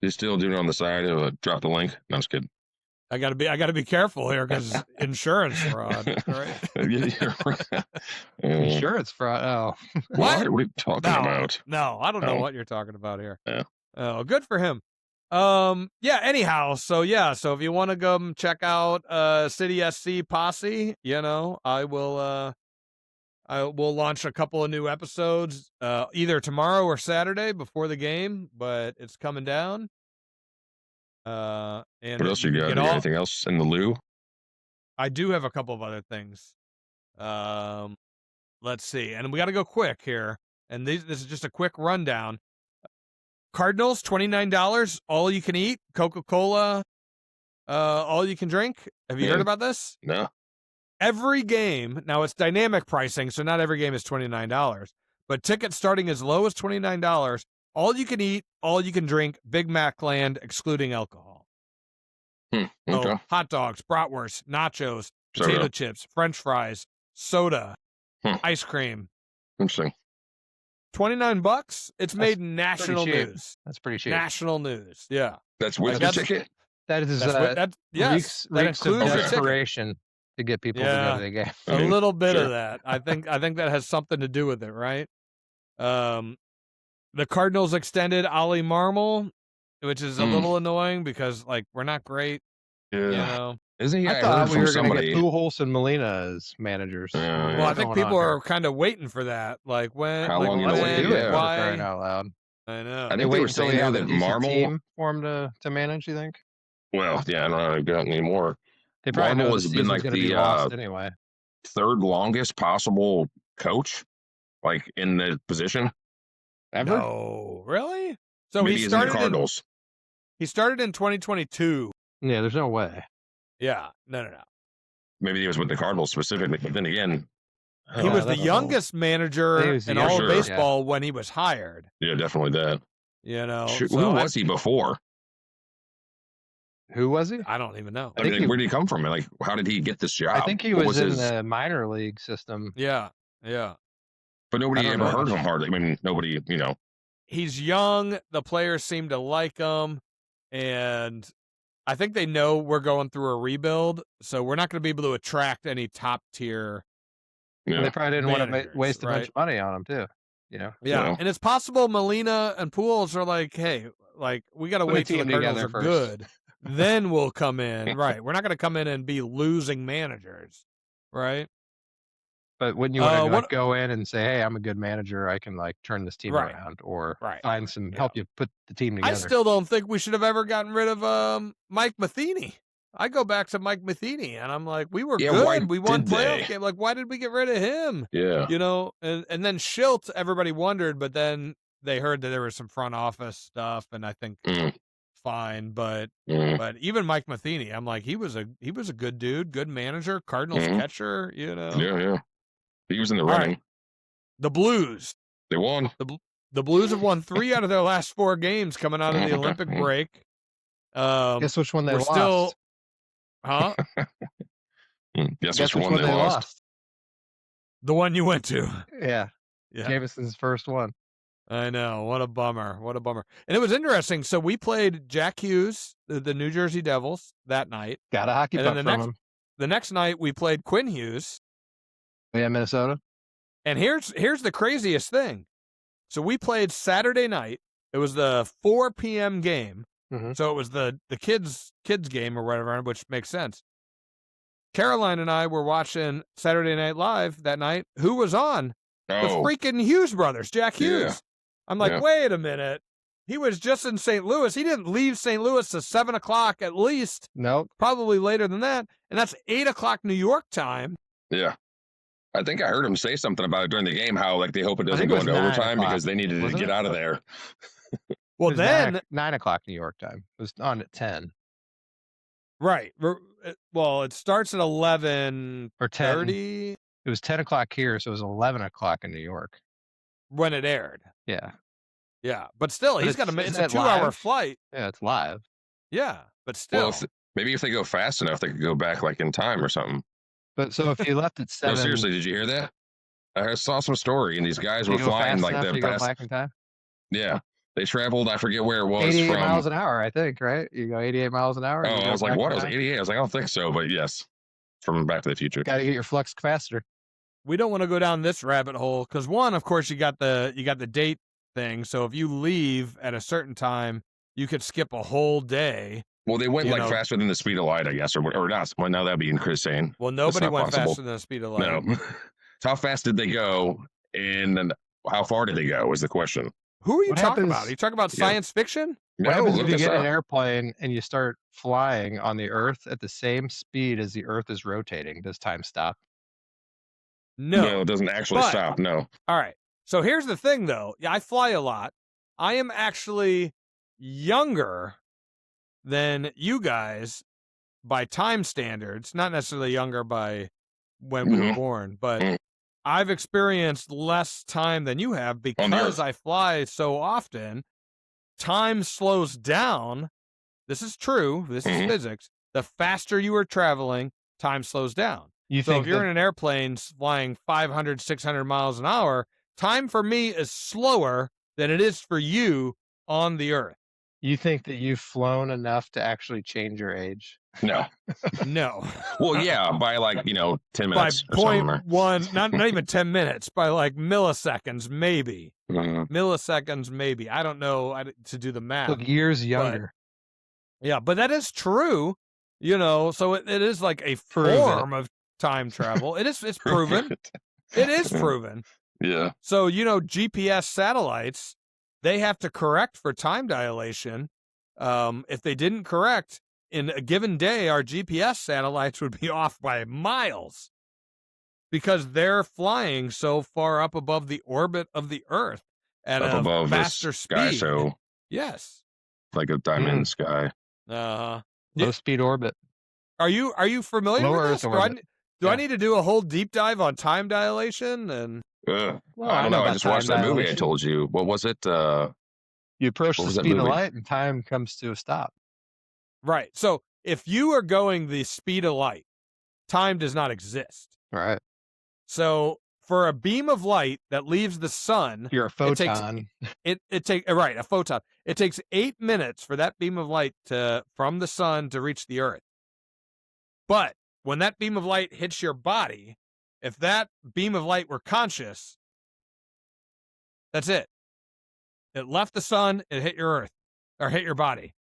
He's still doing it on the side. Drop the link. No, I'm just kidding. I gotta be careful here because insurance fraud. Right? Yeah, right. Insurance fraud. Oh, What? What are you talking No, about? no, I don't know Oh. what you're talking about here. Yeah. Oh, good for him. Yeah, anyhow, so if you want to go check out City SC Posse, you know, I will We'll launch a couple of new episodes either tomorrow or Saturday before the game, but it's coming down. And What else you got? get You got all. anything else in the loo? I do have a couple of other things. Let's see, and we got to go quick here. And this is just a quick rundown. Cardinals, $29, all you can eat. Coca-Cola, all you can drink. Have you heard about this? No. Every game, now it's dynamic pricing, so not every game is $29, but tickets starting as low as $29, all you can eat, all you can drink, Big Mac land, excluding alcohol. Okay. So hot dogs, bratwurst, nachos, Soda. potato chips, French fries, soda, Hmm. ice cream. Interesting. $29. It's made national cheap. news. That's pretty cheap. National news. Yeah. That's with the that's- ticket? That is Yes, that reeks of includes your ticket. desperation to get people to go to the game. A little bit sure. of that. I think that has something to do with it, right? The Cardinals extended Ollie Marmol, which is a little annoying because we're not great. Yeah. You know. Isn't he? I I thought heard we from were going to somebody. get Pujols and Molina as managers. Yeah. Well, I think What's going people on are here? kind of waiting for that. Like when? How like, long you Let's gonna wait? do it. Yeah. For Why? crying out loud. I know. I They think wait they were until saying we though have a that decent Marmol. team for him to manage. You think? Well, yeah, I don't know. I've got any more. They probably Marmol know the has been season's like going to be the lost anyway. third longest possible coach, like in the position ever. No, really? So Maybe he he's in the started. Cardinals. He started in 2022. Yeah, there's no way. Yeah. No. Maybe he was with the Cardinals specifically, but then again, He was the that's- youngest manager He was the in all of youngest, baseball when he was hired. yeah, definitely that. You know. Shoot, so who was he before? Who was he? I don't even know. I think mean, he- where did he come from? Like, how did he get this job? I think he What was in his- the minor league system. Yeah. But nobody I don't ever know heard of much. him hardly. I mean, nobody, He's young. The players seem to like him, and I think they know we're going through a rebuild, so we're not going to be able to attract any top tier. Yeah. They probably didn't want to Managers, waste a bunch right? of money on him too. You know, Yeah, Well. and it's possible Molina and Pujols are like, hey, we got to Put a wait till the team Cardinals together are first. good, then we'll come in. Right, we're not going to come in and be losing managers, right? but wouldn't you want to what- go in and say, "Hey, I'm a good manager. I can turn this team Right. around," or Right. find some Yeah. help you put the team together? I still don't think we should have ever gotten rid of Mike Matheny. I go back to Mike Matheny, and I'm like, we were Yeah, why good. We won did playoff they? game. Like, why did we get rid of him? Yeah. You know, and then Schilt, everybody wondered, but then they heard that there was some front office stuff, and I think fine. But even Mike Matheny, I'm like, he was a good dude, good manager, Cardinals Mhm. catcher. You know, Yeah. He was in the All right. running. the Blues. They won. The Blues have won 3 out of their last 4 games coming out of the Olympic break. Guess which one they we're lost? still, huh? Guess Guess which one they lost. The one you went to. Yeah, Yeah. Jameson's first one. I know. What a bummer. And it was interesting. So we played Jack Hughes, the New Jersey Devils, that night. Got a hockey And puck then from him. The next night we played Quinn Hughes. Yeah, Minnesota. And here's the craziest thing. So we played Saturday night. It was the 4 p.m. game. Mhm. So it was the kids game or whatever, which makes sense. Caroline and I were watching Saturday Night Live that night. Who was on? The Oh, freaking Hughes brothers, Jack Hughes. Yeah. I'm like, Yeah. wait a minute. He was just in St. Louis. He didn't leave St. Louis till 7 o'clock at least, Nope. probably later than that. And that's 8 o'clock New York time. yeah. I think I heard him say something about it during the game, how they hope it doesn't think go it was into 9 overtime o'clock, because they needed to wasn't get it? out of there. Well, It was then, 9 o'clock New York time. It was on at 10 right. Well, it starts at 11:30 or 10. It was 10 o'clock here, so it was 11 o'clock in New York. when it aired. Yeah. Yeah. But still, But he's got it's- it's isn't a it 2-hour live? flight. Yeah, it's live. Yeah. But Well, still. maybe if they go fast enough, they could go back in time or something. But so if you left at No, 7, seriously, did you hear that? I saw some story, and these guys you were go flying fast enough, the you go past. back in time. Yeah, they traveled. I forget where it was 88 from. miles an hour, I think, right? You go 88 miles an hour. Oh, I was like, what? It was 88. I was like, I don't think so, but yes, from Back to the Future. Got to get your flux capacitor. We don't want to go down this rabbit hole because one, of course, you got the date thing. So if you leave at a certain time, you could skip a whole day. Well, they went You know- faster than the speed of light, I guess, or not. Well, now that'd be insane. Well, nobody not went possible. faster than the speed of light. No, So how fast did they go, and then how far did they go? Is the question. Who are you What talking about? happens- Are you talking about Yeah. science fiction? No, What happens look if you this get in up. an airplane and you start flying on the Earth at the same speed as the Earth is rotating? Does time stop? No, it doesn't actually But- stop. No. All right. So here's the thing, though. Yeah, I fly a lot. I am actually younger than you guys by time standards. Not necessarily younger by when we were Mhm. born, but Mhm. I've experienced less time than you have On the because Earth. I fly so often. Time slows down. This is true. This is Mhm. physics. The faster you are traveling, time slows down. You So think if you're that in an airplane flying 500, 600 miles an hour, time for me is slower than it is for you on the Earth. you've flown enough to actually change your age? No. No. Well, yeah, by like 10 By minutes or something. Or, 0.1, not even 10 minutes, by like milliseconds, maybe. Milliseconds, maybe. I don't know to do the math. Look, years younger. Yeah, but that is true. So it is like a Prove it. form of time travel. It's proven. It is proven. Yeah. So, GPS satellites, they have to correct for time dilation. If they didn't correct in a given day, our GPS satellites would be off by miles because they're flying so far up above the orbit of the Earth at Up a above faster this sky, speed. so Yes. like a diamond in the sky. Uh-huh. Low speed orbit. Are you familiar Low with Earth this? orbit. Do I Yeah. need to do a whole deep dive on time dilation? And Ugh. Well, I don't know. I about just watched that time movie I dilation. told you. What was it? You approach What the was that speed of movie? light and time comes to a stop. right. So if you are going the speed of light, time does not exist. Right. So for a beam of light that leaves the sun, You're a It takes- photon. it takes a photon. It takes 8 minutes for that beam of light from the sun to reach the Earth. But when that beam of light hits your body, if that beam of light were conscious, that's it. It left the sun, it hit your Earth, or hit your body.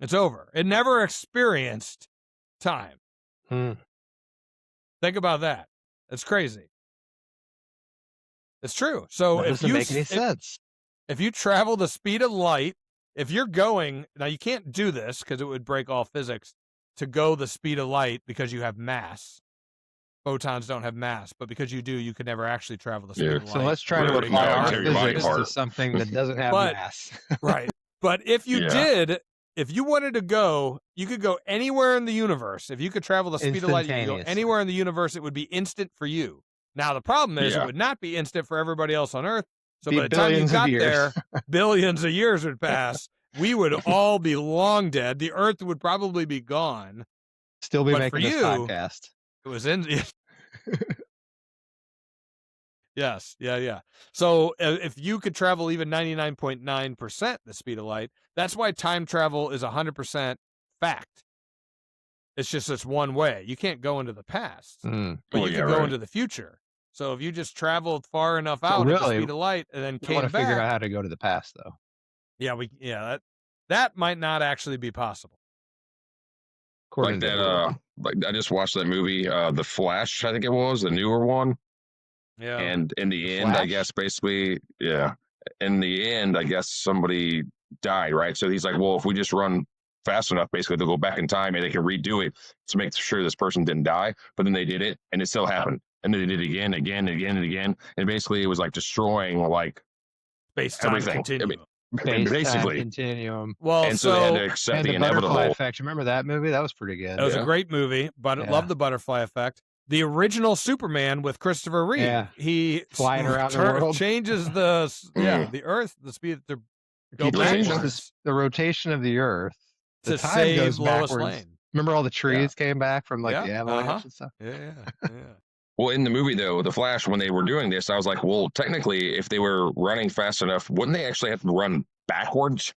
It's over. It never experienced time. Hmm. Think about that. It's crazy. It's true. So That doesn't make any sense. if you travel the speed of light, if you're going, now you can't do this because it would break all physics to go the speed of light because you have mass. Photons don't have mass, but because you do, you could never actually travel the speed Yeah. of light. So let's try to Really? apply No, our tear your body physics to apart. something that doesn't have But- mass. Right. But if you Yeah. did, if you wanted to go, you could go anywhere in the universe. If you could travel the speed of light, you could go Instantaneously. anywhere in the universe. It would be instant for you. Now, the problem is Yeah. it would not be instant for everybody else on Earth. So Be by the time you billions of got years. there, billions of years would pass. We would all be long dead. The Earth would probably be gone. Still be But making for this you- podcast. It was in. Yes. Yeah. So if you could travel even 99.9% the speed of light, that's why time travel is 100% fact. It's just it's one way. You can't go into the past, Hmm. but Well, you yeah, can go right. into the future. So if you just traveled far enough So out at the really, speed of light and then I came want to back, figure out how to go to the past, though. that might not actually be possible. According Like to that. Google. Like I just watched that movie, The Flash. I think it was the newer one. Yeah. And in the end, I Flash? guess basically, yeah. In the end, I guess somebody died, right? So he's like, well, if we just run fast enough, basically, they'll go back in time and they can redo it to make sure this person didn't die. But then they did it, and it still happened. And then they did it again, and again. And basically, it was like destroying like Space-time everything. I mean, continuum. Space-time basically. continuum. Well, And so they had to accept And the the butterfly inevitable. effect. You remember that movie? That was pretty good. that was Yeah. a great movie, but I Yeah. love the butterfly effect. The original Superman with Christopher Reeve. Yeah. He Flying around the world. changes the Earth, the speed to If go you change backwards the rotation of the Earth, the to time save goes Lois backwards. Lane. Remember all the trees came back from like Yeah, the avalanche uh-huh. and stuff? Yeah. Well, in the movie though, The Flash, when they were doing this, I was like, well, technically, if they were running fast enough, wouldn't they actually have to run backwards?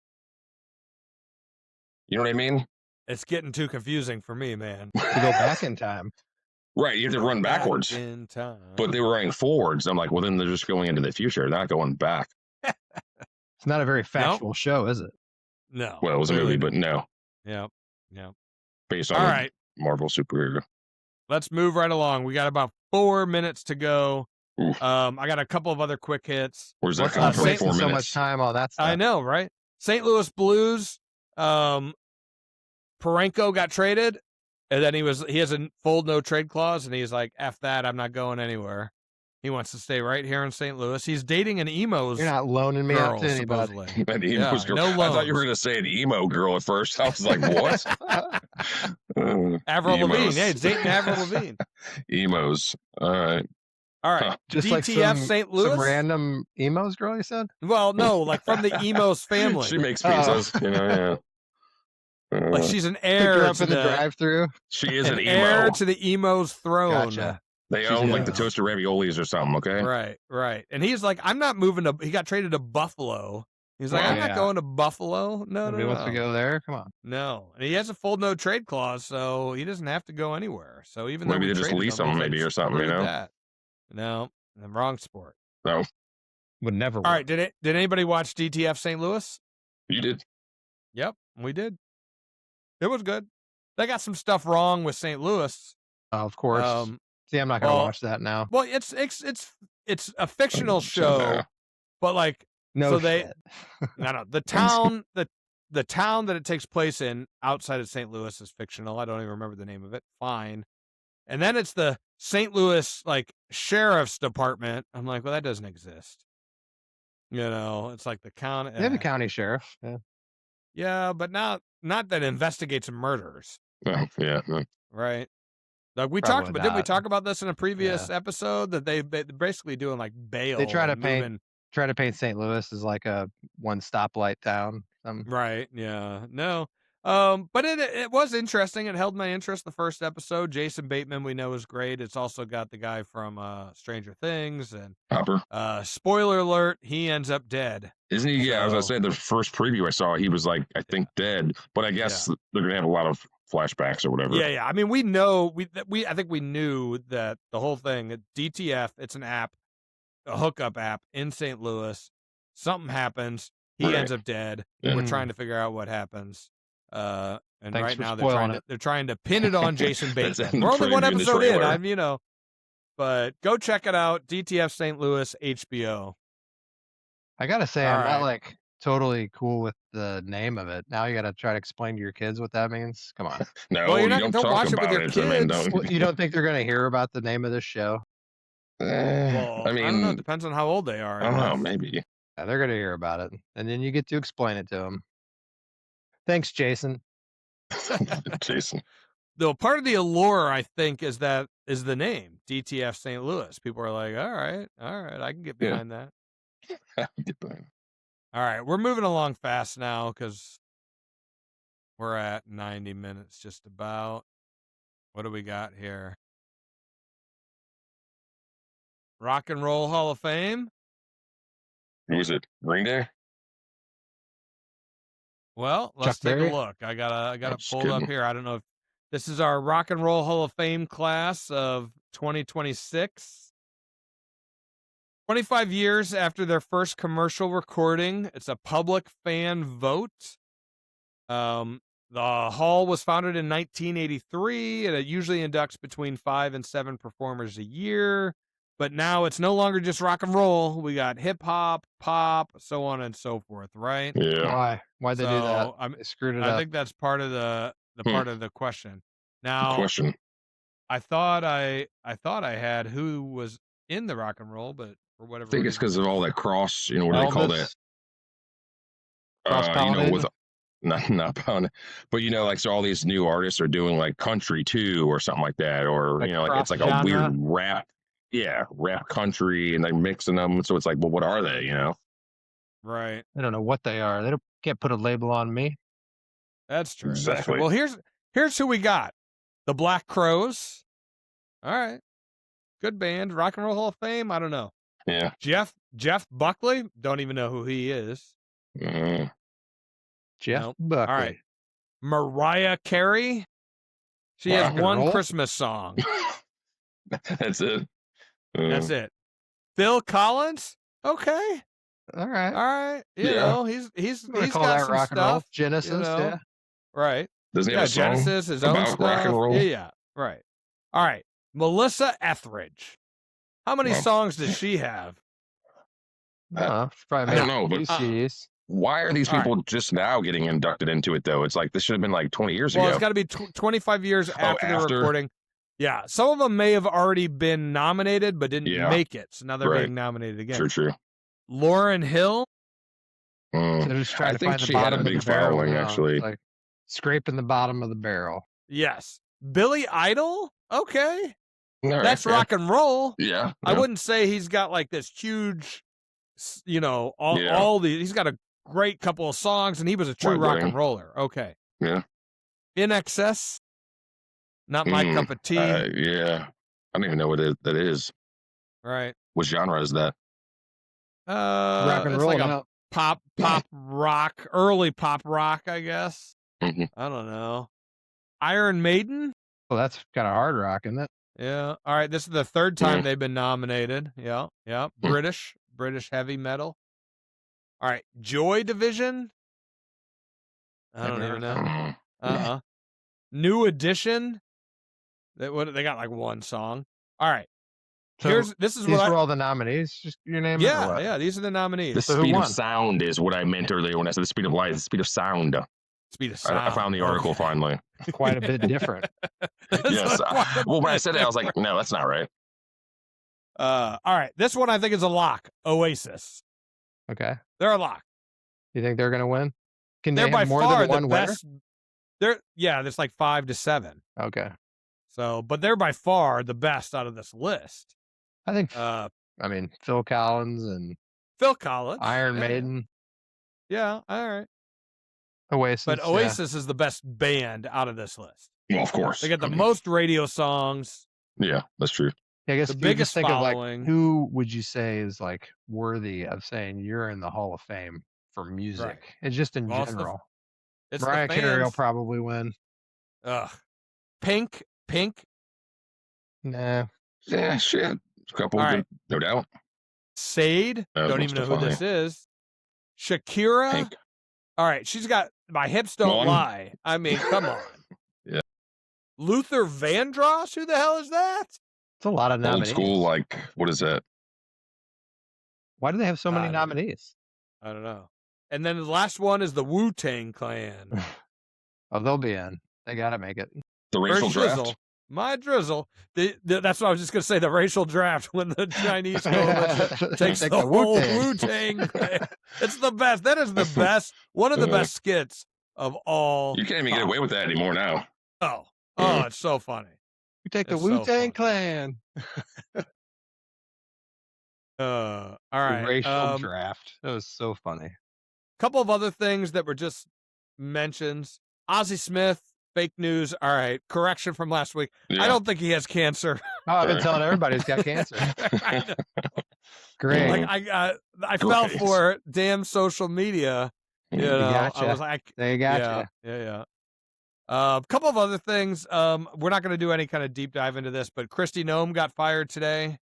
You know what I mean? It's getting too confusing for me, man. To go back in time. Right, you have to run backwards. Back in time. But they were running forwards. I'm like, well, then they're just going into the future, not going back. It's not a very factual show, is it? no. Well, it was a really movie, not. but no, Yeah. based on All a right. Marvel superhero. let's move right along. We got about 4 minutes to go. Oof. I got a couple of other quick hits. Where's that What's coming up from? wasting 4 so much minutes. time on that stuff? I know, right? St. Louis Blues. Parenko got traded, and then he has a full no trade clause, and he's like, "F that, I'm not going anywhere." He wants to stay right here in St. Louis. He's dating an emo's You're not loaning me girl, out to anybody. supposedly. An Yeah, emo's girl. no I thought you were loans. going to say an emo girl at first. I was like, what? Avril Lavigne. Emos. Yeah, he's dating Avril Lavigne. Emos. All right. All right. Huh. Just DTF like some, St. Louis. some random emos girl, you said? Well, no, like from the emos family. She makes Oh. pizzas. Yeah. Like she's an Picked heir her up to in the drive-through. She is an an heir emo. to the emo's throne. Gotcha. They She's own an like the emo. toaster raviolis or something. Okay. Right. And he's like, I'm not moving to. He got traded to Buffalo. He's like, Wow. I'm not Yeah. going to Buffalo. No, Nobody wants to go there. Come on. No, and he has a full no trade clause, so he doesn't have to go anywhere. So even though Maybe we they just traded lease him, him, he's like, maybe, or something, you "Screw know? that." No, the wrong sport. No, Would never work. All right, did anybody watch DTF St. Louis? you did. Yep, we did. It was good. They got some stuff wrong with St. Louis. Of course. See, I'm not going to well, watch that now. Well, it's a fictional show, no. but like No so shit. no the town the town that it takes place in outside of St. Louis is fictional. I don't even remember the name of it. Fine. And then it's the St. Louis like sheriff's department. I'm like, well, that doesn't exist. You know, it's like the county. They have a county sheriff. Yeah. Yeah, but not that investigates murders, Oh, yeah. No. right? Like we Probably talked about, didn't we not. talk about this in a previous episode that they're basically doing like bail. They try to and paint moving- try to paint St. Louis as like a one stoplight town. Right. Yeah. No. But it was interesting. It held my interest the first episode. Jason Bateman, we know, is great. It's also got the guy from Stranger Things, and Hopper. spoiler alert, he ends up dead. Isn't he? Yeah, I was going to So- say the first preview I saw, he was like, I think dead, but I guess they're going to have a lot of flashbacks or whatever. Yeah. I mean, we know I think we knew that the whole thing, DTF, it's an app, a hookup app in St. Louis. Something happens. He Right. ends up dead. Yeah. We're trying to figure out what happens. And Thanks right for now spoiling it. they're trying to pin it on Jason That's Bateman. in the We're only one preview in the episode in. trailer. But go check it out. DTF St. Louis HBO. I gotta say, All I'm right. not like totally cool with the name of it. Now you gotta try to explain to your kids what that means. Come on. No, Well, you're not- you don't don't talk watch it with about your it. I mean, kids. don't. Well, you don't think they're gonna hear about the name of this show? Well, I mean, don't know. It depends on how old they are. I don't know, maybe. Yeah, they're gonna hear about it, and then you get to explain it to them. Thanks, Jason. Jason. Though part of the allure, I think, is the name DTF St. Louis. People are like, all right, I can get Yeah. behind that. Get by. All right, we're moving along fast now because we're at 90 minutes just about. What do we got here? Rock and Roll Hall of Fame. Who was it? Green Day? Well, let's Chuck take Berry? a look. I got it Just pulled up kidding. here. I don't know if this is our Rock and Roll Hall of Fame class of 2026. 25 years after their first commercial recording, it's a public fan vote. The hall was founded in 1983, and it usually inducts between 5 and 7 performers a year. But now it's no longer just rock and roll. We got hip hop, pop, so on and so forth, right? Yeah. Why? Why'd they do that? So, I'm- They screwed it I up. think that's part of the part of the question. Now, Question. I thought I had who was in the rock and roll, but for whatever I think it's reason- because of all that cross, what do they call that? Elvis? Cross-pollinated? With not pound, but like so all these new artists are doing like country too or something like that, or Like like it's like a cross-genre? weird rap, rap country, and they're mixing them. So it's like, well, what are they? right. I don't know what they are. They can't put a label on me. That's true. That's true. Exactly. Well, here's who we got. The Black Crowes. All right. Good band. Rock and Roll Hall of Fame. I don't know. Yeah. Jeff Buckley. Don't even know who he is. Jeff Nope. Buckley. All right. Mariah Carey. She Rock has and one roll? Christmas song. That's it. That's it. Phil Collins. Okay. All right. All right. You Yeah. know, he's I'm gonna he's call got that some rock and roll. stuff. Genesis. know. Yeah. Right. Doesn't he Yeah, have a song Genesis, his own about stuff. rock and roll? Yeah. Right. All right. Melissa Etheridge. How many Well, songs does she have? She probably I don't made know, but two CDs. why are these All right. people just now getting inducted into it, though? It's like this should have been like 20 years Well, ago. it's got to be 25 years after the after? recording. Yeah. Some of them may have already been nominated, but didn't Yeah. make it. So now they're Right. being nominated again. True. Lauren Hill. Mm. So they're just trying I to think find the she had bottom a of the big barrel. following, you know? actually. It's like scraping the bottom of the barrel. Yes. Billy Idol. Okay. All right, That's yeah. rock and roll. Yeah. I wouldn't say he's got like this huge, all Yeah. he's got a great couple of songs and he was a true White rock Wedding. and roller. Okay. Yeah. In Excess. Not my cup of tea. Yeah. I don't even know what that is. Right. What genre is that? Rock and it's roll like a now. pop rock, early pop rock, I guess. Mhm. I don't know. Iron Maiden. Well, that's kind of hard rock, isn't it? Yeah. All right. This is the third time they've been nominated. Yeah. British heavy metal. All right. Joy Division. I don't even know. Mm. New Edition. They got like one song. All right. So This is these what were all the nominees. Just your name. Yeah. These are the nominees. The So who speed won? of sound is what I meant earlier when I said the speed of light. The speed of sound. Speed of sound. I found the article finally. Quite a bit different. Yes. Well, when I said it, I was like, no, that's not right. All right. This one I think is a lock. Oasis. Okay. They're a lock. You think they're gonna win? Can they They're by have more far than the one winner? best. There's like 5 to 7. Okay. So, but they're by far the best out of this list. I think. Uh, I mean, Phil Collins and Phil Collins. Iron yeah. Maiden, Yeah. All right. Oasis. But Oasis is the best band out of this list. Well, of course. They got the I mean, most radio songs. Yeah, that's true. Yeah, I guess the if you biggest just think of following. like who would you say is like worthy of saying you're in the Hall of Fame for music? Right. It's just in Well, it's general. It's Mariah the Carey will fans. probably win. Ugh. Pink. Nah. Yeah, shit. A couple, All right. no doubt. Sade. That was Don't most even know who this is. Shakira. Pink. All right. She's got My Hips Don't One. Lie. I mean, come on. Yeah. Luther Vandross. Who the hell is that? It's a lot of Old nominees. school, like, what is that? Why do they have so many I don't- nominees? I don't know. And then the last one is the Wu-Tang Clan. Oh, they'll be in. They gotta make it. The racial First draft? drizzle. My drizzle. That's what I was just going to say, the racial draft when the Chinese coalition takes Take the the whole Wu-Tang. Wu-Tang Clan. It's the best. That is the best. One of the best skits of all. You can't even get time. away with that anymore now. Oh, it's so funny. You take the It's so Wu-Tang funny. Clan. All right. Racial draft. That was so funny. Couple of other things that were just mentions. Ozzie Smith, fake news. All right. Correction from last week. Yeah. I don't think he has cancer. Oh, I've been Right. telling everybody he's got cancer. Great. Like I fell Great. for it. Damn social media. You know, gotcha. I was like, They got you. yeah. A couple of other things. We're not going to do any kind of deep dive into this, but Kristi Noem got fired today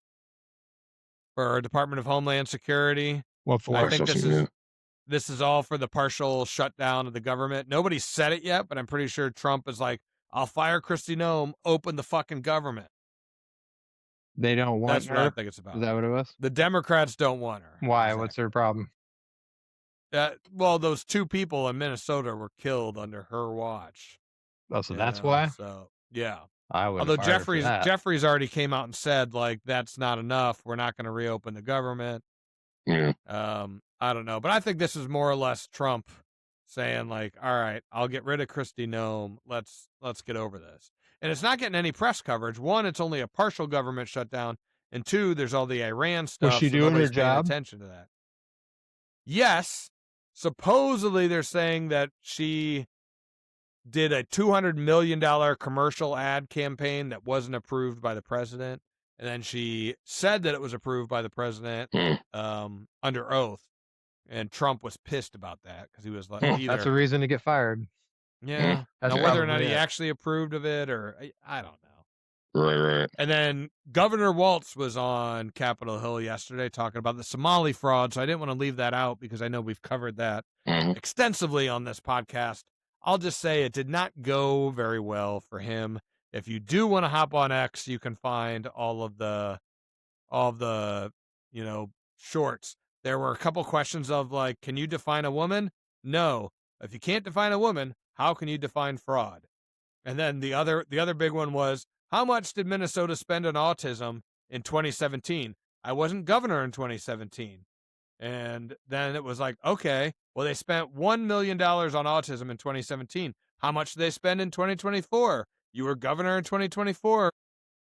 for Department of Homeland Security. What for? I think Partial this is all for the partial shutdown of the government. Nobody said it yet, but I'm pretty sure Trump is like, I'll fire Kristi Noem, open the fucking government. They don't want That's her. what I think it's about. Is that what it was? The Democrats don't want her. Why? Exactly. What's their problem? Well, those 2 people in Minnesota were killed under her watch. Oh, so you that's know, why? So yeah. I would. Although Jeffries already came out and said like that's not enough. We're not going to reopen the government. Yeah. I don't know, but I think this is more or less Trump saying like, all right, I'll get rid of Kristi Noem. Let's get over this. And it's not getting any press coverage. One, it's only a partial government shutdown, and 2, there's all the Iran stuff. Was she so doing her nobody's paying job? attention to that. Yes, supposedly they're saying that she did a $200 million commercial ad campaign that wasn't approved by the president. And then she said that it was approved by the president under oath. And Trump was pissed about that because he was like, That's a reason to get fired. yeah. That's Now, whether or not probably he it. actually approved of it or I don't know. Right. And then Governor Waltz was on Capitol Hill yesterday talking about the Somali fraud. So I didn't want to leave that out because I know we've covered that Mhm. extensively on this podcast. I'll just say it did not go very well for him. If you do want to hop on X, you can find all of the shorts. There were a couple questions of like, can you define a woman? No. If you can't define a woman, how can you define fraud? And then the other big one was, how much did Minnesota spend on autism in 2017? I wasn't governor in 2017. And then it was like, okay, well, they spent $1 million on autism in 2017. How much did they spend in 2024? You were governor in 2024.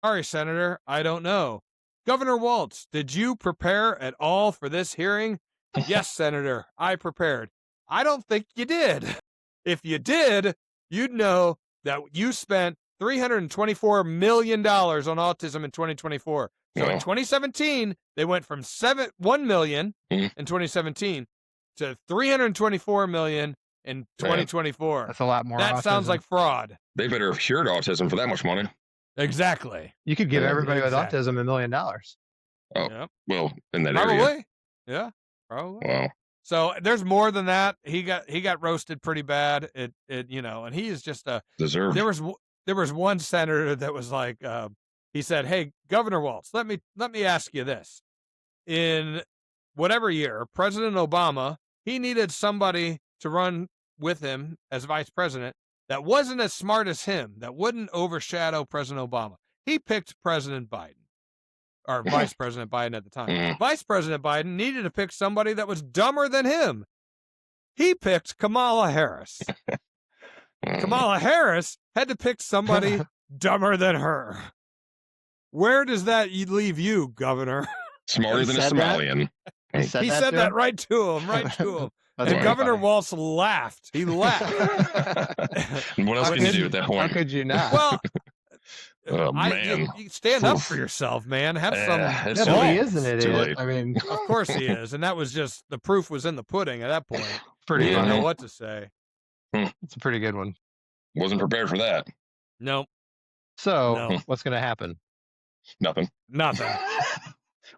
Sorry, Senator, I don't know. Governor Waltz, did you prepare at all for this hearing? Yes, Senator, I prepared. I don't think you did. If you did, you'd know that you spent $324 million on autism in 2024. So in 2017, they went from $1 million in 2017 to $324 million in 2024. That's a lot more. That sounds like fraud. They better have cured autism for that much money. Exactly. You could give everybody with autism $1 million. Oh, yep. well, in that Probably. area. Yeah, probably. Wow. So there's more than that. He got roasted pretty bad. It and he is just a Deserved. There was one senator that was like, he said, "Hey, Governor Waltz, let me ask you this. In whatever year, President Obama, he needed somebody to run with him as vice president that wasn't as smart as him, that wouldn't overshadow President Obama. He picked President Biden, or Vice President Biden at the time. Vice President Biden needed to pick somebody that was dumber than him. He picked Kamala Harris. Kamala Harris had to pick somebody dumber than her. Where does that leave you, Governor?" Smarter than a Somalian. He said that right to him, and Governor Waltz laughed. He laughed. And what else can you do at that point? How could you not? Well, man. you stand up for yourself, man. Have some. It's Well, he late. is an It's too idiot. late. I mean, Of course he is, and that was just the proof was in the pudding at that point. pretty He didn't funny. know what to say. It's a pretty good one. Wasn't prepared for that. Nope, So, No. what's going to happen? Nothing. nothing.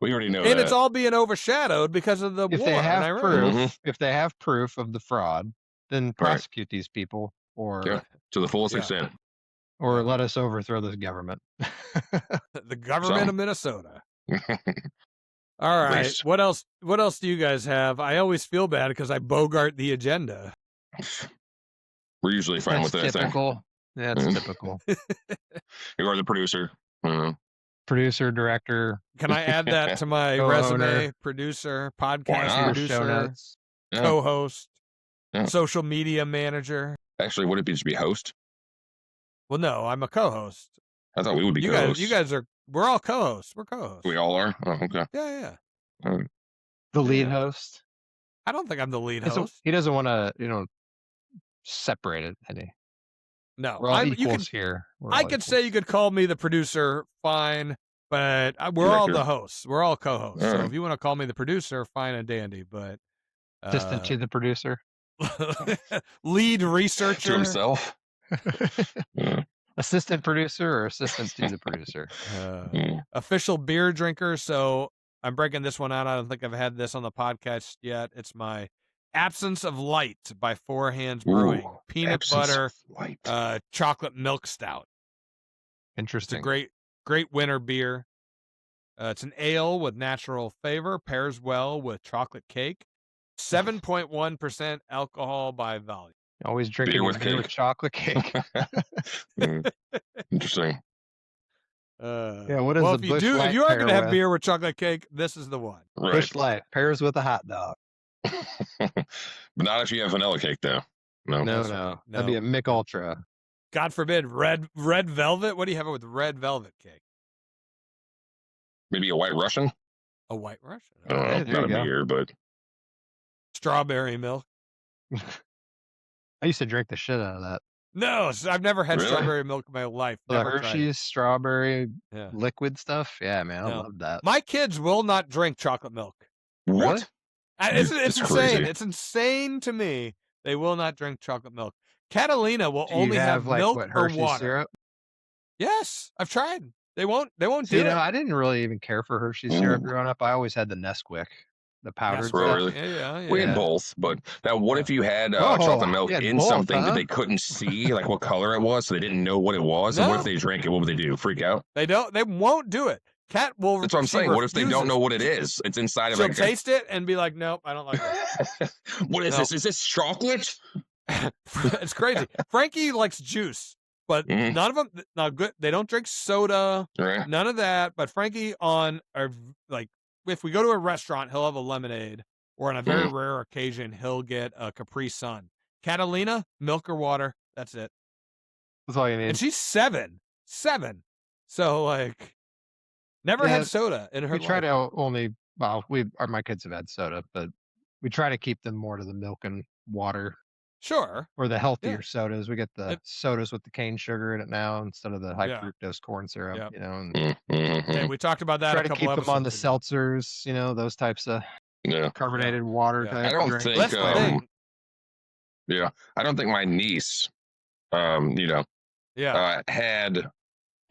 We already know And that. it's all being overshadowed because of the If war they in have Iran. proof, Mhm. if they have proof of the fraud, then prosecute these people, or Yeah. To the fullest Yeah. extent. or let us overthrow this government. The government Some. of Minnesota. All right. Race. What else? What else do you guys have? I always feel bad because I bogart the agenda. We're usually fine That's with that thing. typical. That's Mhm. typical. You are the producer. Producer, director, Can I add that to my Co-owner. resume? Producer, Why podcast not? show producer, notes. Yeah. co-host, Yeah. social media manager. Actually, would it just be host? Well, no, I'm a co-host. I thought we would be You co-hosts. guys are. We're all co-hosts. We're co-hosts. We all are? Oh, okay. Yeah. All right. The lead Yeah. host. I don't think I'm the lead It's a- host. he doesn't want to, separate it any. No, We're all you equals can. here. We're I all could equals. say you could call me the producer, fine, but we're all Director. the hosts. We're all co-hosts. All So right. if you want to call me the producer, fine and dandy. But assistant to the producer. lead To researcher. himself? Yeah. Assistant producer or assistant to the producer. Mm. Official beer drinker. So I'm breaking this one out. I don't think I've had this on the podcast yet. It's my Absence of Light by Four Hands Brewing. Ooh, Peanut absence butter, of light. chocolate milk stout. It's a Interesting. great winter beer. It's an ale with natural flavor, pairs well with chocolate cake. 7.1% alcohol by volume. Always drinking with beer with cake. chocolate cake. Mm. Interesting. Yeah, what is well, the if Busch you Light are pair going to have with? beer with chocolate cake, this is the one. Right. Busch Light pairs with a hot dog. But not if you have vanilla cake, though. No. No, That's no, right. that'd be a Mick Ultra. God forbid, red velvet. What do you have it with red velvet cake? Maybe a white Russian? A white Russian. I don't know. Hey, there Not a you go. beer, but Strawberry milk. I used to drink the shit out of that. No, I've never had Really? strawberry milk in my life. The Never tried it. Hershey's strawberry Yeah. liquid stuff. Yeah, man, I No. love that. My kids will not drink chocolate milk. what? It's That's insane. crazy. It's insane to me. They will not drink chocolate milk. Catalina will Do you only have like milk what, or Hershey's water. syrup? Yes, I've tried. They won't So, do it. I didn't really even care for Hershey's syrup growing up. I always had the Nesquik. the powdered Gasoline. stuff. Really? Yeah. We had Yeah. both, but now what if you had Oh, chocolate milk you had in both, something that huh? they couldn't see, like what color it was, so they didn't know what it was? And what if No. they drank it? What would they do? Freak out? They don't. They won't do it. Cat will. That's what I'm she saying. What if they don't refuses. know what it is? It's inside of She'll like taste it and be like, "Nope, I don't like it." what is No. this? Is this chocolate? It's crazy. Frankie likes juice, but Mhm. none of them. Not good. They don't drink soda. Right. None of that. But Frankie, like, if we go to a restaurant, he'll have a lemonade, or on a very rare occasion, he'll get a Capri Sun. Catalina, milk or water. That's it. That's all you need. And she's 7. So like, never Yeah, had soda in her we try life. to only, well, my kids have had soda, but we try to keep them more to the milk and water Sure. or the healthier Yeah. sodas. We get the sodas with the cane sugar in it now instead of the high Yeah. fructose corn syrup, Yep. you know, and Hey, we talked about that try a to couple keep them on the episodes ago. seltzers, you know, those types of Yeah. carbonated water Yeah. type I don't drinks. think That's the thing. yeah. I don't think my niece Yeah. had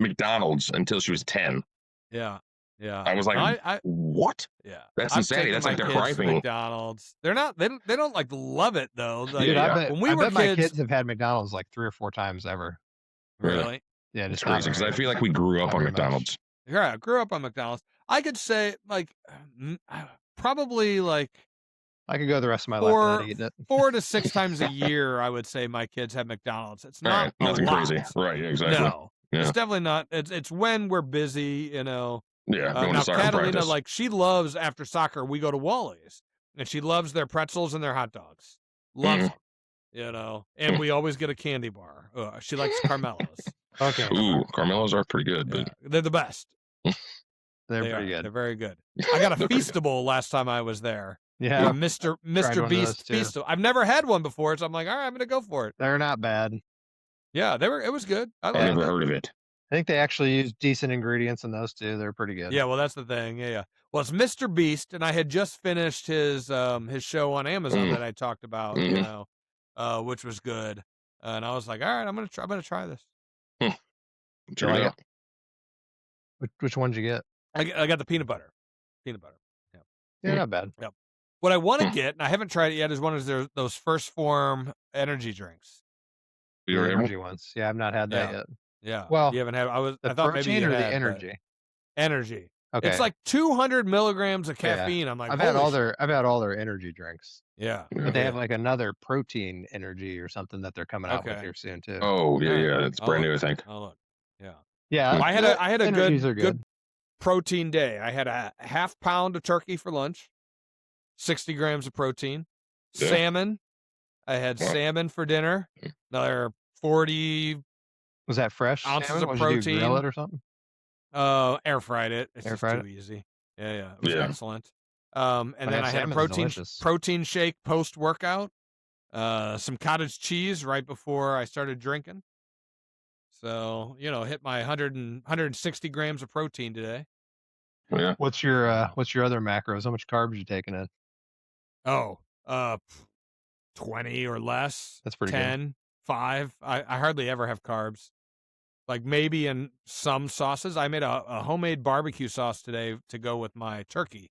McDonald's until she was 10. Yeah. I was like, I what? yeah. That's I've insanity. taken That's my like they're kids to griping. McDonald's. They're not. They don't like love it though. Like, Dude, Yeah. I bet, when we I were bet my kids- kids have had McDonald's like 3 or 4 times ever. Really? Yeah, It's just not crazy because I very- feel like we grew up not on very much. McDonald's. Yeah. I grew up on McDonald's. I could say like probably like I could go the rest of my life without eating it. 4 to 6 times a year. I would say my kids have McDonald's. It's All not right, nothing a lot. crazy. Right, exactly. No, Yeah. it's definitely not. It's when we're busy, you know. Yeah, going Now to soccer Catalina, practice. like she loves after soccer, we go to Wally's, and she loves their pretzels and their hot dogs. Loves them, you know. And we always get a candy bar. She likes Carmelos. Okay. Ooh, Carmelos are pretty good, but Yeah, they're the best. They're They pretty are. good. They're very good. I got a They're pretty Feastable last time I was there. Yeah. Mr. one of those Beast too. Feastable. I've never had one before, so I'm like, all right, I'm gonna go for it. They're not bad. Yeah, it was good. I I've liked never it. heard of it. I think they actually use decent ingredients in those too. They're pretty good. Yeah, well, that's the thing. Yeah. Well, it's Mr. Beast, and I had just finished his show on Amazon that I talked about, you know, which was good. And I was like, all right, I'm gonna try this. Check like it out. Which one'd you get? I got the peanut butter. Yeah, Mm. not bad. What I want to get, and I haven't tried it yet, is one of those First Form energy drinks. You The ever had one? energy ones. Yeah, I've not had that Yeah. yet. Yeah. Well, you haven't had. The I thought maybe protein you or the had, but- energy? Energy. Okay. It's like 200 milligrams of Yeah. caffeine. I'm like, I've had holy all their energy drinks. Yeah. Yeah. But they have like another protein energy or something that they're coming out with Okay. here soon too. Oh, yeah, Alright. yeah. It's brand new, I think. Oh look. Yeah. Yeah, I had a energies are good protein day. I had a half pound of turkey for lunch, 60 grams of protein, Yeah. salmon. I had Wow. salmon for dinner, another 40 Was that fresh? ounces salmon? of What'd you do, grill protein. it or something? Air fried it. It's Air just fried too easy. Yeah. It was Yeah. excellent. And then have I had a salmon, it's delicious. protein shake post workout, some cottage cheese right before I started drinking. So, you know, hit my 160 grams of protein today. Yeah. What's your other macros? How much carbs you taking in? Oh, 20 or less. That's pretty good. 10, 5. I hardly ever have carbs. Like maybe in some sauces. I made a homemade barbecue sauce today to go with my turkey.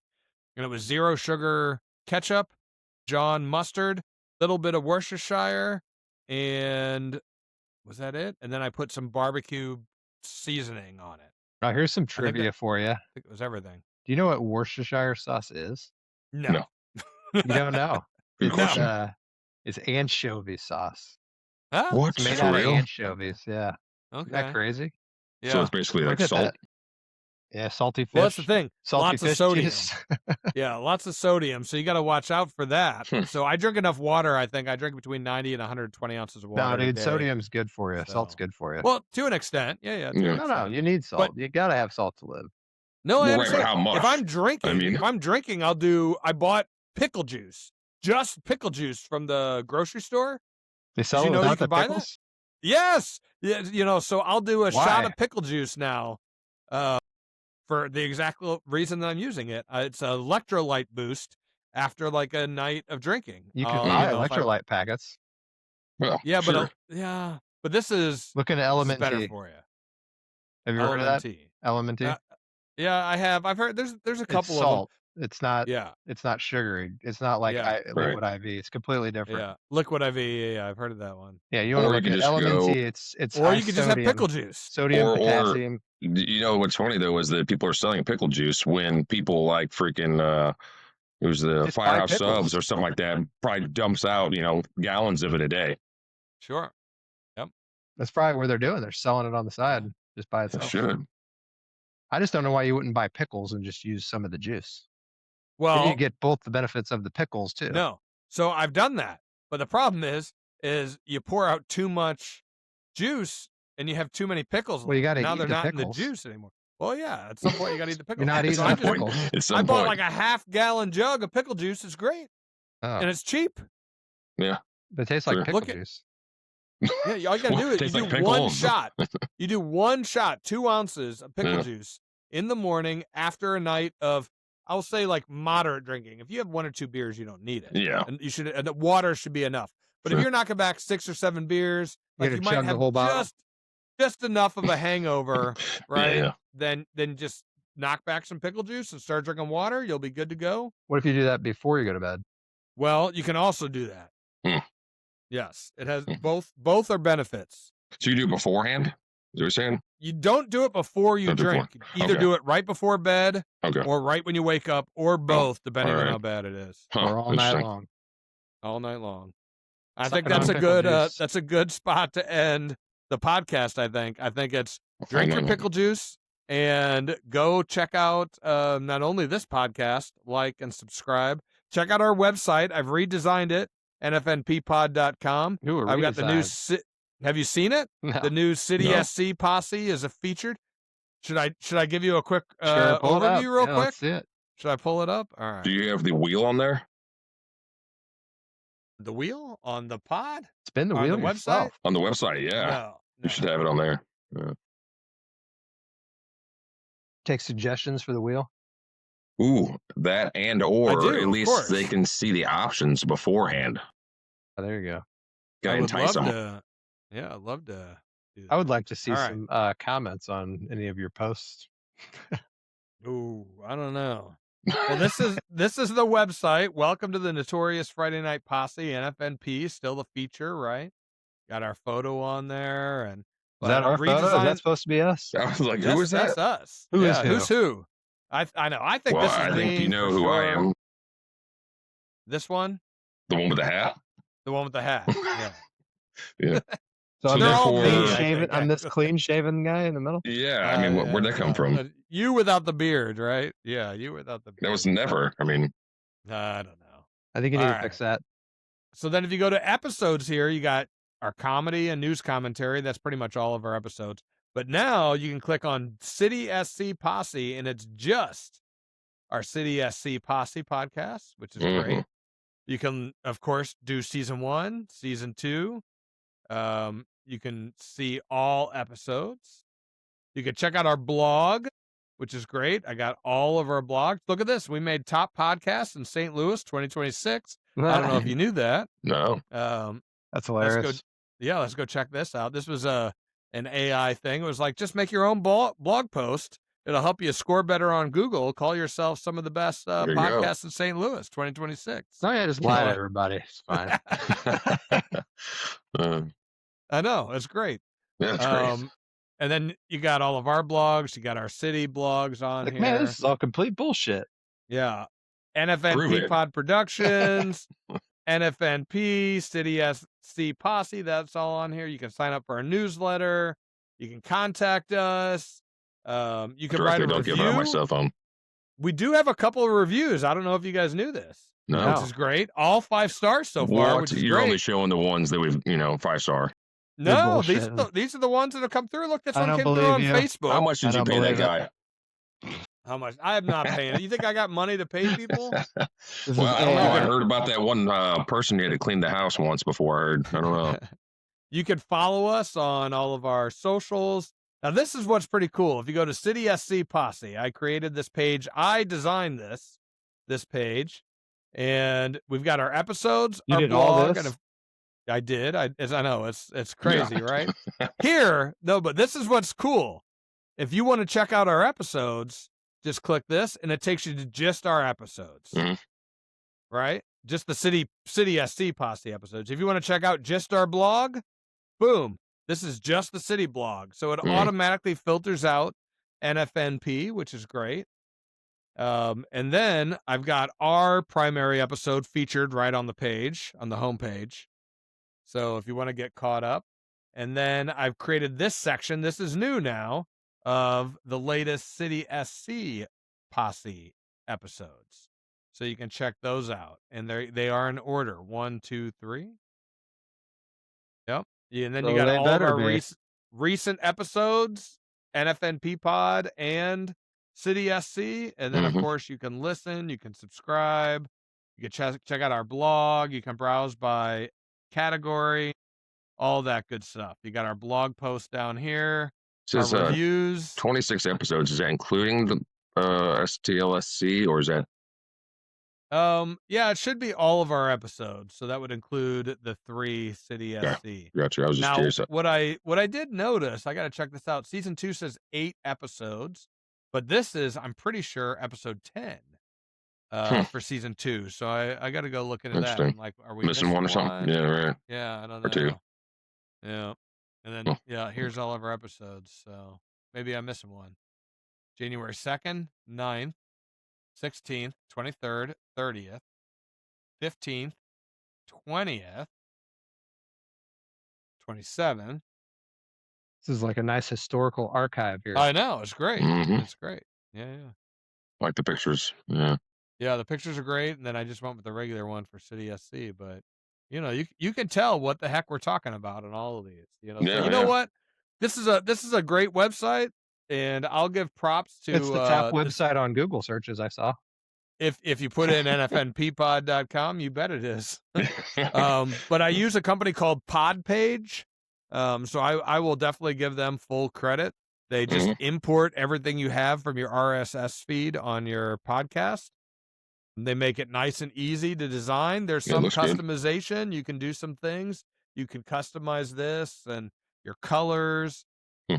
And it was 0 sugar ketchup, John mustard, little bit of Worcestershire, and was that it? And then I put some barbecue seasoning on it. Now here's some think trivia for you. I think it was everything. Do you know what Worcestershire sauce is? No. You don't know. Good It's, question. it's anchovy sauce. Huh? What? It's made For out of real? anchovies. Yeah. Isn't that Okay. crazy? Yeah. So it's basically like Look at salt. that. Yeah, salty fish. Well, that's the thing. Salty Lots of fish sodium. juice. Yeah, lots of sodium. So you got to watch out for that. Hmm. So I drink enough water. I think I drink between 90 and 120 ounces of water. No, a dude, day. sodium's good for you. Salt's So- good for you. Well, to an extent. Yeah. to an Yeah. no, extent. you need salt. But- You gotta have salt to live. No, I Well, right, understand. but how much? If I'm drinking, I mean- if I'm drinking, I bought pickle juice. Just pickle juice from the grocery store. They sell you it know you without can the buy that? pickles? Yes. Yeah, you know, so I'll do a shot Why? of pickle juice now. For the exact reason that I'm using it. It's an electrolyte boost after like a night of drinking. You can You buy know, if I- electrolyte packets. Well, Yeah, sure. but this is Look into this is Element better T. for you. Have you heard of that? Element T. Element T? Yeah, I have. I've heard there's a couple It's of them. salt. It's not. Yeah. It's not sugary. It's not like Yeah. liquid IV. It's completely different. Yeah. Liquid IV. Yeah, I've heard of that one. Yeah, you want to Or you look could at just go- LMNT. It's Or high you could just have sodium, pickle juice. sodium, Or- potassium. You know what's funny though is that people are selling pickle juice when people like freaking it was the Just buy Firehouse pickles. Subs or something like that probably dumps out gallons of it a day. Sure. That's probably what they're doing. They're selling it on the side just by It itself. should. I just don't know why you wouldn't buy pickles and just use some of the juice. Then Well, you get both the benefits of the pickles too. no. So I've done that. But the problem is you pour out too much juice and you have too many pickles. Well, you gotta now eat they're the not in the pickles. juice anymore. Well, yeah. At some point, you got to eat the pickles. You're not eating So the I just- pickles. At some I bought point. like a half-gallon jug of pickle juice. It's great. Oh, And it's cheap. but it tastes like Sure. pickle Look at- juice. Yeah, all you got to Well, do it is you tastes do like one pickles. shot. You do one shot, 2 ounces of pickle Yeah. juice in the morning after a night of, I'll say, like moderate drinking. If you have 1 or 2 beers, you don't need it. Yeah. And and the water should be enough. But if Sure. you're knocking back 6 or 7 beers, You like gotta you might chug the have whole bottle. just enough of a hangover, right? Yeah. Then just knock back some pickle juice and start drinking water. You'll be good to go. What if you do that before you go to bed? Well, you can also do that. Hmm. Yes, it has Hmm. both are benefits. So you do it beforehand? Is that what you're saying? You don't do it before you Not before. drink. Either Okay. do it right before bed Okay. or right when you wake up, or both, depending on alright. how bad it is. Huh, Or all night interesting. long? All night long. I Suck think it on that's a pickle good juice. that's a good spot to end the podcast. I think it's drink your pickle juice and go check out not only this podcast, like and subscribe. Check out our website. I've redesigned it, nfnppod.com. Ooh, a I've got the new. redesign. Have you seen it? No. The new City No. SC Posse is a featured. Should I give you a quick Sure, pull it up. overview real Yeah, quick? let's see it. Should I pull it up? All right. Do you have the wheel on there? The wheel on the pod? Spin the On wheel the yourself. website? On the website, yeah. No. You should have it on there. Take suggestions for the wheel. Ooh, that and or do, at of least course. they can see the options beforehand. Oh, there you go. Gotta I would entice love them. to. Yeah, I'd love to do that. I would like to see All right. some comments on any of your posts. Ooh, I don't know. Well, this is the website. Welcome to the Notorious Friday Night Posse, NFNP, still the feature, right? Got our photo on there, and Is that our photo? Is redesigned- that supposed to be us? I was like, Yes, who is that? That's us. Who is yeah, who? Who's who? I know. I think Well, this is I me. think you know for who I sure. am. This one, The one with the hat. the one with the hat. Yeah. Yeah. So I'm They're this all me, clean I shaven. think. I'm this clean shaven guy in the middle. Yeah. I mean, where'd that come from? You without the beard, right? Yeah, you without the beard. That was never. I mean, I don't know. I think you need All to fix that. So then if you go to episodes here, you got our comedy and news commentary. That's pretty much all of our episodes. But now you can click on City SC Posse, and it's just our City SC Posse podcast, which is Mhm. great. You can, of course, do season 1, season 2. You can see all episodes. You can check out our blog, which is great. I got all of our blogs. Look at this. We made top podcasts in St. Louis 2026. I don't know if you knew that. no. That's hilarious. Let's go check this out. This was an AI thing. It was like, just make your own blog post. It'll help you score better on Google. Call yourself some of the best There you go. podcasts in St. Louis 2026. Oh yeah, just lie to Yeah. everybody. It's fine. I know. It's great. That's great. And then you got all of our blogs. You got our city blogs on Like, here. man, this is all complete bullshit. Yeah. Prove NFNP it. Pod Productions, NFNP, City SC Posse. That's all on here. You can sign up for our newsletter. You can contact us. You can write Directly, a don't give out my review. cell phone. We do have a couple of reviews. I don't know if you guys knew this. No. Which is great. All 5 stars so far, What? which is You're great. only showing the ones that we've, 5-star. No, You're these are the ones that have come through. Look, this I one don't came through believe on you. Facebook. How much I did you don't pay that believe it. guy? How much? I am not paying it. You think I got money to pay people? This is Well, I don't know. I AI. heard about that one person who had to clean the house once before. I don't know. You can follow us on all of our socials. Now, this is what's pretty cool. If you go to City SC Posse, I created this page. I designed this page, and we've got our episodes. You our did all blog, this? and I did. I know it's crazy, right? Here, no, but this is what's cool. If you want to check out our episodes, just click this, and it takes you to just our episodes, right? Just the City SC Posse episodes. If you want to check out just our blog, boom, this is just the City blog. So it automatically filters out NFNP, which is great. And then I've got our primary episode featured right on the page, on the homepage. So if you want to get caught up, and then I've created this section. This is new now, of the latest City SC Posse episodes. So you can check those out, and they are in order: 1, 2, 3. Yep. Yeah, and then you got all of our recent episodes, NFNP Pod and City SC, and then of course you can listen, you can subscribe, you can check out our blog, you can browse by category, all that good stuff. You got our blog post down here, our reviews. 26 episodes. Is that including the STLSC, or is that? Yeah, it should be all of our episodes. So that would include the 3 City SC. Gotcha. I was just curious. What I did notice, I got to check this out. Season 2 says 8 episodes, but this is, I'm pretty sure, episode 10 for season 2. So I got to go look into that. I'm like, are we missing one or something? Yeah, right. Yeah, I don't know. Or 2. Yeah. And then, here's all of our episodes. So maybe I'm missing one. January 2nd, 9th, 16th, 23rd, 30th, 15th, 20th, 27th. This is like a nice historical archive here. I know. It's great. It's great. Yeah. Like the pictures. Yeah. Yeah, the pictures are great. And then I just went with the regular one for City SC. But, you can tell what the heck we're talking about in all of these. So you know what? This is a great website. And I'll give props to... It's the top website on Google searches I saw. If you put in nfnppod.com, you bet it is. But I use a company called Podpage. So I will definitely give them full credit. They just import everything you have from your RSS feed on your podcast. They make it nice and easy to design. There's some customization. Good. You can do some things. You can customize this and your colors.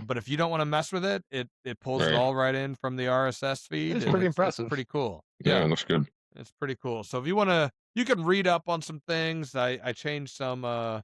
But if you don't want to mess with it, it pulls it all right in from the RSS feed. It's pretty impressive. It's pretty cool. Yeah, it looks good. It's pretty cool. So if you want to, you can read up on some things. I changed some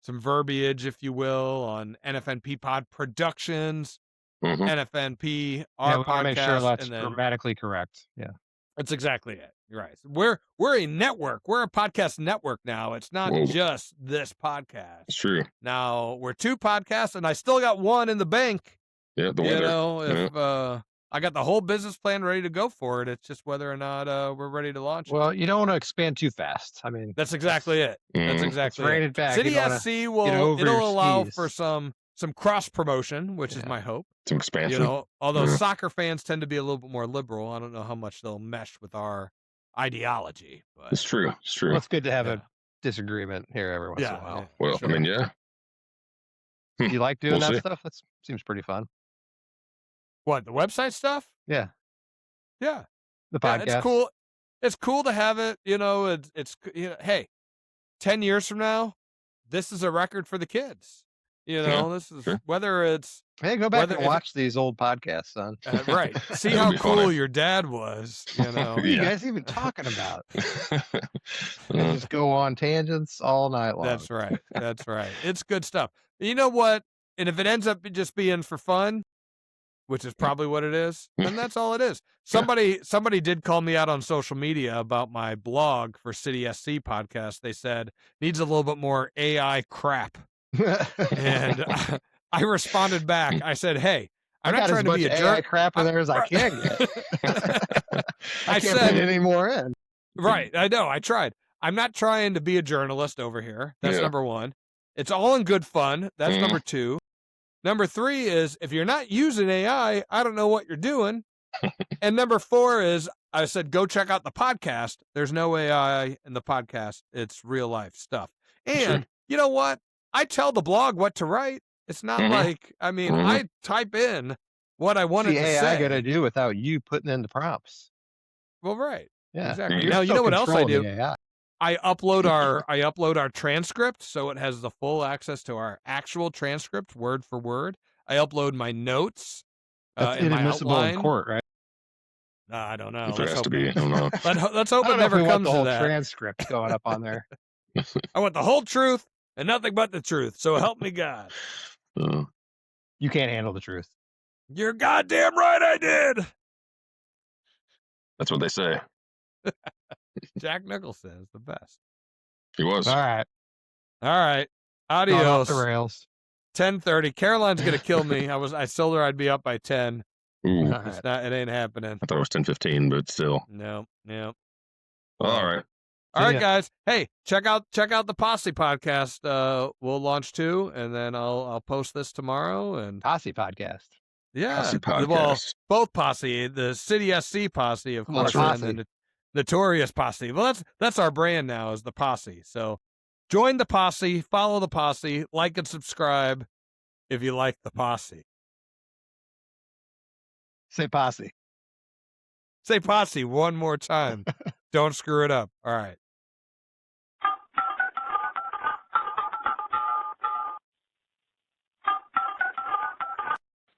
verbiage, if you will, on NFNP Pod Productions, NFNP, our podcast. Want to make sure that's grammatically correct. Yeah. That's exactly it. You're right. We're a network. We're a podcast network now. It's not just this podcast. It's true. Now we're 2 podcasts, and I still got one in the bank. Yeah, the weather. If I got the whole business plan ready to go for it. It's just whether or not we're ready to launch it. Well, you don't want to expand too fast. I mean, that's exactly it. That's exactly it. Back. City SC it'll allow for some cross promotion, which is my hope. Some expansion. Although soccer fans tend to be a little bit more liberal, I don't know how much they'll mesh with our ideology. But it's true. It's true. Well, it's good to have a disagreement here every once in a while. Yeah, well, sure. I mean, yeah. Do you like doing that stuff? That seems pretty fun. What, the website stuff? Yeah. Yeah. The podcast. It's cool. It's cool to have it. It's hey, 10 years from now, this is a record for the kids. This is whether it's... Hey, go back and watch these old podcasts, son. Right. See how cool your dad was. What are you guys even talking about? And just go on tangents all night long. That's right. That's right. It's good stuff. You know what? And if it ends up just being for fun, which is probably what it is, then that's all it is. Somebody did call me out on social media about my blog for City SC podcast. They said, needs a little bit more AI crap. And I responded back. I said, "Hey, I'm not trying to be a jerk. Crap in there as I can get. I can't put any more in." Right, I know. I tried. I'm not trying to be a journalist over here. That's number 1. It's all in good fun. That's number 2. Number 3 is if you're not using AI, I don't know what you're doing. And number 4 is I said, go check out the podcast. There's no AI in the podcast. It's real life stuff. And you know what? I tell the blog what to write. It's not like, I type in what I wanted to say. AI got to do without you putting in the prompts. Well, right. Yeah. Exactly. Now, you know what else I do? I upload our transcript, so it has the full access to our actual transcript, word for word. I upload my notes. That's inadmissible in court, right? I don't know. If there Let's has to hope be, I don't know. let's hope I it don't know if never we want comes the to whole that. transcript going up on there. I want the whole truth and nothing but the truth. So help me God. You can't handle the truth. You're goddamn right I did. That's what they say. Jack Nicholson is the best. He was. All right. All right. Going off the Adios. rails. 10:30. Caroline's gonna kill me. I told her I'd be up by 10. Ooh, All It's right. not. It ain't happening. I thought it was 10:15, but still. No. All right. All See right, ya. guys. Hey, check out the Posse podcast. We'll launch 2, and then I'll post this tomorrow. And Posse podcast. yeah, Posse well, podcast. both Posse, the City SC Posse, of Come on, course, Posse. and the Notorious Posse. Well, that's our brand now, is the Posse. So join the Posse, follow the Posse, like and subscribe if you like the Posse. Say posse. Say Posse one more time. Don't screw it up. All right.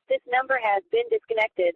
This number has been disconnected.